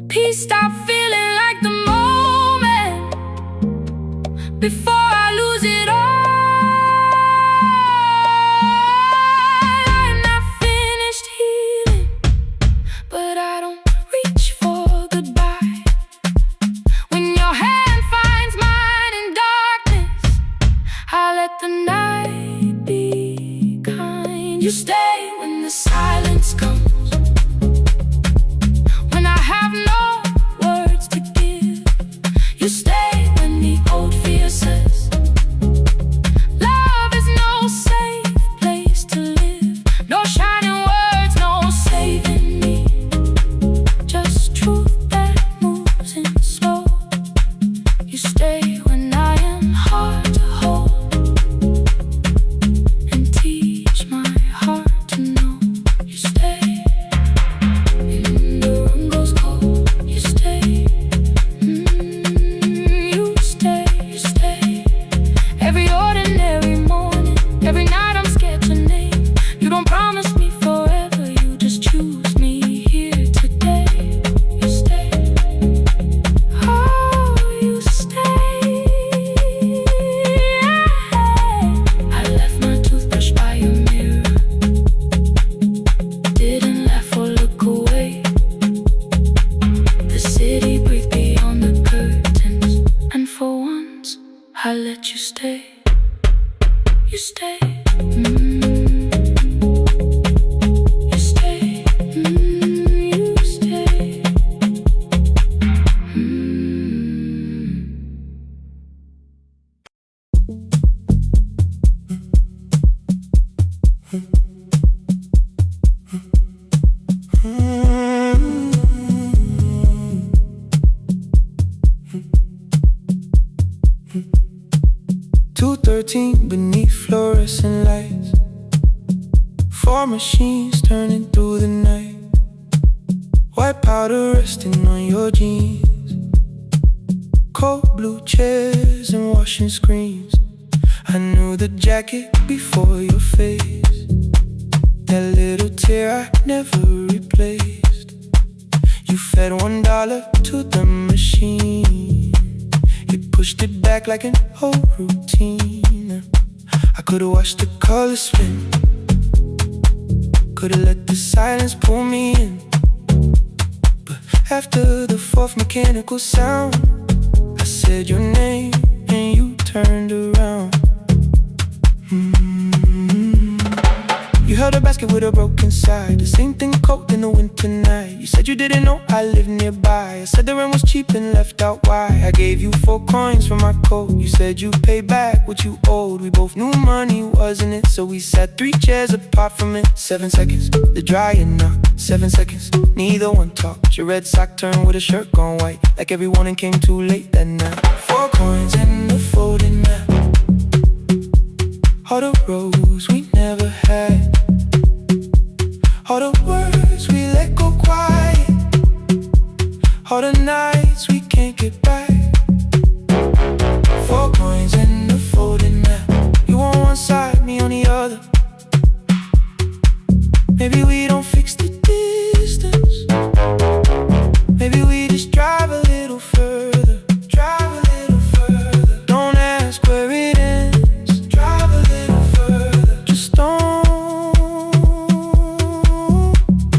Peace stopped feeling like the moment before I lose it all. I'm not finished healing, but I don't reach for goodbye. When your hand finds mine in darkness, I let the night be kind. You stay when the silence comes, when I have no words to give. You stay when the old fear says love is no safe. stay when I am hard to hold and teach my heart to know. You stay when the room goes cold. You stay, you stay, you stay. Every ordinary morning, every night I'm scared to name. You don't promise me forever, you just choose me here today. You stay, oh, you stay. I left my toothbrush by your mirror, didn't laugh or look away. The city breathed beyond the curtains, and for once I let you stay. You stay, you stay, you stay. 2:13 beneath fluorescent lights, 4 machines turning through the night. White powder resting on your jeans, cold blue chairs and washing screens. I knew the jacket before your face, that little tear I never replaced. You fed $1 to the machine, you pushed it back like an old routine. I could've watched the colors spin, could've let the silence pull me in. But after the 4th mechanical sound, I said your name and you turned around. You held a basket with a broken side, the same thing cold in the winter night. You said you didn't know I lived nearby. I said the rent was cheap and left out why. I gave you 4 coins for my coat. You said you'd pay back what you owed. We both knew money wasn't it, so we sat 3 chairs apart from it. 7 seconds, the dryer knocked. 7 seconds, neither one talked. Your red sock turned with a shirt gone white, like every morning came too late that night. 4 coins and a folding map, all the roads we never had, all the words we let go quiet, all the nights we can't get back. 4 coins and a folding map, you on one side, me on the other. Maybe we don't fix the distance, maybe we just drive a little further. Drive a little further, don't ask where it ends. Drive a little further, just don't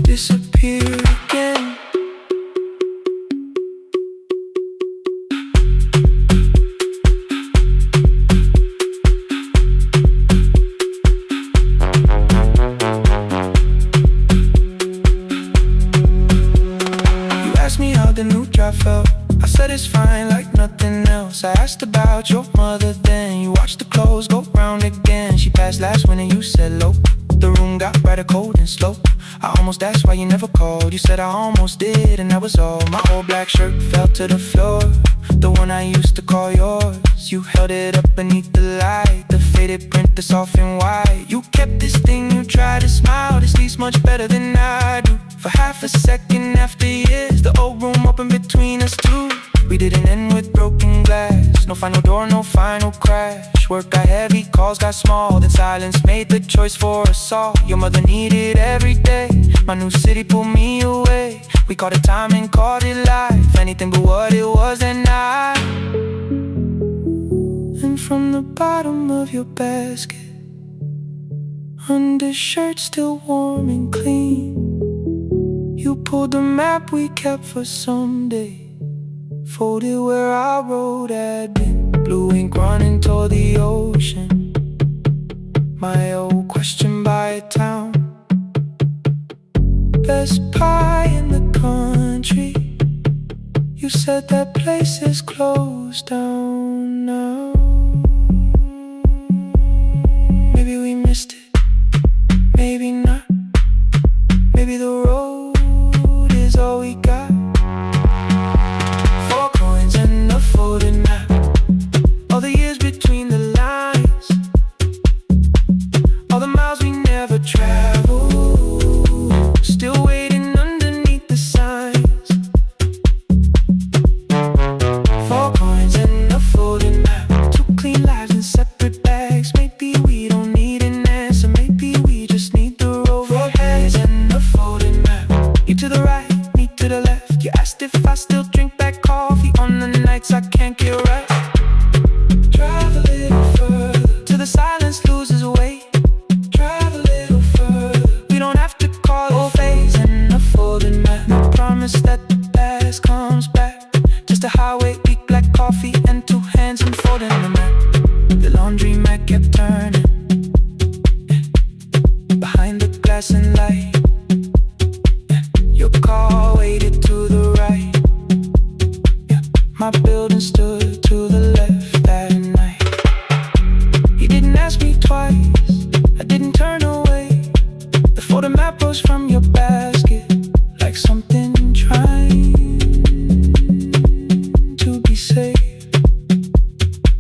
disappear again. You asked me how the new drive felt, I said it's fine like nothing else. I asked about your mother then, you watched the clothes go round again. She passed last winter, you said low. The room got rather cold and slow. I almost asked why you never called. You said I almost did and that was all. My old black shirt fell to the floor, the one I used to call yours. You held it up beneath the light, the faded print that's off in white. You kept this thing, you tried to smile, this leaves much better than I do. For half a second after years, the old room opened between us two. We didn't end with broken glass, no final door, no final crash. Work got heavy, calls got small, then silence made the choice for us all. Your mother needed every day, my new city pulled me away. We called it time and called it life, anything but what it was that night. And from the bottom of your basket, undershirt still warm and clean, you pulled the map we kept for someday, folded where our road had been. Blue ink running toward the ocean, my old question by a town. Best pie in the country, you said that place is closed down now. Maybe we missed it, maybe not. Maybe the road is all we got. 4 coins and a folding map, holding two hands and folding the mat. The laundry mat kept turning, behind the glass and light. Your car waited to the right. My building stood to the left that night. You didn't ask me twice, I didn't turn away. The photo map rose from your basket like something trying to be safe.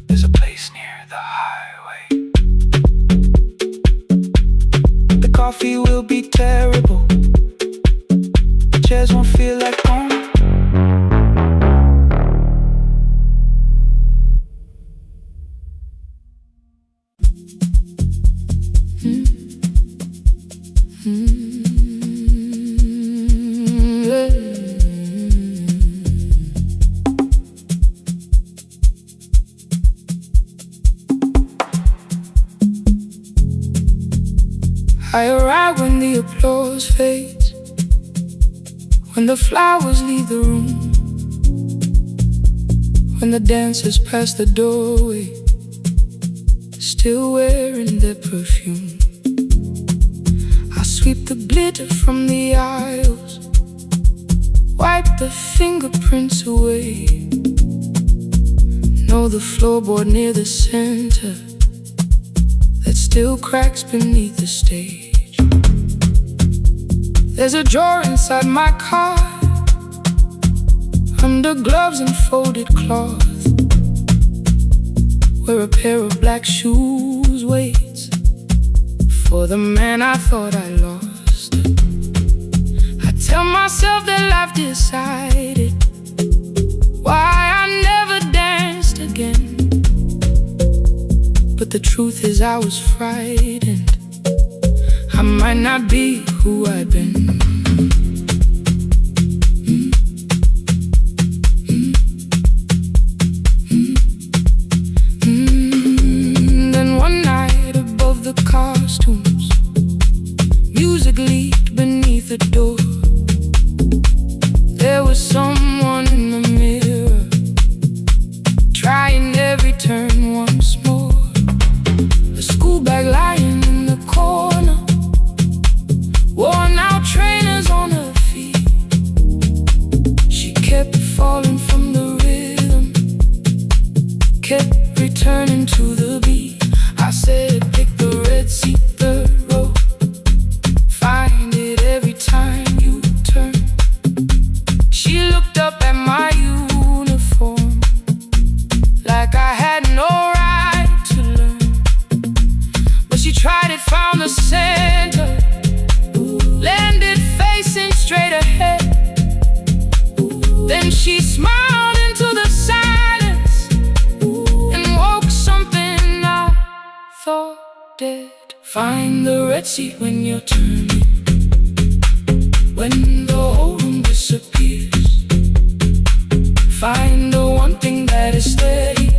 There's a place near the highway. The coffee will be terrible, the chairs won't feel like home. I arrive when the applause fades, when the flowers leave the room, when the dancers pass the doorway, still wearing their perfume. I sweep the glitter from the aisles, wipe the fingerprints away. Know the floorboard near the center that still cracks beneath the stage. There's a drawer inside my car, under gloves and folded cloth, where a pair of black shoes waits for the man I thought I lost. I tell myself that life decided why I never danced again. But the truth is I was frightened, I might not be who I've been. Then one night above the costumes, music leaked beneath the door. There was someone in the mirror, trying every turn once more. A school bag lying in the corner, worn out trainers on her feet. She kept falling from the rhythm, kept returning to the beat. I said, pick the red seat, third row, find it every time you turn. She looked up at my uniform like I had no right to learn. But she tried it, found the center, landed facing straight ahead. Then she smiled into the silence and woke something I thought dead. Find the red seat when you're turning, when the whole room disappears. Find the one thing that is steady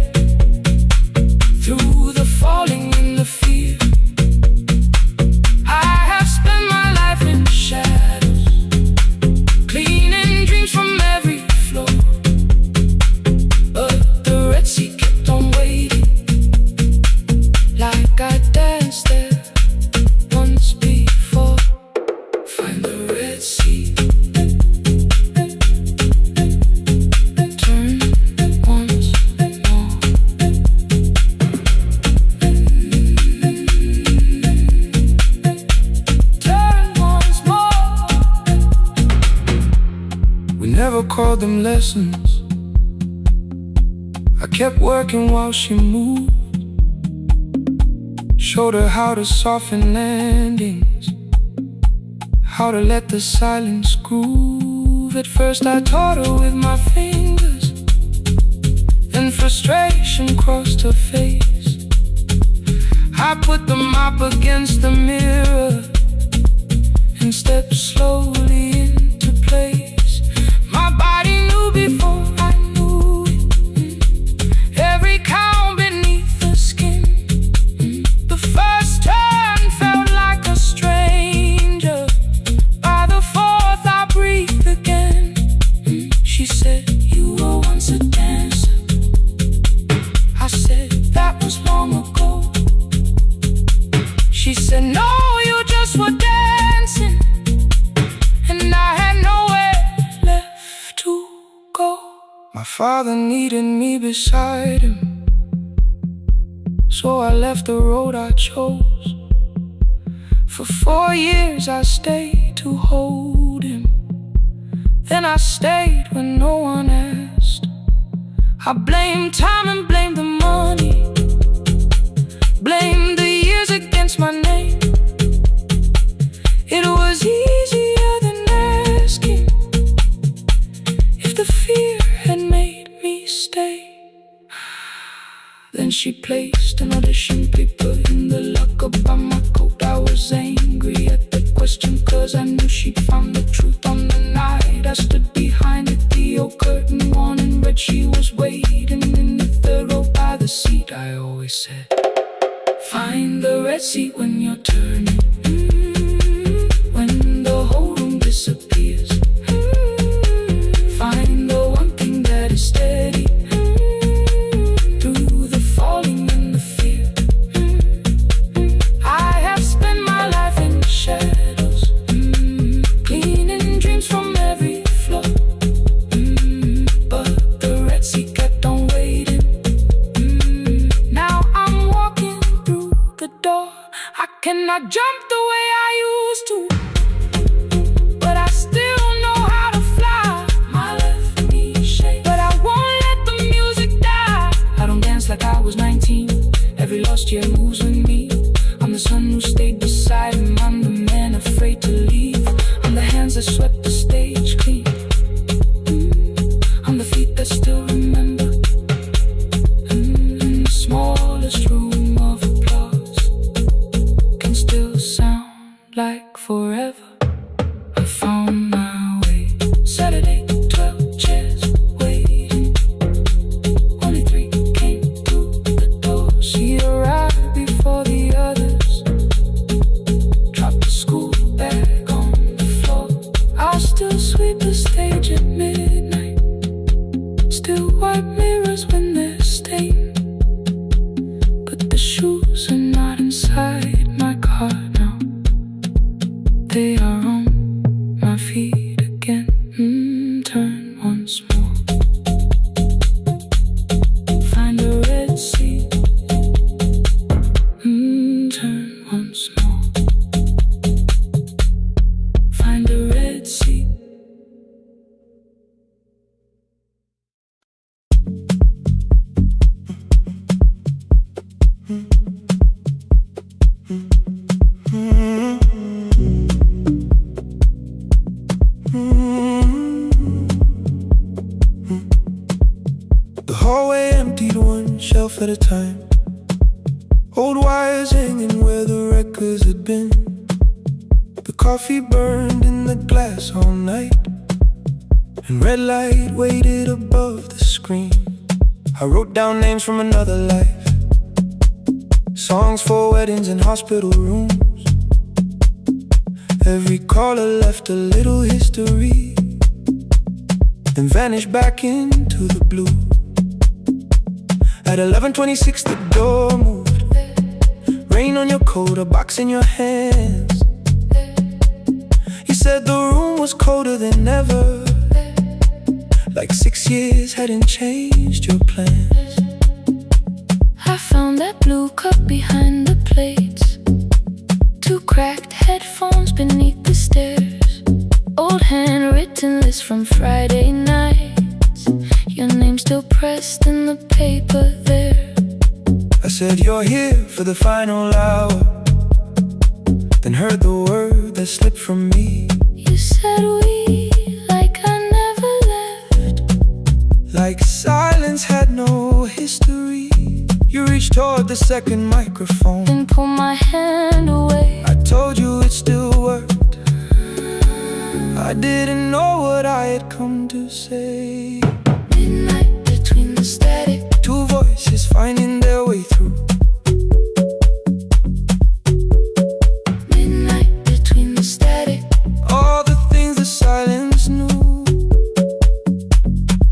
through the falling and the fear. I have spent my life in shadows, cleaning dreams from every floor. But the red seat kept on waiting, like I danced there once before. Find the red seat, turn once more. Turn once more. We never called them lessons, I kept working while she moved. Showed her how to soften landings, how to let the silence groove. At first I taught her with my fingers, then frustration crossed her face. I put the mop against the mirror and stepped slowly into place. My body knew before I knew it, every count beneath the skin. The first turn felt like a stranger, by the fourth I breathed again. She said, you were once a dancer, father needed me beside him, so I left the road I chose. For 4 years I stayed to hold him. Then I stayed when no one asked. I blamed time and blamed the money, blamed the years against my name. It was easier than asking if the fear had made me stay. Then she placed an audition paper in the locker by my coat. I was angry at the question, cause I knew she'd found the truth on the night I stood behind it. The old curtain worn in red, she was waiting in the third row by the seat. I always said, find the red seat when you're turning, when the whole room disappears. Find the one thing that is steady through the falling and the fear. I have spent my life in the shadows, cleaning dreams from every floor. But the red sea kept on waiting. Now I'm walking through the door. I cannot jump the way I used to, but I still know how to fly. My left knee shakes, but I won't let the music die. I don't dance like I was 19. Every lost year moves with me. I'm the son who stayed beside him. I'm the man afraid to leave. I'm the hands that swept the stage clean. I'm the feet that still remember. In the smallest room of applause can still sound like forever. I found my way. Saturday, 12 chairs waiting. Only 3 came through the door. She arrived before the others, dropped the school bag on the floor. I'll still sweep the stage at midnight, still wipe mirrors when they're stained. But the shoes are not inside my car now. They are on my feet again. Turn once more. Find a red sea. Turn once more. Find a red sea. The hallway emptied one shelf at a time. Old wires hanging where the records had been. The coffee burned in the glass all night, and red light waited above the screen. I wrote down names from another life, songs for weddings and hospital rooms. Every caller left a little history, then vanished back into the blue. At 11:26 the door moved. Rain on your coat, a box in your hands. You said the room was colder than ever, like 6 years hadn't changed your plans. I found that blue cup behind the plates, 2 cracked headphones beneath the stairs, old handwritten list from Friday nights, your name still pressed in the paper there. I said, you're here for the final hour, then heard the word that slipped from me. You said we, like I never left, like silence had no history. You reached toward the second microphone, then pulled my hand away. I told you it still worked. I didn't know what I had come to say. Midnight between the static, 2 voices finding their way through. midnight between the static. All the things the silence knew.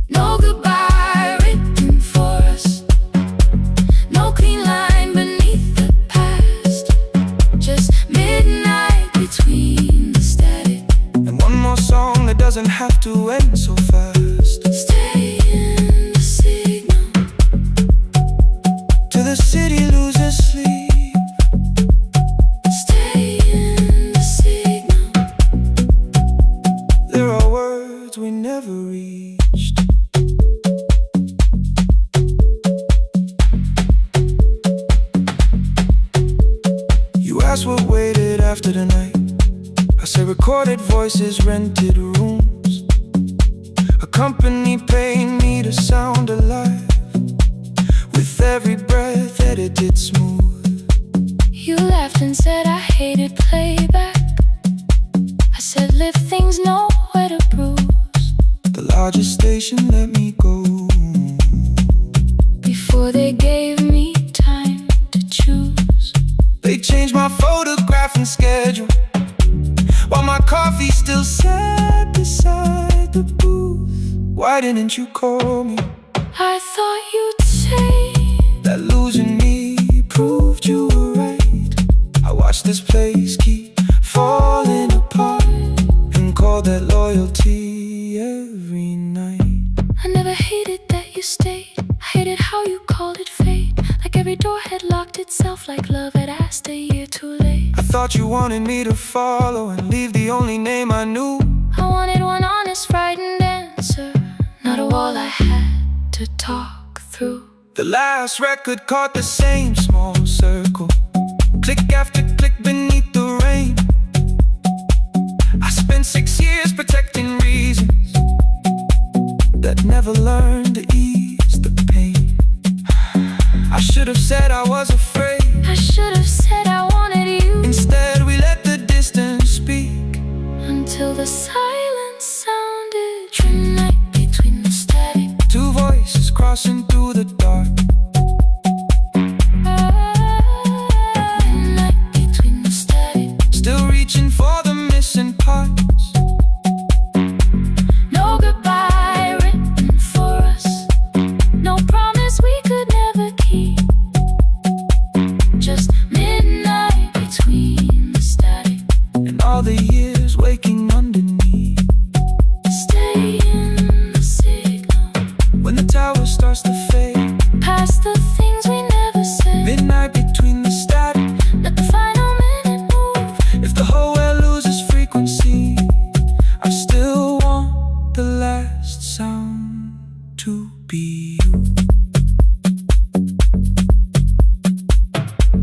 No goodbye written for us, no clean line beneath the past, just midnight between the static. And one more song that doesn't have to end so fast. Still the city loses sleep. Stay in the signal. There are words we never reached. You asked what waited after the night. I said recorded voices, rented rooms, a company paying me to sound alive, with every breath edited smooth. You laughed and said I hated playback. I said live things nowhere to bruise. The largest station let me go before they gave me time to choose. They changed my photograph and schedule, while my coffee still sat beside the booth. Why didn't you call me? I thought you'd say that losing me proved you were right. I watched this place keep falling apart and called that loyalty every night. I never hated that you stayed. I hated how you called it fate. Like every door had locked itself, like love had asked a year too late. I thought you wanted me to follow and leave the only name I knew. I wanted one honest, frightened answer, not a wall I had to talk through. The last record caught the same small circle, click after click beneath the rain. I spent 6 years protecting reasons that never learned to ease the pain. I should have said I was afraid. I should have said I wanted you. Instead we let the distance speak, until the silence sounded midnight between the static. Two voices crossing through the dark. Midnight between the static. Still reaching for the missing parts. No goodbye written for us, no promise we could never keep. Just midnight between the static And all the years waking underneath. Stay in the signal. When the tower starts to fade, Past the things we never said. midnight between the static. Let the final minute move. If the whole world loses frequency, I still want the last sound to be you.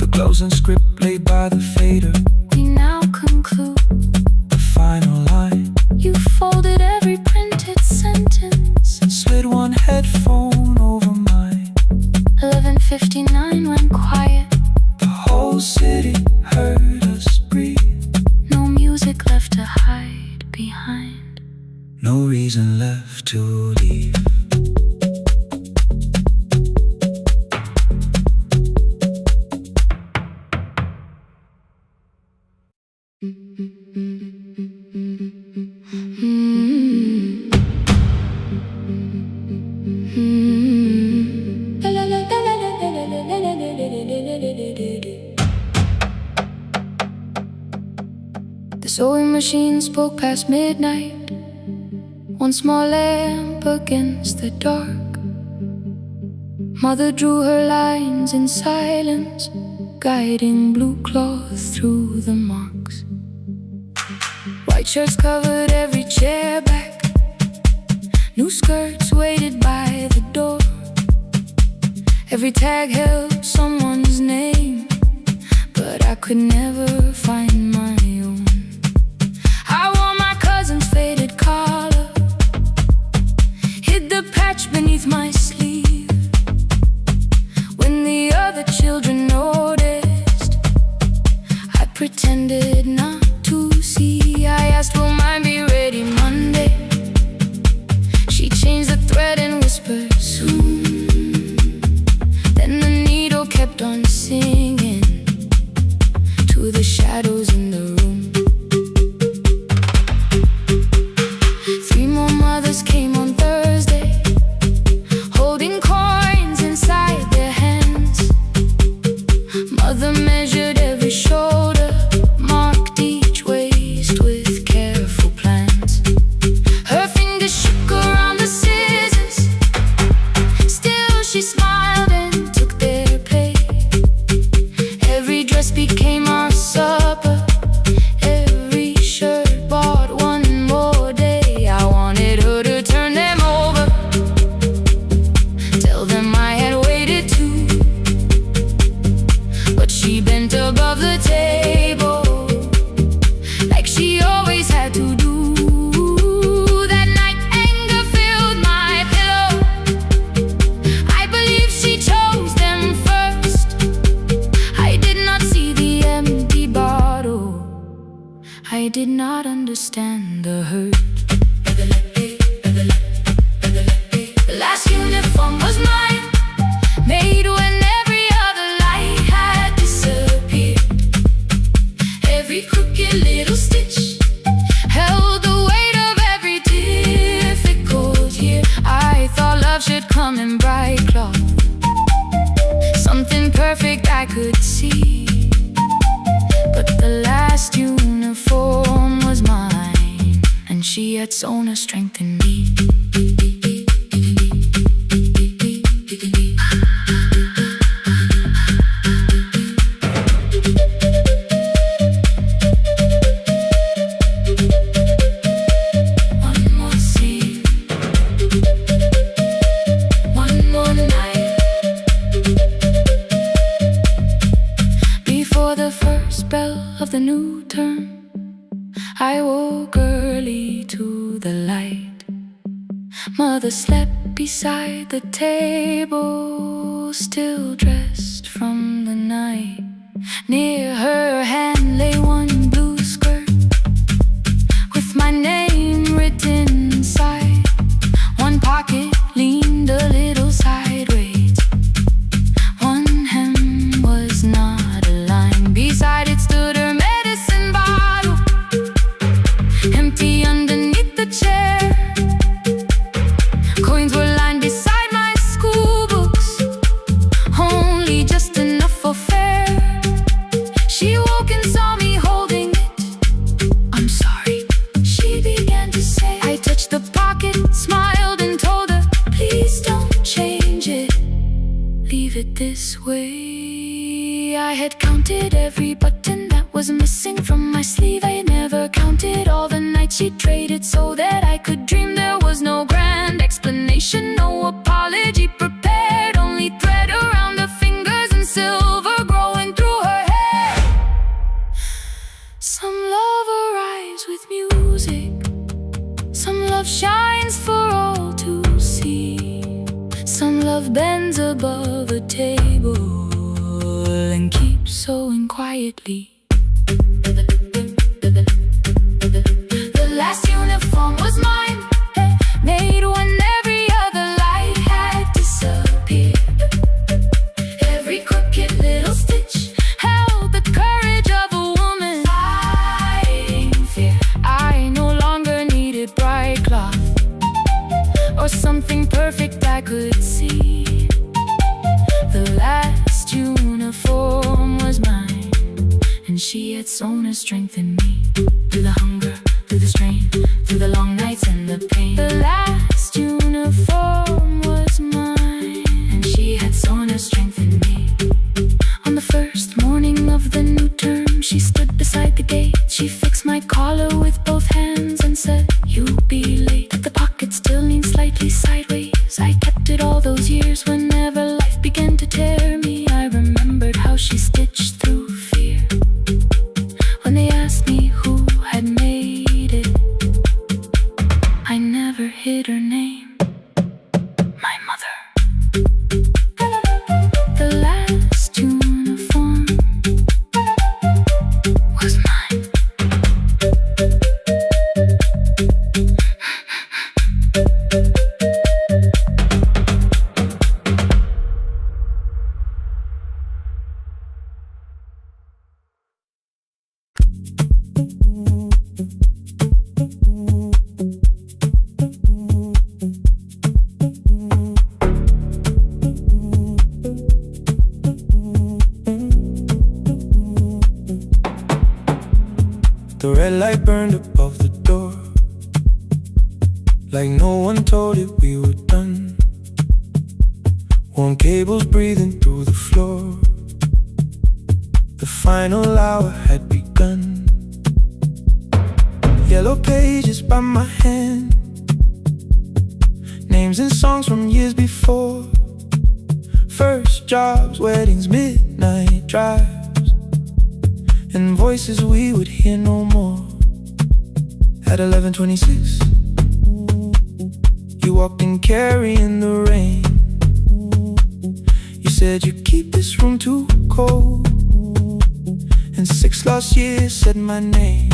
The closing script laid by the fader, We now conclude. the final line. You folded every printed sentence. And slid one headphone over mine. 11:59 went quiet. The whole city heard us breathe. No music left to hide behind. No reason left to leave. The sewing machine spoke past midnight. One small lamp against the dark. Mother drew her lines in silence, guiding blue cloth through the marks. White shirts covered every chair back. New skirts waited by the door. Every tag held someone's name, but I could never find my own. I wore my cousin's faded collar, hid the patch beneath my sleeve. When the other children noticed, I pretended not to see. I asked, will mine be ready Monday? She changed the thread and whispered, soon. Then the needle kept on singing to the shadows in the room. 3 more mothers came on Thursday, holding coins inside their hands. Mother measured every shoulder, marked each did not understand the hurt. The last uniform was mine, made when every other light had disappeared. Every crooked little stitch held the weight of every difficult year. I thought love should come in bright cloth, something perfect I could see. But the last uniform was mine, and she had sewn her strength in me. I woke early to the light. Mother slept beside the table, still dressed from the night. Near her hand lay one blue skirt with my name written inside. One pocket leaned a little sideways, one hem was not aligned. Beside it stood her medicine bottle, empty underneath the chair. Coins were lined beside my school books, only just enough for fare. She woke and saw me holding it. "I'm sorry," she began to say. I touched the pocket, smiled and told her, "Please don't change it, leave it this way." I had counted every button that was missing from my sleeve. I had never counted all the nights she traded so that I could dream. There was no grand explanation, no apology prepared, only thread around her fingers and silver growing through her hair. Some love arrives with music, some love shines for all to see. Some love bends above a table and keeps sewing quietly. The last uniform was mine, made when every other light had disappeared. Every crooked little stitch held the courage of a woman fighting fear. I no longer needed bright cloth or something perfect I could see. The last uniform was mine, and she had sewn her strength in me. Through the hunger, through the strain, through the long nights and the pain. The last uniform was mine, and she had sewn her strength in me. On the first morning of the new term, she stood beside the gate. She fixed my collar with both hands and said, "You'll be late." The pocket still leaned slightly sideways. I kept it all those years. Whenever life began to tear me, I remembered how she stitched through fear. When they asked me who had made it, I never hid her name, my mother. The last uniform was mine. The red light burned above the door, like no one told it we were done. Warm cables breathing through the floor. The final hour had begun. Yellow pages by my hand, names and songs from years before. First jobs, weddings, midnight drives, and voices we would hear no more. At 11:26, you walked in carrying the rain. You said you keep this room too cold, and 6 lost years said my name.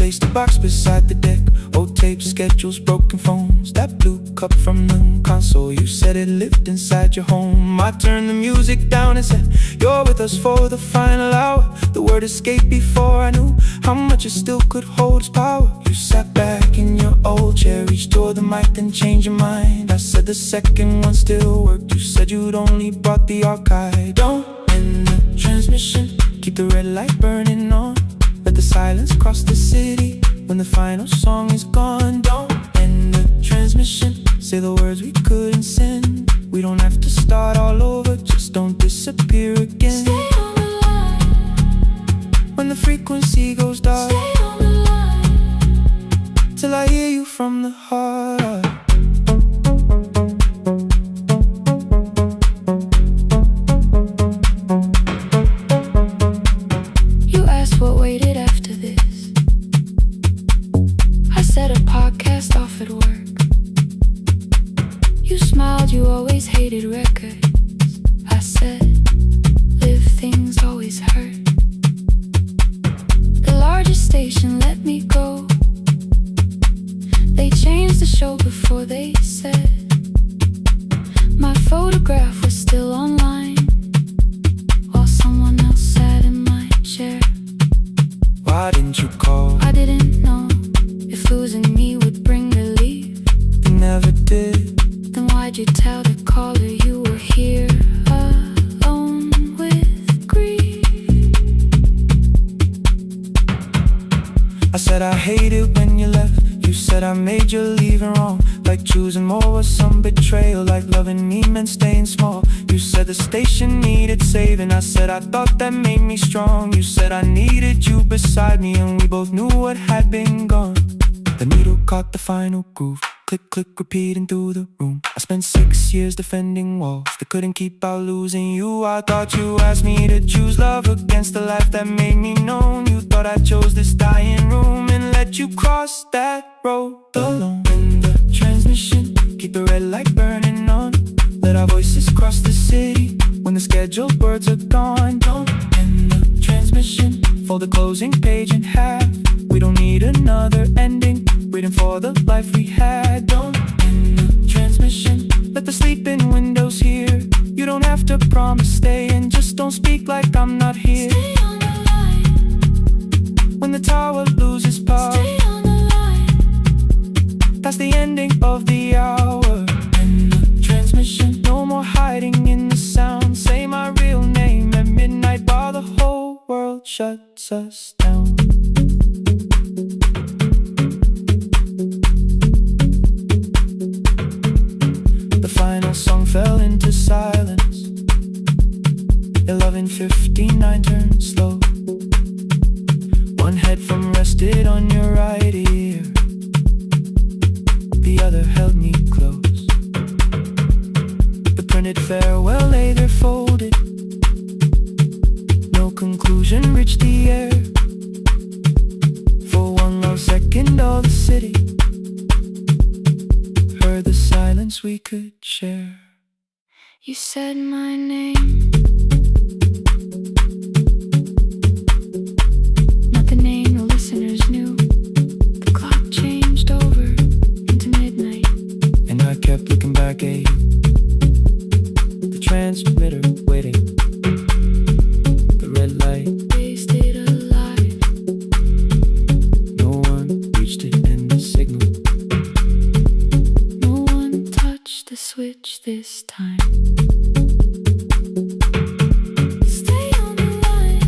placed a box beside the deck. Old tapes, schedules, broken phones. That blue cup from the console, you said it lived inside your home. I turned the music down and said, you're with us for the final hour. The word escaped before I knew how much it still could hold its power. You sat back in your old chair, reached toward the mic, then changed your mind. I said the second one still worked. You said you'd only brought the archive. Don't end the transmission, keep the red light burning on. Let the silence cross the city when the final song is gone. Don't end the transmission, say the words we couldn't send. We don't have to start all over, just don't disappear again. Stay on the line. When the frequency goes dark, Stay on the line. till I hear you from the heart. You asked what waited after this. I said a podcast off at work. You smiled, you always hated records. I said, live things always hurt. The largest station let me go. They changed the show before they said my photograph was still online, while someone else sat in my chair. Why didn't you call? I didn't know if losing me would bring relief. You never did. Then why'd you tell the caller you were here alone with grief? I said I hate it when you left. You said I made you leaving wrong, like choosing more was some betrayal, like loving me meant staying small. You said the station needed saving. I said I thought that made me strong. You said I needed you beside me, and we both knew what had been gone. The needle caught the final groove. Click, click, repeating through the room. I spent 6 years defending walls that couldn't keep out losing you. I thought you asked me to choose love against the life that made me known. You thought I chose this dying room and let you cross that road alone. In the transmission, keep the red light burning on. Let our voices cross the city when the scheduled words are gone. Don't end the transmission, fold the closing page in half. We don't need another ending, waiting for the life we had. Don't end the transmission, let the sleeping windows hear. You don't have to promise stay, and just don't speak like I'm not here. Stay on the line. When the tower loses power, Stay on the line. that's the ending of the hour. End the transmission, no more hiding in the sound. Say my real name at midnight while the whole world shuts us down. The final song fell into silence. 11:59 turned slow. One headphone rested on your right ear, the other held me close. The printed farewell lay there folded. No conclusion reached the air. For one long second all the city heard the silence we could share. You said my name, not the name the listeners knew. The clock changed over into midnight, And I kept looking back at you, the transmitter waiting, the red light, they stayed alive. no one reached it, and the signal, No one touched the switch this time. Stay on the line.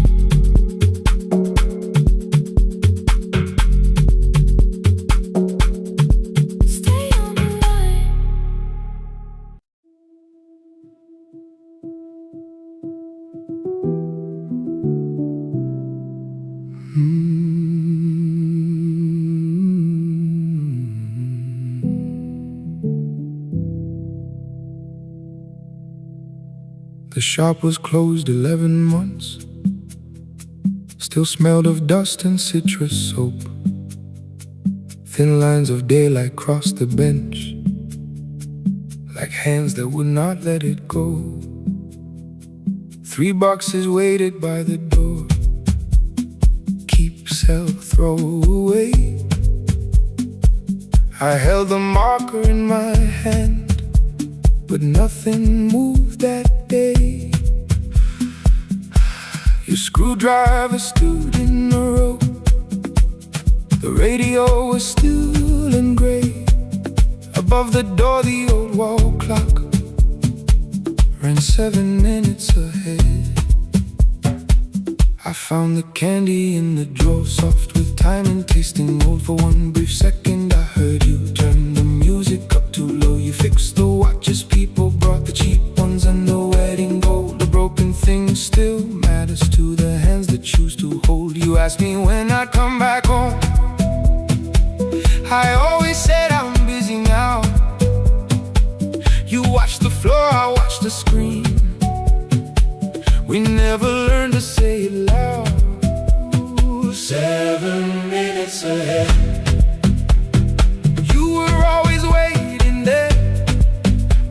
Stay on the line. The shop was closed 11 months. Still smelled of dust and citrus soap. Thin lines of daylight crossed the bench, like hands that would not let it go. 3 boxes waited by the door. Keep, sell, throw. throw away. I held the marker in my hand, but nothing moved that day. Your screwdriver stood in the road. The radio was still and gray. Above the door, the old wall clock ran 7 minutes ahead. I found the candy in the drawer, soft with time and tasting old. For one brief second I heard you turn the music up too low. You fixed the watches, people brought the cheap ones and the wedding gold. The broken thing still matters to the hands that choose to hold. You asked me when I'd come back home. I always said I'm busy now. You watched the floor, I watched the screen. We never learned to say it loud. 7 minutes ahead. You were always waiting there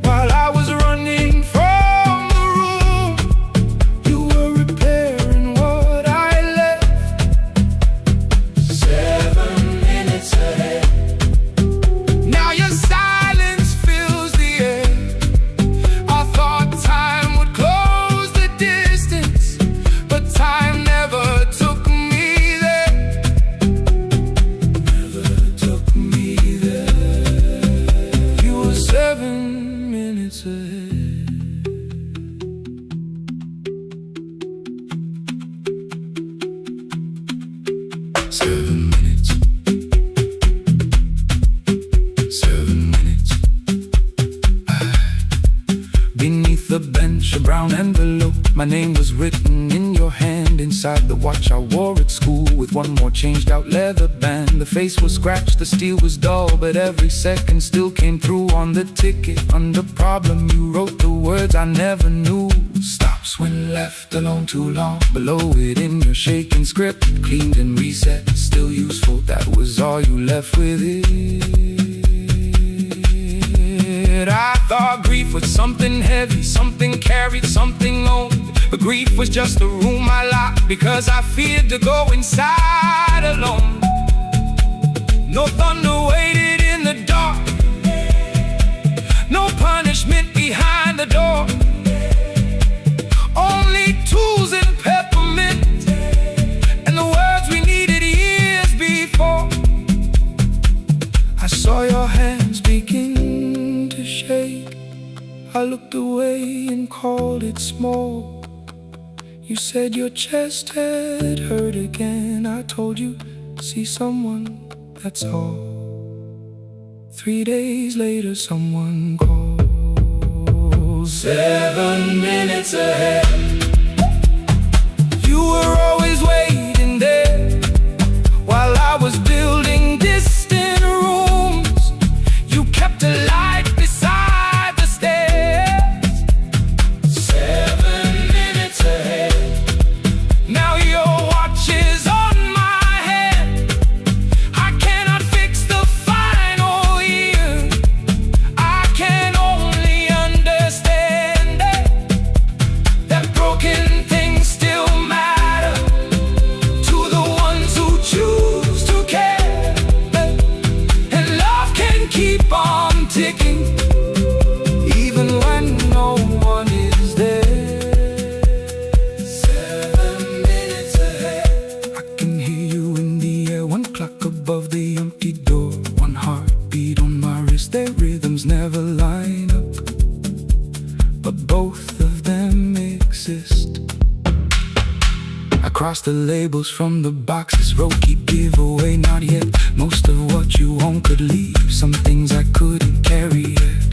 while I was running from the room. You were repairing what I left. 7 minutes ahead. Now your silence fills the air. I thought time would close the distance, but time never took me there. Never took me there. You were 7 minutes ahead. 7 minutes. 7 minutes. Beneath the bench, a brown envelope. My name was written in your hand. Inside the watch I wore at school, with one more changed out leather band. The face was scratched, the steel was dull, but every second still came through on the ticket. Under problem you wrote the words I never knew. Stops when left alone too long. Below it in your shaking script, cleaned and reset, still useful. That was all you left with it. I thought grief was something heavy, something carried, something owned. But grief was just a room I locked because I feared to go inside alone. No thunder waited in the dark, no punishment behind the door. Only tools and peppermint, and the words we needed years before. I saw your hands begin to shake. I looked away and called it smoke. You said your chest had hurt again. I told you, see someone, that's all. 3 days later someone called. 7 minutes ahead. You were always waiting there while I was building distant rooms. You kept a light beside the stairs. 7 minutes ahead. Now your watch is on my hand. I cannot fix the final year. I can only understand that broken things still matter to the ones who choose to care. And love can keep on ticking even when no one is there. 7 minutes ahead. I can hear you in the air, one clock above the empty door, one heartbeat on my wrist. Their rhythms never line up, but both of them exist. I cross the labels from the boxes, wrote keep, give away, not yet. Most of what you own could leave, some things I couldn't carry yet.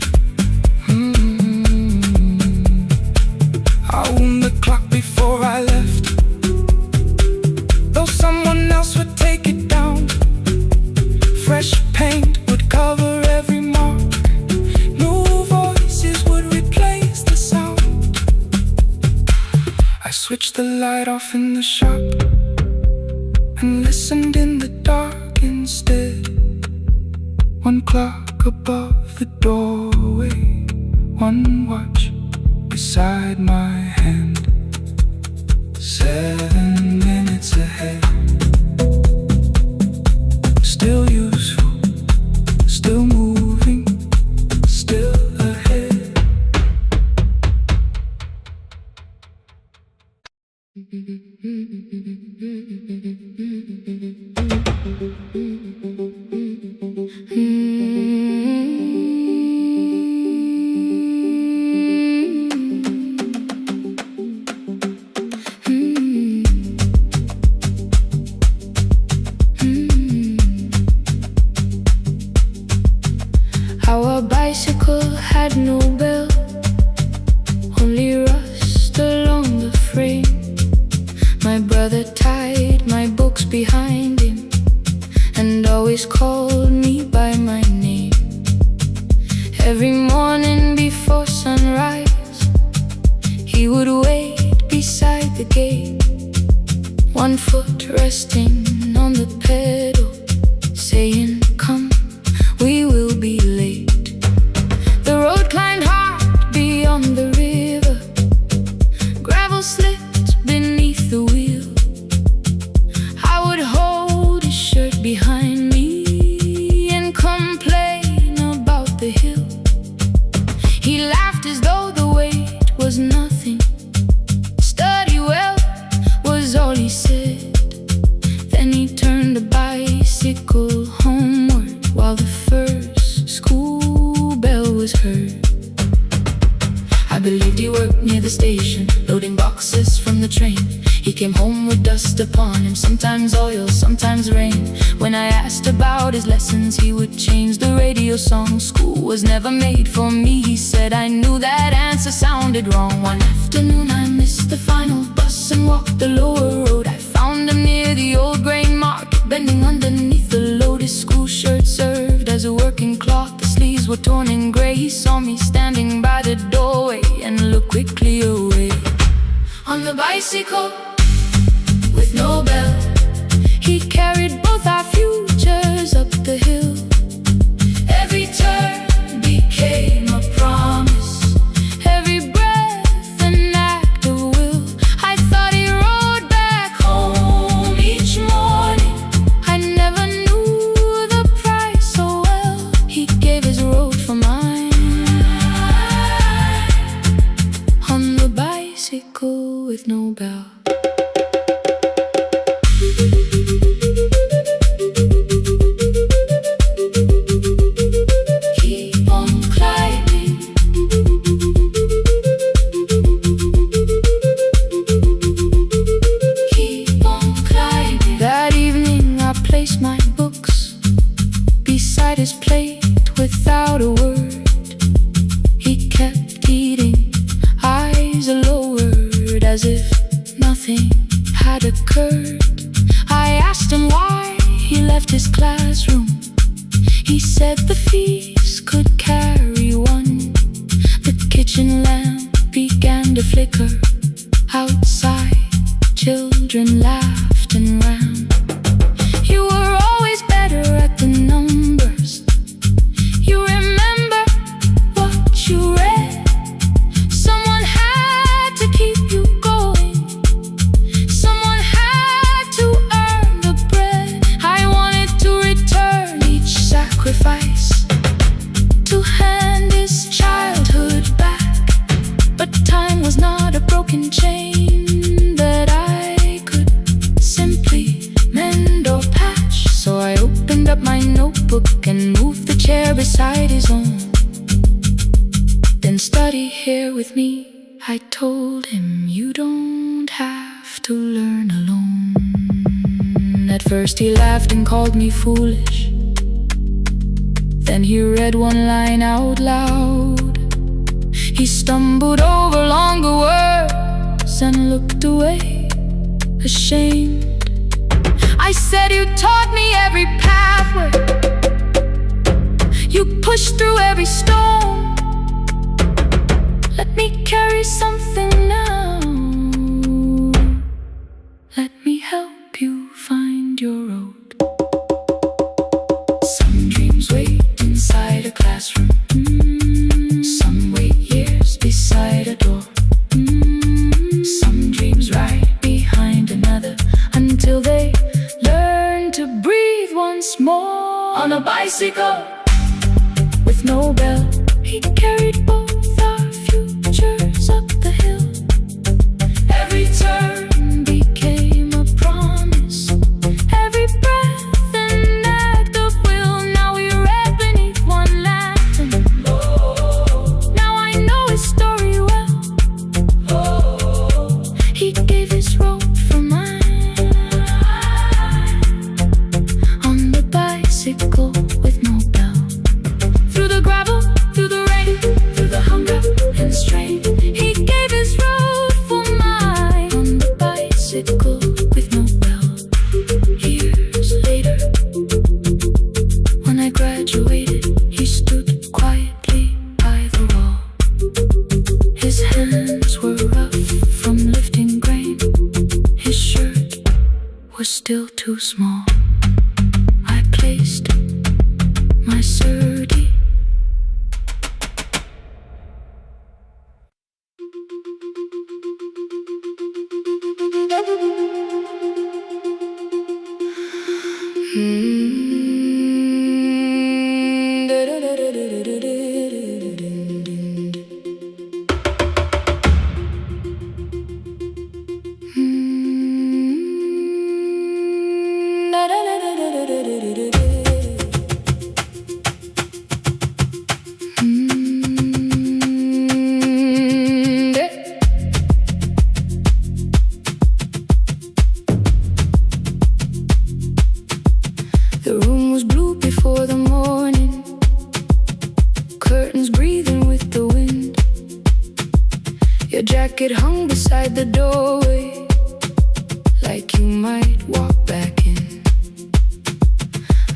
I wound the clock before I left, though someone else would take it down. Fresh paint would cover every mark, new voices would replace the sound. I switched the light off in the shop and listened in the dark instead. One clock above the doorway, one watch beside my hand. 7 minutes ahead. He would wait beside the gate, one foot resting on the pedal, saying, "Come, we will be late." The road climbed hard beyond the river, gravel slipped beneath the wheel. I would hold his shirt behind me and complain about the hill. He laughed as though the weight was nothing. "Study well," was all he said. Then he turned the bicycle homeward while the first school bell was heard. I believed he worked near the station, loading boxes from the train. He came home with dust upon him, sometimes oil, sometimes rain. When I asked about his lessons, he would change the radio song. "School was never made for me," he said. I knew that answer sounded wrong. One afternoon I missed the final bus and walked the lower road. I found him near the old grain market, bending underneath the load. His school shirt served as a working cloth, the sleeves were torn and gray. He saw me standing by the doorway and looked quickly away. On the bicycle with no bell, he carried both our futures up the hill. Every turn became a promise, every breath an act of will. I thought he rode back home each morning. I never knew the price so well. He gave his road for mine. On the bicycle with no bell. My books beside his plate without a word. He kept eating, eyes lowered, as if nothing had occurred. I asked him why he left his classroom. He said the fees could carry one. The kitchen lamp began to flicker. Outside, children laughed and ran. You were always better at the numbers. You remember what you read. Someone had to keep you going. Someone had to earn the bread. I wanted to return each sacrifice, to hand his childhood back. But time was not a broken chain that I could simply mend or patch. So I opened up my notebook and moved the chair beside his own. Then study here with me, I told him. You don't have to learn alone. At first he laughed and called me foolish. Then he read one line out loud. He stumbled over longer words and looked away, ashamed. I said, "You taught me every pathway. You pushed through every stone. Let me carry something now. Let me help you find your road." Some dreams wait inside a classroom. Some wait years beside a door. Some dreams right behind another until they learn to breathe once more. On a bicycle with no bell, he carried both our futures up the hill. Every turn became a promise, every breath an act of will. Now we read beneath one lantern. Now I know his story well. He gave his road for mine. On the bicycle with no bell, through the gravel was still too small. I placed my sturdy The room was blue before the morning, curtains breathing with the wind. Your jacket hung beside the doorway, like you might walk back in.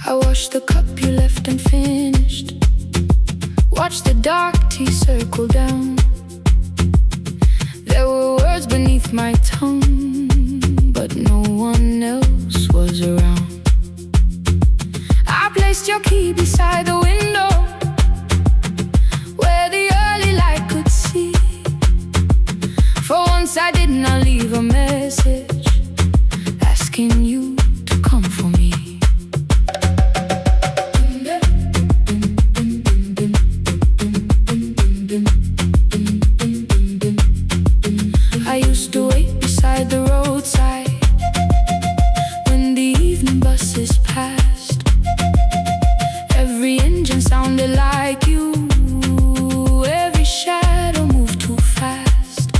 I washed the cup you left unfinished, watched the dark tea circle down. There were words beneath my tongue, but no one else was around. I placed your key beside the window, where the early light could see. For once I did not leave a message asking you to come for me. I used to wait beside the roadside when the evening buses passed. Every engine sounded like you, every shadow moved too fast.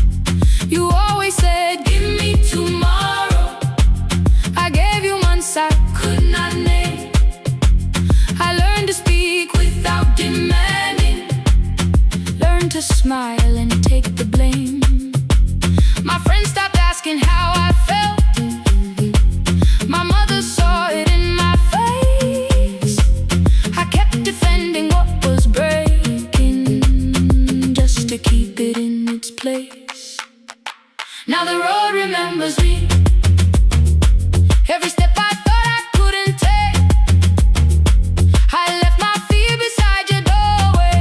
You always said, give me tomorrow. I gave you months I could not name. I learned to speak without demanding, learned to smile and take the blame. My friends stopped asking how I felt. My mother saw it in my face. I kept defending what was breaking, just to keep it in its place. Now the road remembers me. Every step I thought I couldn't take, I left my fear beside your doorway,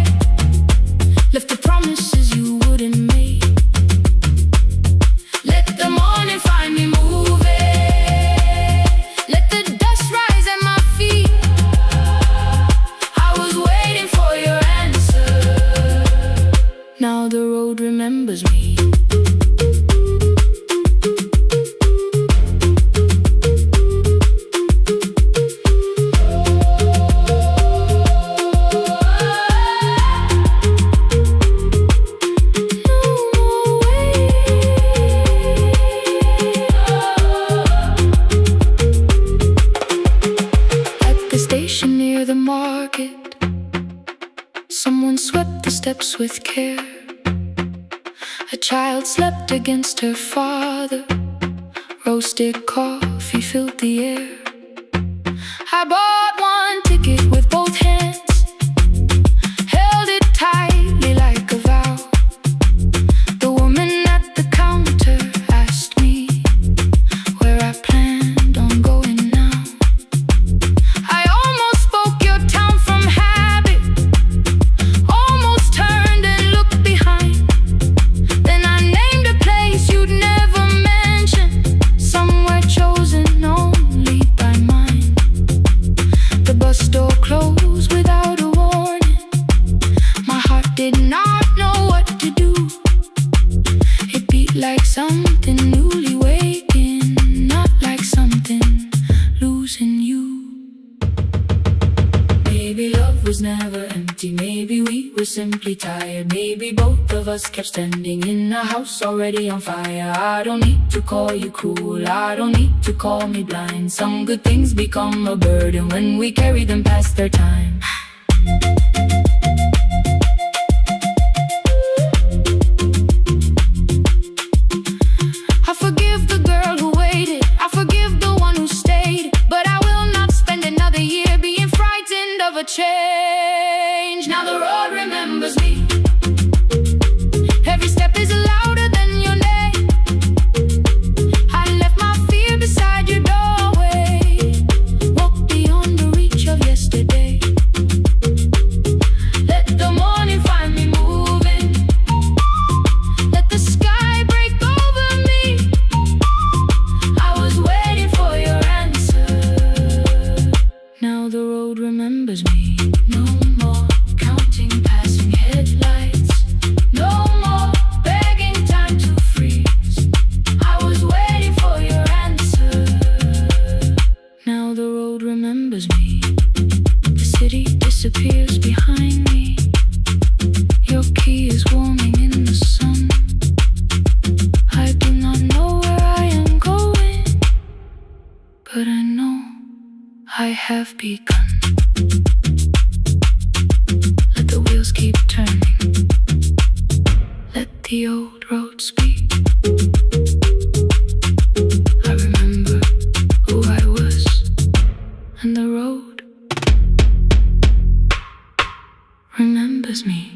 left the promises you wouldn't make. Let the morning find me moving, let the dust rise at my feet. I was waiting for your answer. Now the road remembers me. Someone swept the steps with care. A child slept against her father. Roasted coffee filled the air. I bought one ticket with both hands, held it tightly like a vow. The woman at the counter asked me where I planned on going now. I almost spoke your town from habit, almost turned and looked behind. Then I named a place you'd never mention, somewhere chosen only by mine. The bus door closed without a warning. My heart did not know what to do. It beat like something newly waking, not like something losing you. Maybe love was never empty, maybe we were simply tired. Maybe both of us kept standing in a house already on fire. I don't need to call you cruel, I don't need to call me blind. Some good things become a burden when we carry them past their time. I forgive the girl who waited, I forgive the one who stayed, but I will not spend another year being frightened of a change. Now the road remembers me. Every step is louder than your name. I left my fear beside your door. the old road speak. I remember who I was, and the road remembers me.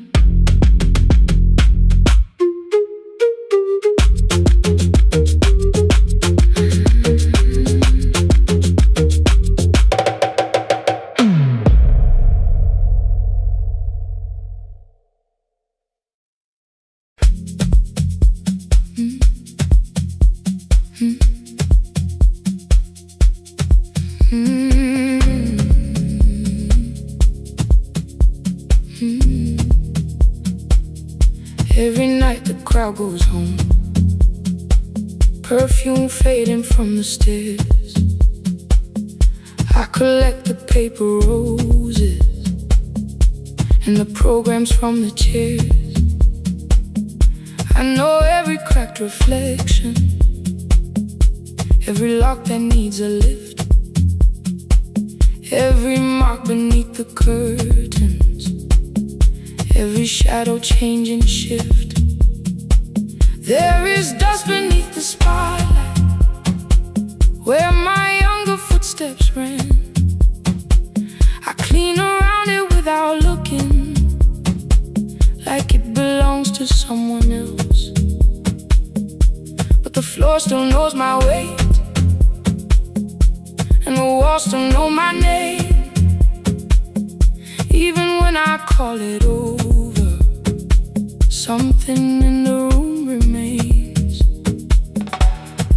Every night the crowd goes home, perfume fading from the stairs. I collect the paper roses and the programs from the chairs. I know every cracked reflection, every lock that needs a lift, every mark beneath the curtains, every shadow change and shift. There is dust beneath the spotlight where my younger footsteps ran. I clean around it without looking, like it belongs to someone else. But the floor still knows my weight, and the walls still know my name. Even when I call it over, something in the room remains.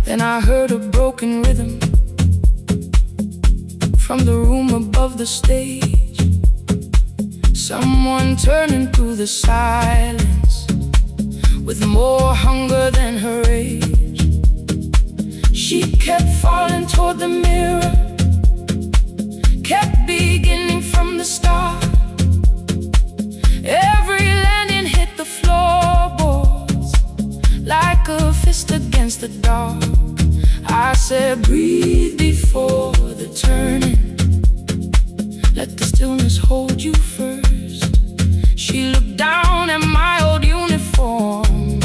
Then I heard a broken rhythm from the room above the stage. Someone turning through the silence with more hunger than her age. She kept falling toward the mirror, kept beginning from the start. Every landing hit the floorboards like a fist against the dark. I said, breathe before the turning, let the stillness hold you first. She looked down at my old uniform,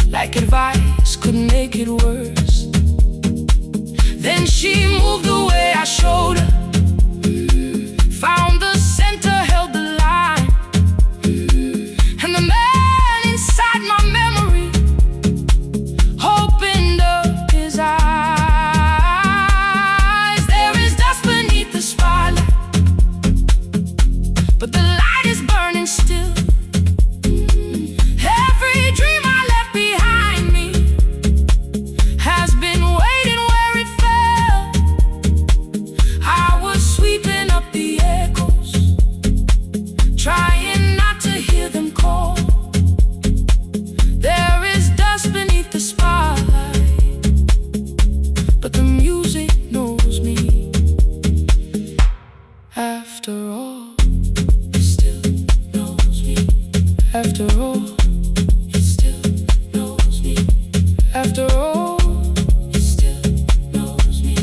like advice could make it worse. Then she moved the way I showed her, found the center, held the line, and the man inside my memory opened up his eyes. There is dust beneath the spotlight, but the light is burning still. Every dream I left behind me has been waiting where it fell. I was sweeping up the echoes, trying not to hear them call. There is dust beneath the spotlight, but the music knows me. After all, it still knows me. After all, it still knows me. After all, it still knows me.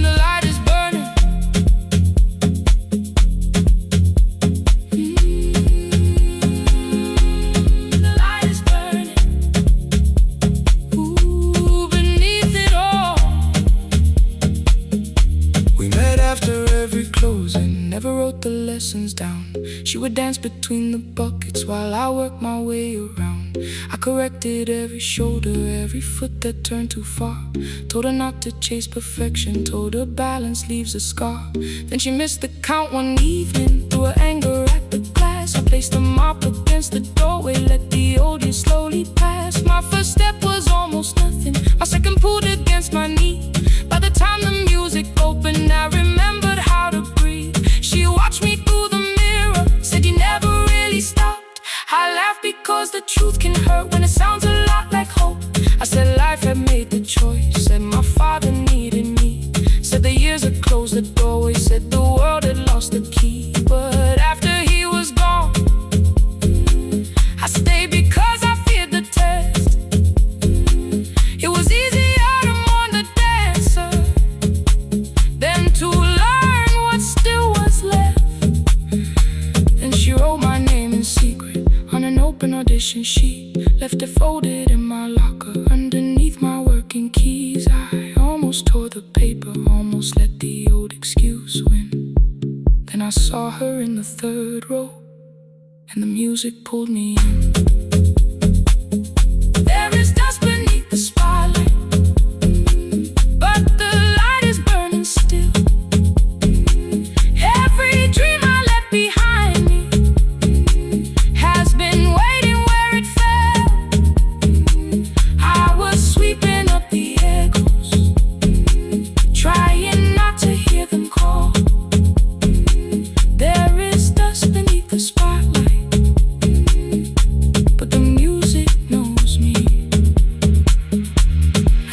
The light is burning. The light is burning. Ooh, beneath it all. We met after every closing, never wrote the lessons down. She would dance between the buckets while I worked my way around. I corrected every shoulder, every foot that turned too far. Told her not to chase perfection, told her balance leaves a scar. Then she missed the count one evening, threw her anger at the glass. I placed the mop against the doorway, let the old years slowly pass. My first step was almost nothing, my second pulled against my knee. By the time the music opened, I remembered how to breathe. She watched me through the mirror, said you never really stopped. I laughed because the truth can hurt when it sounds a lot like hope. I said life had made the choice, said my father needed me, said the years had closed the doorway, said the world had lost the key. But after he was gone, I stayed because I feared the test. It was easier to mourn the dancer than to learn what still was left. open audition sheet, left it folded in my locker underneath my working keys. I almost tore the paper, almost let the old excuse win. Then I saw her in the third row, and the music pulled me in. There is dust beneath the spotlight, but the light is burning still. Every dream I left behind me has been waiting where it fell. I was sweeping up the echoes, trying not to hear them call. There is dust beneath the spotlight, but the music knows me.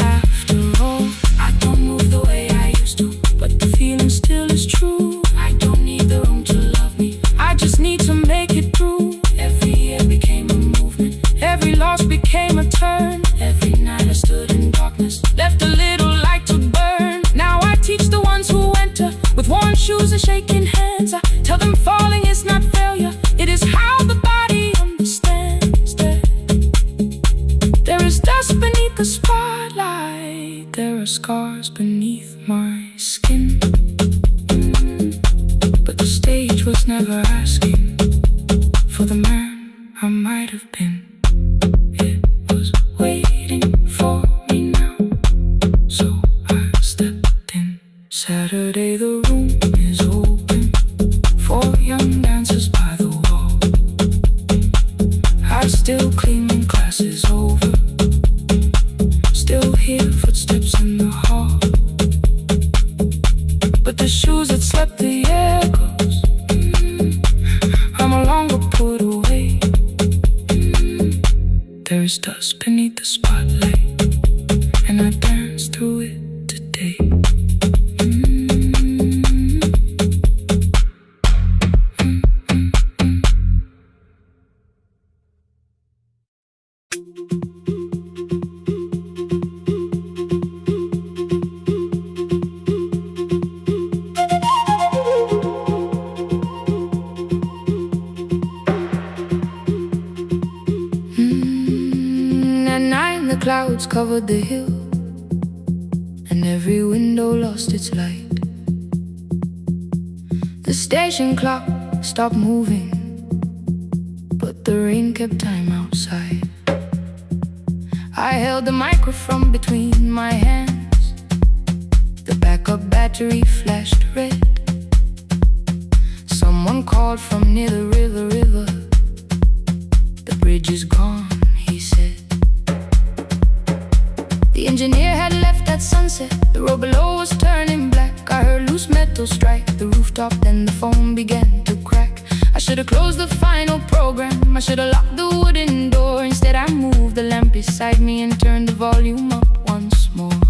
After all, I don't move the way I used to, but the feeling still is true. I don't need the room to love me, I just need to make it through. Every year became a movement, every loss became a turn. Every night I stood in darkness, left a little light to burn. Now I teach the ones who enter with worn shoes and shaking hands. I tell them falling is not failure, it is how the body understands that there is dust beneath the spotlight. There are scars beneath my skin, but the stage was never asking for the man I might have been. It was waiting for me now, so I stepped in. Saturday the room is open for young dancers by the wall. I still clean when class is over, still hear footsteps in the hall, but the shoes that slept the echoes, are no longer put away. There is dust beneath the spotlight, and I dance through it today. At night the clouds covered the hill, and every window lost its light. The station clock stopped moving, but the rain kept time outside. I held the microphone between my hands, the backup battery flashed red. Someone called from near the river. The bridge is gone, he said. The engineer had left at sunset, the road below was turning black. I heard loose metal strike the rooftop, then the phone began to crack. I should have closed the final program, I should have locked the wooden door. Instead I moved the lamp beside me and turned the volume up once more.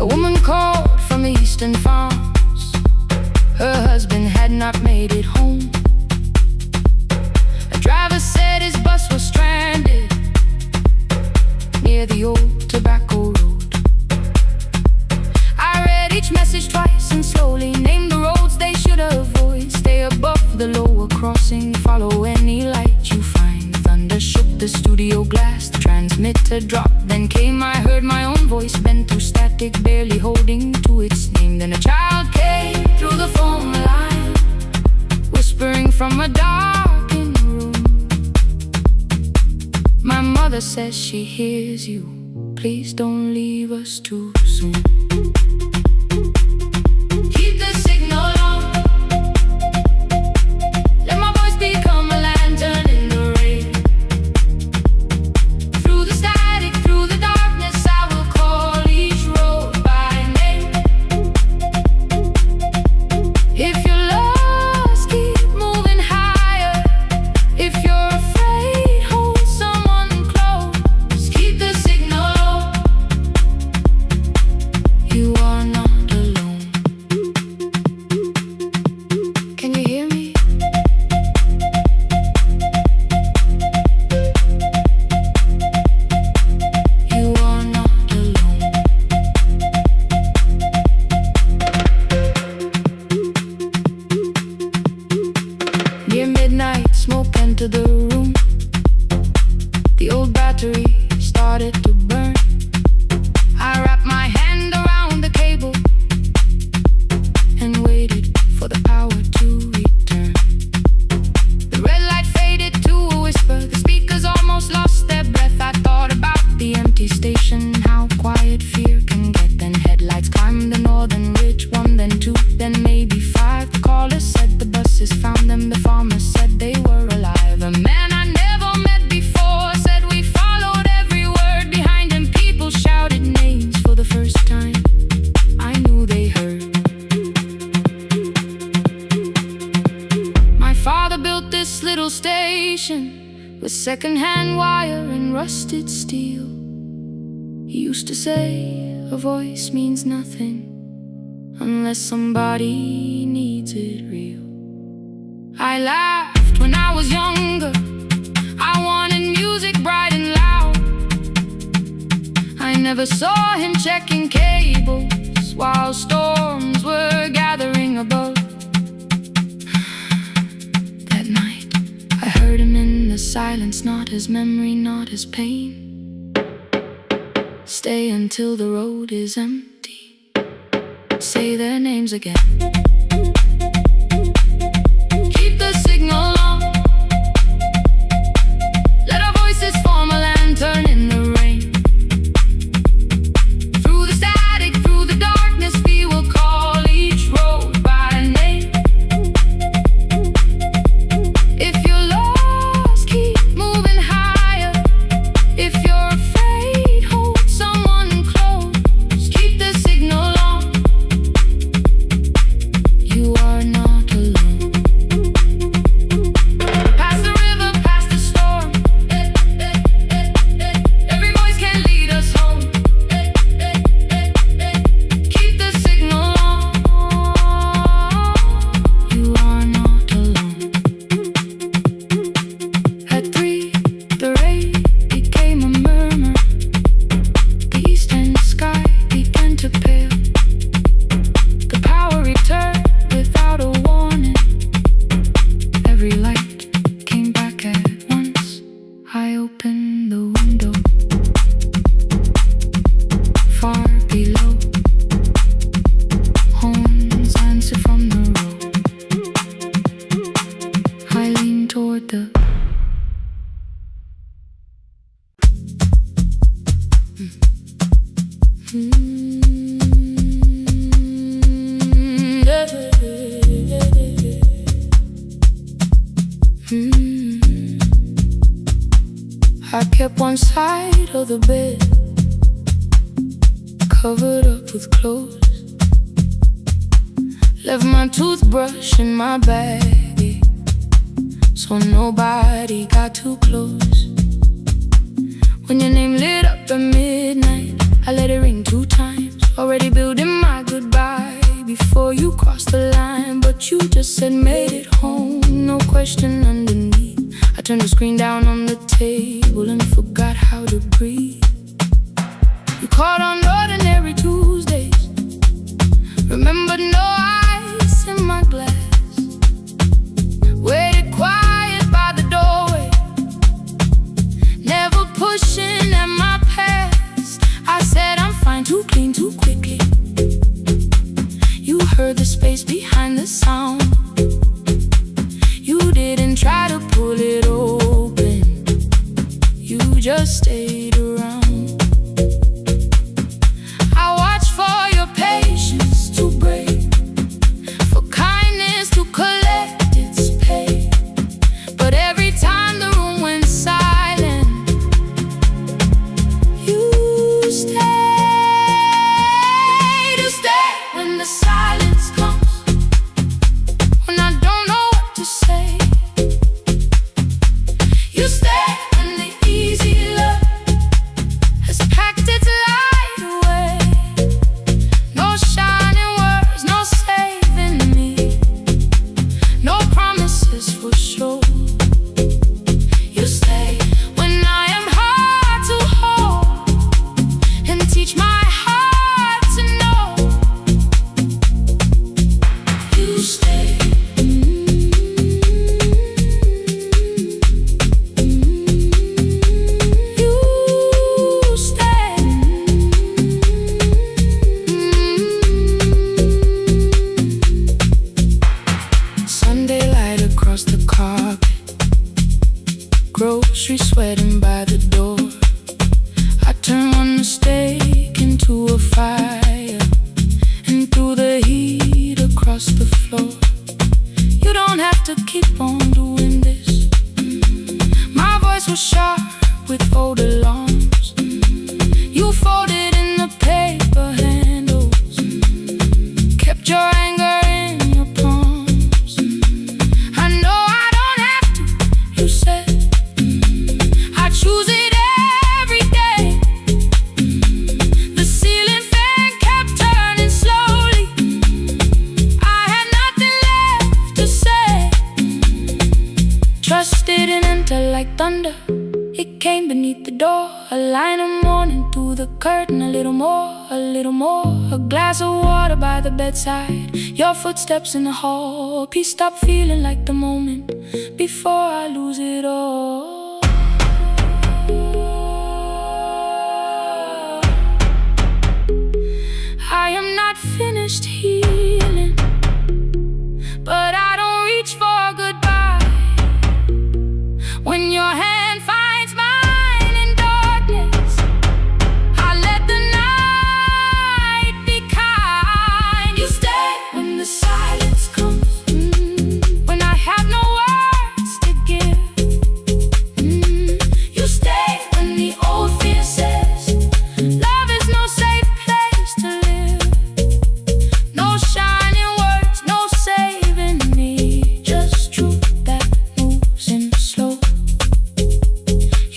A woman called from the eastern farms, her husband had not made it home. A driver said his bus was stranded near the old tobacco road. I read each message twice and slowly named the roads they should avoid. Stay above the lower crossing, follow any light you find. Thunder shook the studio glass, the transmitter dropped. Then came, I heard my own voice bent through static, barely holding to its name. Then a child came through the phone line, whispering from a darkened room. My mother says she hears you, please don't leave us too soon. Keep the signal on, let my voice become a lantern in the rain. Through the static, through the darkness, I will call each road by name. If you're lost, keep moving higher. If you're afraid, hold someone close. Keep the signal on. You are The old battery started to burn. I wrapped my hand around the cable and waited for the power to return. The red light faded to a whisper. The speakers almost lost their breath. I thought about the empty station, how quiet fear can get. Then headlights climbed the northern ridge. One, then two, then maybe five. The caller said the buses found them. The farmer said they were alive. A man I never met before said we followed every word behind him. People shouted names for the first time. I knew they heard. My father built this little station with second-hand wire and rusted steel. He used to say, a voice means nothing unless somebody needs it real. I laughed when I was younger. I wanted music bright and loud. I never saw him checking cables while storms were gathering above. That night, I heard him in the silence, not his memory, not his pain. Stay until the road is empty. Say their names again. Keep the signal on. Let our voices form a lantern in the rain. Through the static, through the darkness, we will call each road by name. If you're lost, keep moving higher. If you're afraid, hold someone close. Keep the signal on. You are not alone. Past the river, past the storm. Every voice can lead us home. Keep the signal on. You are not alone. At 3, the ray became a murmur. The eastern sky began to pale. The power returned without a warning. Every light came back at once. I opened the window. Far below, horns answer from the road. I leaned toward the I kept one side of the bed covered up with clothes. Left my toothbrush in my bag, so nobody got too close. When your name lit up at midnight, I let it ring 2 times. Already building my goodbye before you crossed the line. But you just said made it home, no question underneath. I turned the screen down on the table and forgot how to breathe. You called on ordinary Tuesdays. Remembered no ice in my glass. Waited quiet by the doorway, never pushing at my past. I said I'm fine, too clean, too quickly. You heard the space behind the sound. You didn't try to pull it open. You just stayed around. I watched for your patience to break, for kindness to collect its pay. But every time the room went silent, you stayed. You stay when the silence comes, when I don't know what to say. You stay when the easy love with old alarms. You folded in the paper handles, kept your anger in your palms. I know I don't have to, you said. I choose it every day. The ceiling fan kept turning slowly. I had nothing left to say. Trusted and enter like thunder. It came beneath the door, a line of mourning through the curtain. A little more, a little more. A glass of water by the bedside, your footsteps in the hall. Peace stopped feeling like the moment before I lose it all. I am not finished healing, but I don't reach for a goodbye. When your hand finds mine in darkness, I let the night be kind. You stay when the silence comes, when I have no words to give. You stay when the old fear says love is no safe place to live. No shining words, no saving me, just truth that moves in slow.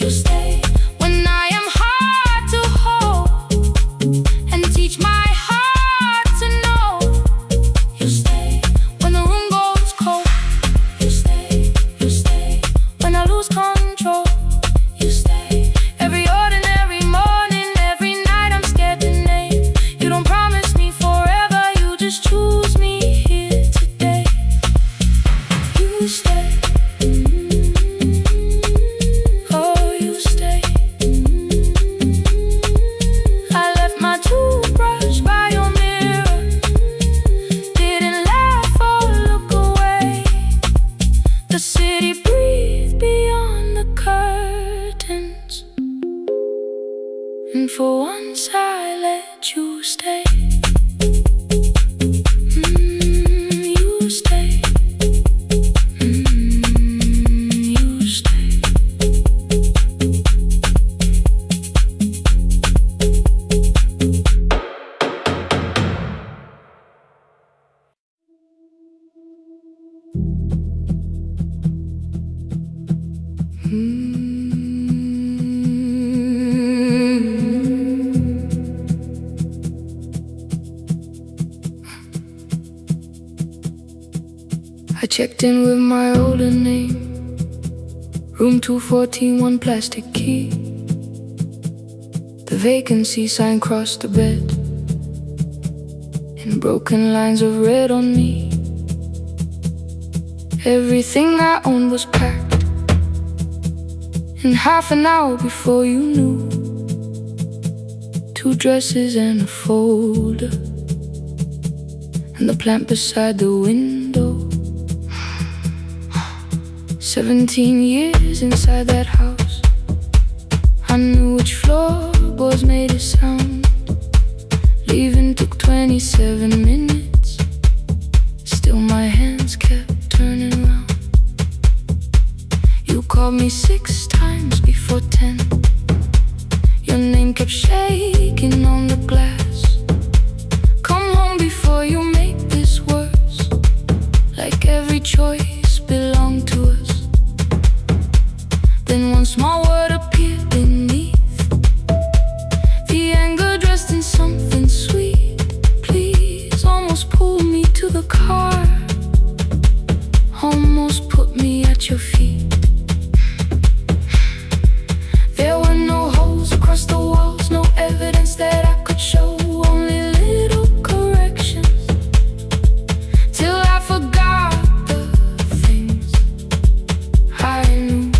You stay when I am hard to hold and teach my heart to know. You stay when the room goes cold. You stay when I lose control. You stay every ordinary morning, every night I'm scared to name. You don't promise me forever, you just choose me here today. You stay. Oh, you stay. I left my toothbrush by your mirror, didn't laugh or look away. The city breathed beyond the curtains, and for once I let you stay. You stay. You stay. I checked in with my older name, room 214, one plastic key. The vacancy sign crossed the bed, and broken lines of red on me. Everything I owned was packed in half an hour before you knew. 2 dresses and a folder, and the plant beside the window. 17 years inside that house, I knew which floorboards made a sound. Leaving took 27 minutes, still my hands kept turning round. You called me 6 times before 10. Your name kept shaking on the glass. Come home before you make this worse, like every choice belonged to us. Then one small word appeared beneath, the anger dressed in something sweet. Please, almost pulled me to the car, almost put me at your feet. There were no holes across the walls, no evidence that I could show, only little corrections, till I forgot the things I knew.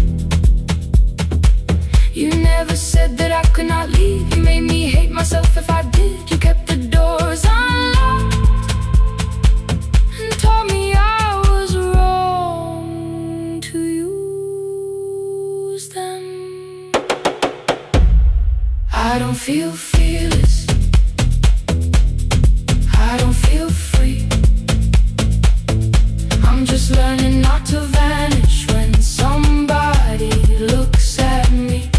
You never said that I could not leave. You made me hate myself if I did. You kept the doors unlocked and told me I was wrong to use them. I don't feel fearless, I don't feel free. I'm just learning not to vanish when somebody looks at me.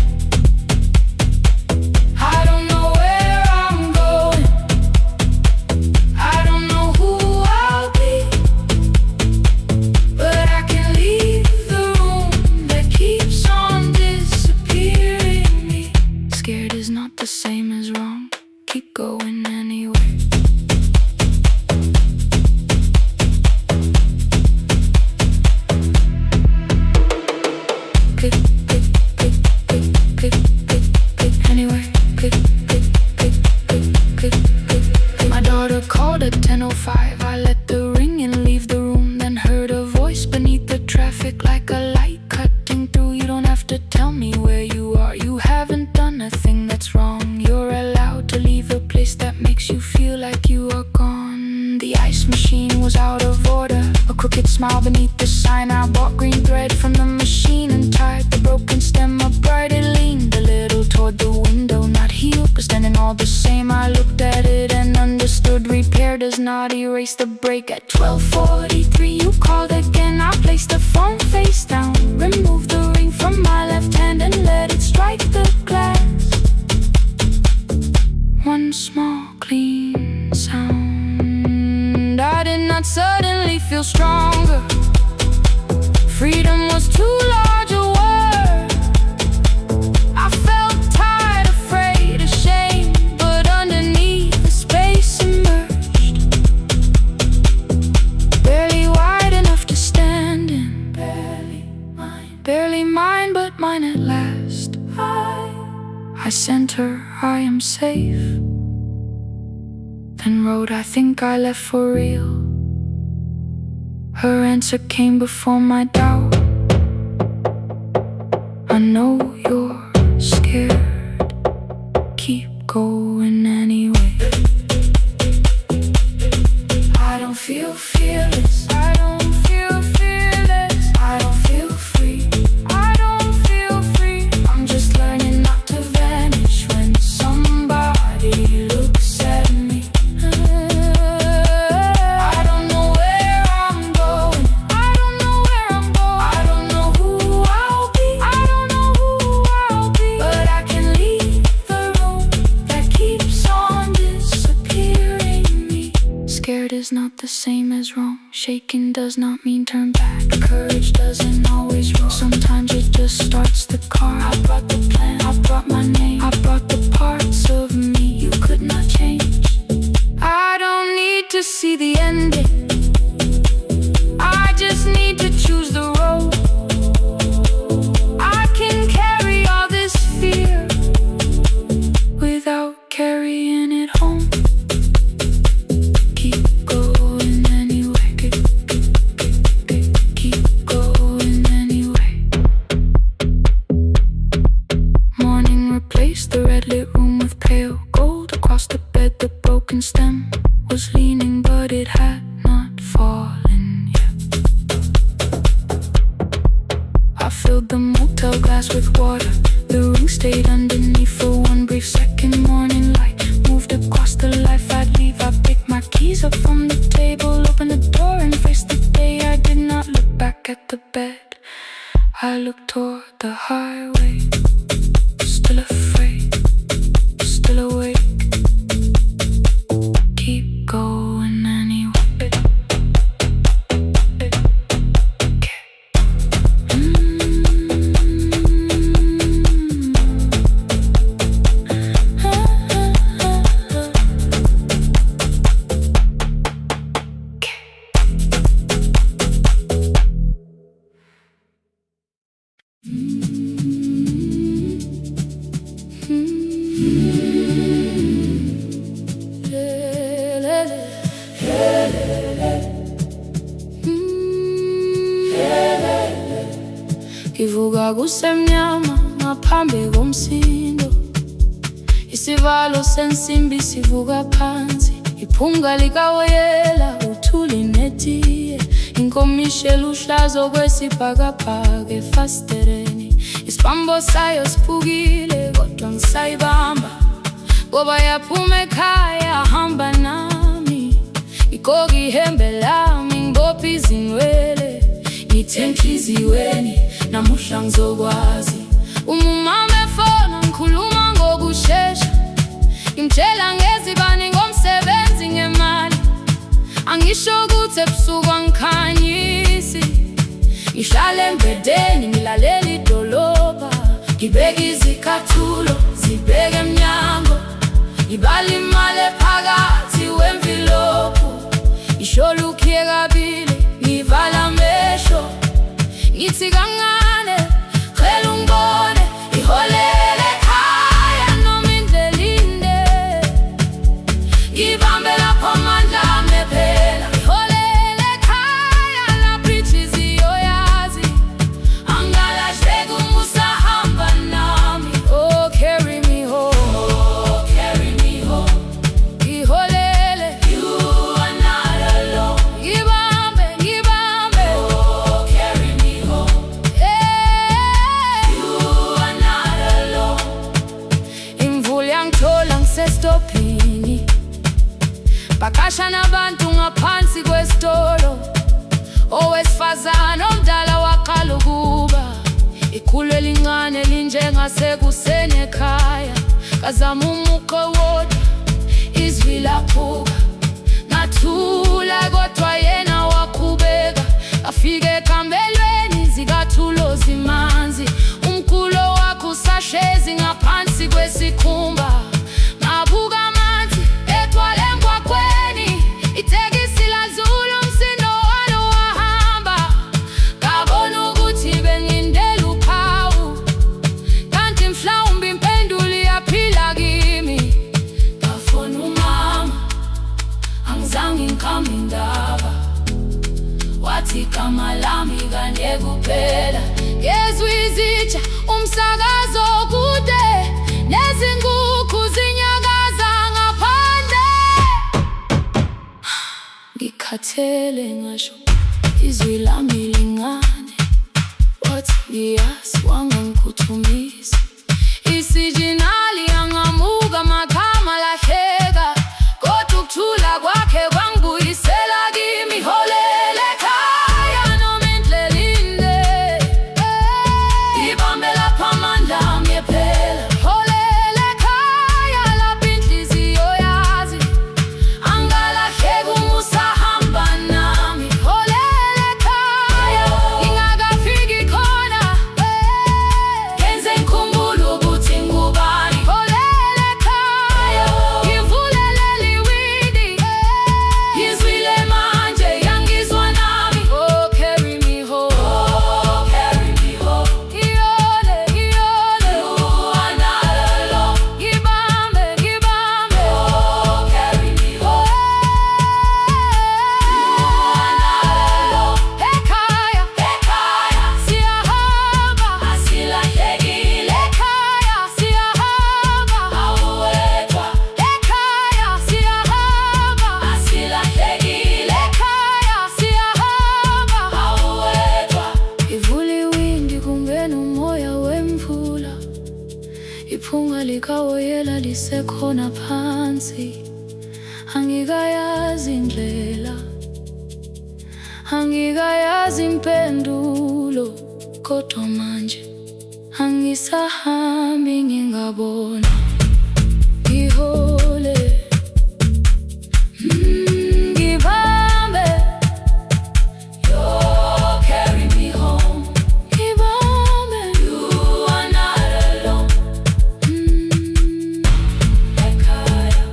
Scared is not the same as wrong. Keep going anyway. Click, click, click, click, click, click, click, anyway. Click, click, click, click, click, click, click. My daughter called at 10:05. I let the ring and leave the room, then heard a voice beneath the traffic like a light cutting through. You don't have to tell me where you are. You haven't done a thing that's wrong. You're allowed to leave a place that makes you feel like you are gone. The ice machine was out of order. A crooked smile beneath the sign. I bought green thread from the machine and tied the broken stem upright. It leaned a little toward the window, not healed but standing all the same. I looked at it and understood. Repair does not erase the break. At 12:43 you called again. I placed the phone face down, removed the ring from my left hand and let it strike the glass. One small clean sound. I did not suddenly feel stronger. Freedom was too large a word. I felt tired, afraid, ashamed, but underneath the space emerged. Barely wide enough to stand in. Barely mine, but mine at last. I sent her, I am safe. Then wrote, I think I left for real. Her answer came before my doubt. I know you're scared. Keep going anyway. I don't feel fearless. I don't feel fearless. I don't feel free. I don't feel free. I'm just learning not to vanish when somebody looks at me. I don't know where I'm going. I don't know where I'm going. I don't know who I'll be. I don't know who I'll be. But I can leave the room that keeps on disappearing me. Scared is not the same as wrong. Shaking does not mean turn back. Courage doesn't always roll. Sometimes it just starts the car. I brought the plan, I brought my name, I brought the parts of me you could not change. I don't need to see the ending. I just need to choose the road. I can carry all this fear without carrying it home. Keep going anyway. Keep going anyway. Morning replaced the red lit room with pale gold. Across the bed the broken stem was leaning, but it had not fallen yet. I filled the motel glass with water. The ring stayed underneath for one brief second. Morning light moved across the life I'd leave. I picked my keys up from the table, opened the door and faced the day. I did not look back at the bed. I looked toward the highway. Still afraid, still awake. Keep going anyway. Kivuga kusemnyama ngaphambi komsindo. Isivalo sensimbi sivuka phansi. Iphunga likawoyela uthuli netiye. Inkomishi eluhlaza okwesibhakabhaka efasitereni. Isibambo sayo siphukile kodwa ngisayibamba. Ngoba yaphuma ekhaya hamba nami. Igqoka ihembe lami ngibopha izinwele. Ngithe enhliziyweni namuhla ngizokwazi. Umama efona ngikhuluma ngokushesha. Ngimtshela ngezibani ngomsebenzi ngemali. Angisho ukuthi ebusuku angikhanyisi. Ngihlala embedeni ngilalela idolobha. Ngibeka izikhathulo zibe sesitopini, bakasha nabantu ngaphansi kwesitolo. Owesifazane omdala waqala ukuba ikhulu elincane linjengasekuseni ekhaya. Kazama umuqo wodwa, izwi laphuka, ngathula kodwa yena waqhubeka. Afike ekambelweni zikathulo zimanzi, umkhulo wakhe usahlezi ngaphansi kwesikhumba. Ngabuka amanzi egcwele emgwaqweni, itekisi ladlula umsindo walo wahamba. Ngabona ukuthi bengindela uphawu, kanti mhlawumbe impendulo iyaphila kimi. Ngafona umama, angizange ngikhambe indaba, wathi igama lami kanye kuphela. Ngezwe izitsha, umsakazo kude, nezinkukhu zinyakaza ngaphandle. Ngikhathele ngasho izwi lami lingane, wathi ngiyazi wangangikhuthumisa. Isijinali angamuka magama lahleka, kodwa ukuthula kwakhe kwangibuyisela kimi. Holela ekhaya noma indlela inde, ibambe lapha amandla ami ephela. Holela ekhaya lapha inhliziyo yazi, angalahleki uma usahamba nami. Holela ekhaya ngingakafiki khona, ngenze ngikhumbule ukuthi ngubani. Holela ekhaya ngivulelele iwindi, ngizwile manje yangizwa nami. Oh, carry me home, oh, carry me home. Iyole, iyole, you are not alone. Ngibambe, ngibambe, oh, carry me home. You are not alone. Ekhaya, ekhaya siyahamba, asilahlekile. Ekhaya siyahamba, awuwedwa. Ekhaya siyahamba, asilahlekile. Ekhaya siyahamba, awuwedwa. Ivula iwindi kungena umoya wemvula, iphunga likawoyela lisekhona phansi. Angikayazi indlela, angikayazi impendulo, kodwa manje angisahambi ngingabona. Ngihole, ngibambe, you carry me home. Ngibambe, you are not alone. Ekhaya,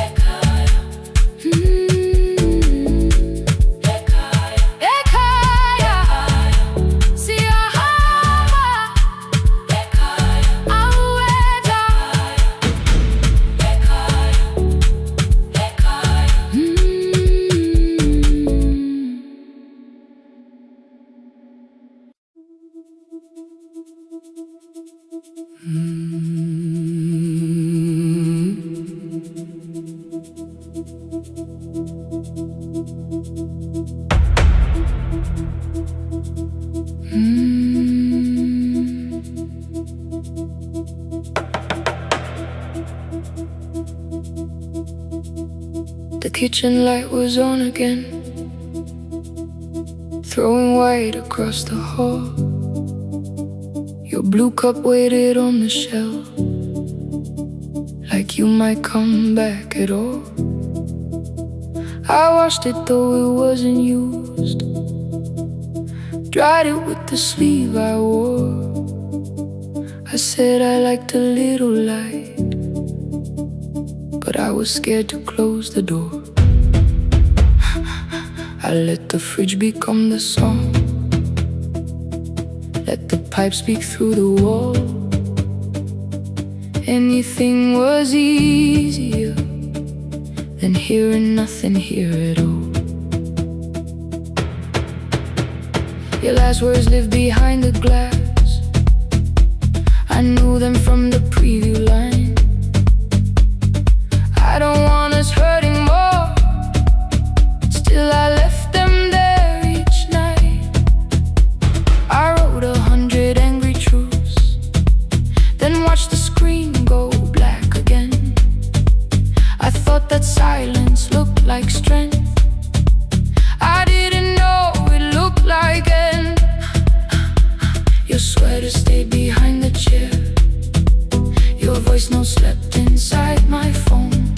ekhaya, ekhaya, ekhaya siyahamba. Ekhaya, awuwedwa. Ekhaya, ekhaya. The kitchen light was on again, throwing white across the hall. Your blue cup waited on the shelf, like you might come back at all. I washed it though it wasn't used, dried it with the sleeve I wore. I said I liked a little light, but I was scared to close the door. I let the fridge become the song, let the pipe speak through the wall. Anything was easier than hearing nothing here at all. Your last words live behind the glass, I knew them from the preview line. I don't want us hurting more, still I left them there each night. I wrote 100 angry truths, then watched the screen go black again. voice notes slept inside my phone.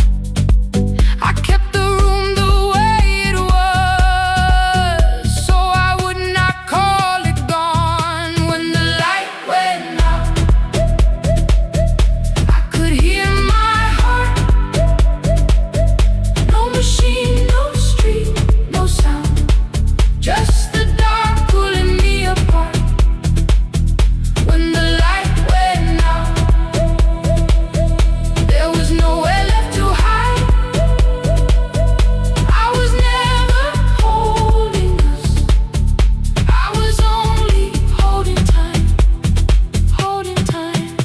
I kept the room the way it was, so I would not call it gone. When the light went out, I could hear my heart. No machine, no street, no sound, just the dark pulling me apart. When the light went out, there was nowhere left to hide. I was never holding us, I was only holding time, holding time.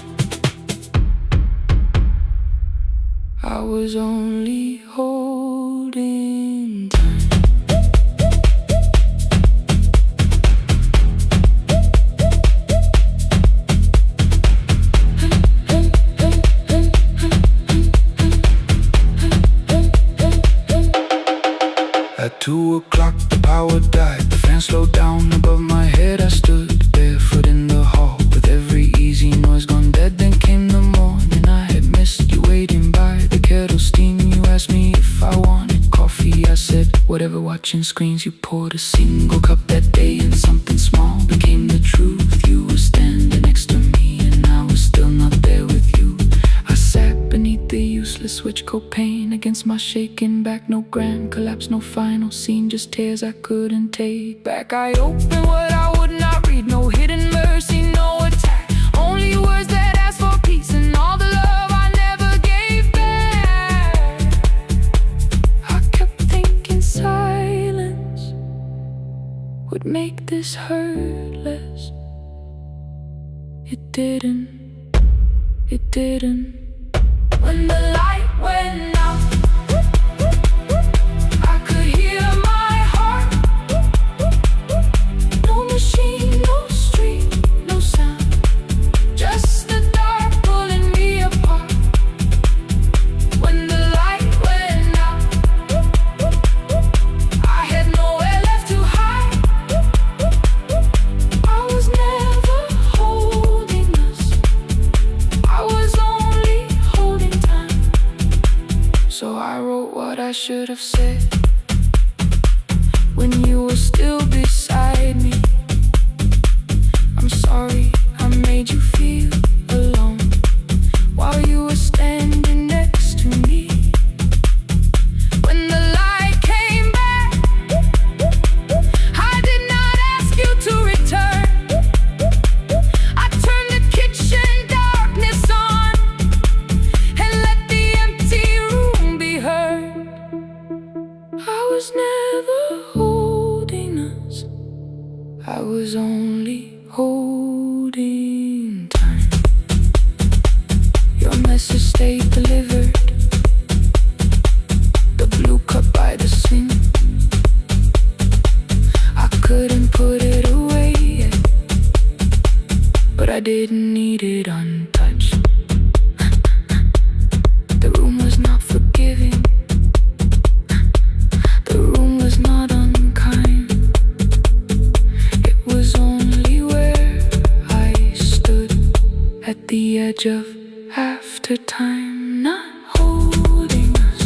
I was only holding time. At 2 o'clock the power died, the fan slowed down above my head. I stood barefoot in the hall with every easy noise gone dead. Then came the morning, I had missed you waiting by the kettle steam. You asked me if I wanted coffee, I said whatever. Watching screens, you poured a single cup that day, and something small became the truth. You were standing next to me and I was still not there with you. I sat beneath the useless switch coat pane against my shaking back. No grand collapse, no final scene, just tears I couldn't take back. I opened what I would not read, no hidden mercy, no attack, only words that ask for peace and all the love I never gave back. I kept thinking silence would make this hurt less. It didn't, it didn't. When the light went out, I could hear my heart. No machine, no street, no sound, just the dark pulling me apart. When the light went out, I had nowhere left to hide. I was never holding us, I was only holding time. So I wrote what I should have said when you were still beside me. I'm sorry I made you feel alone while you were standing next to me. When the light came back, I did not ask you to return. I turned the kitchen darkness on and let the empty room be heard. I was never holding us, I was only holding time. Your message stayed delivered, the blue cup by the sink. I couldn't put it away yet, but I didn't need it untouched. The room was not forgiving, the room was not unkind. It was only where I stood at the edge of after time, not holding us,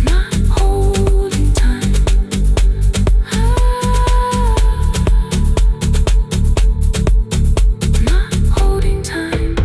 not holding time. Not holding time.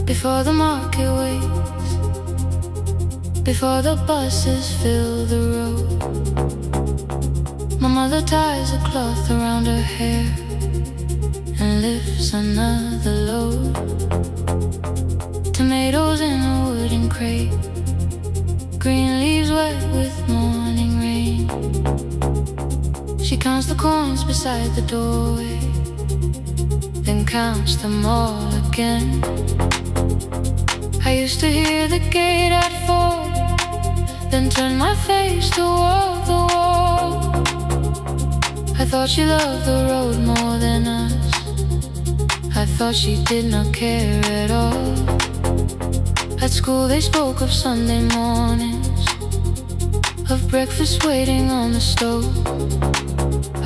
Before the market waits, before the buses fill the road, my mother ties a cloth around her hair and lifts another load. Tomatoes in a wooden crate, green leaves wet with morning rain. counts the coins beside the doorway, then counts them all again. I used to hear the gate at 4, then turn my face toward the wall. I thought she loved the road more than us. I thought she did not care at all. At school they spoke of Sunday mornings, of breakfast waiting on the stove.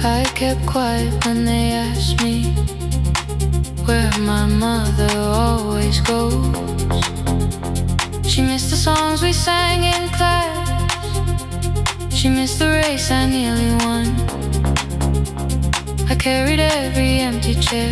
I kept quiet when they asked me where my mother always goes. She missed the songs we sang in class. She missed the race I nearly won. I carried every empty chair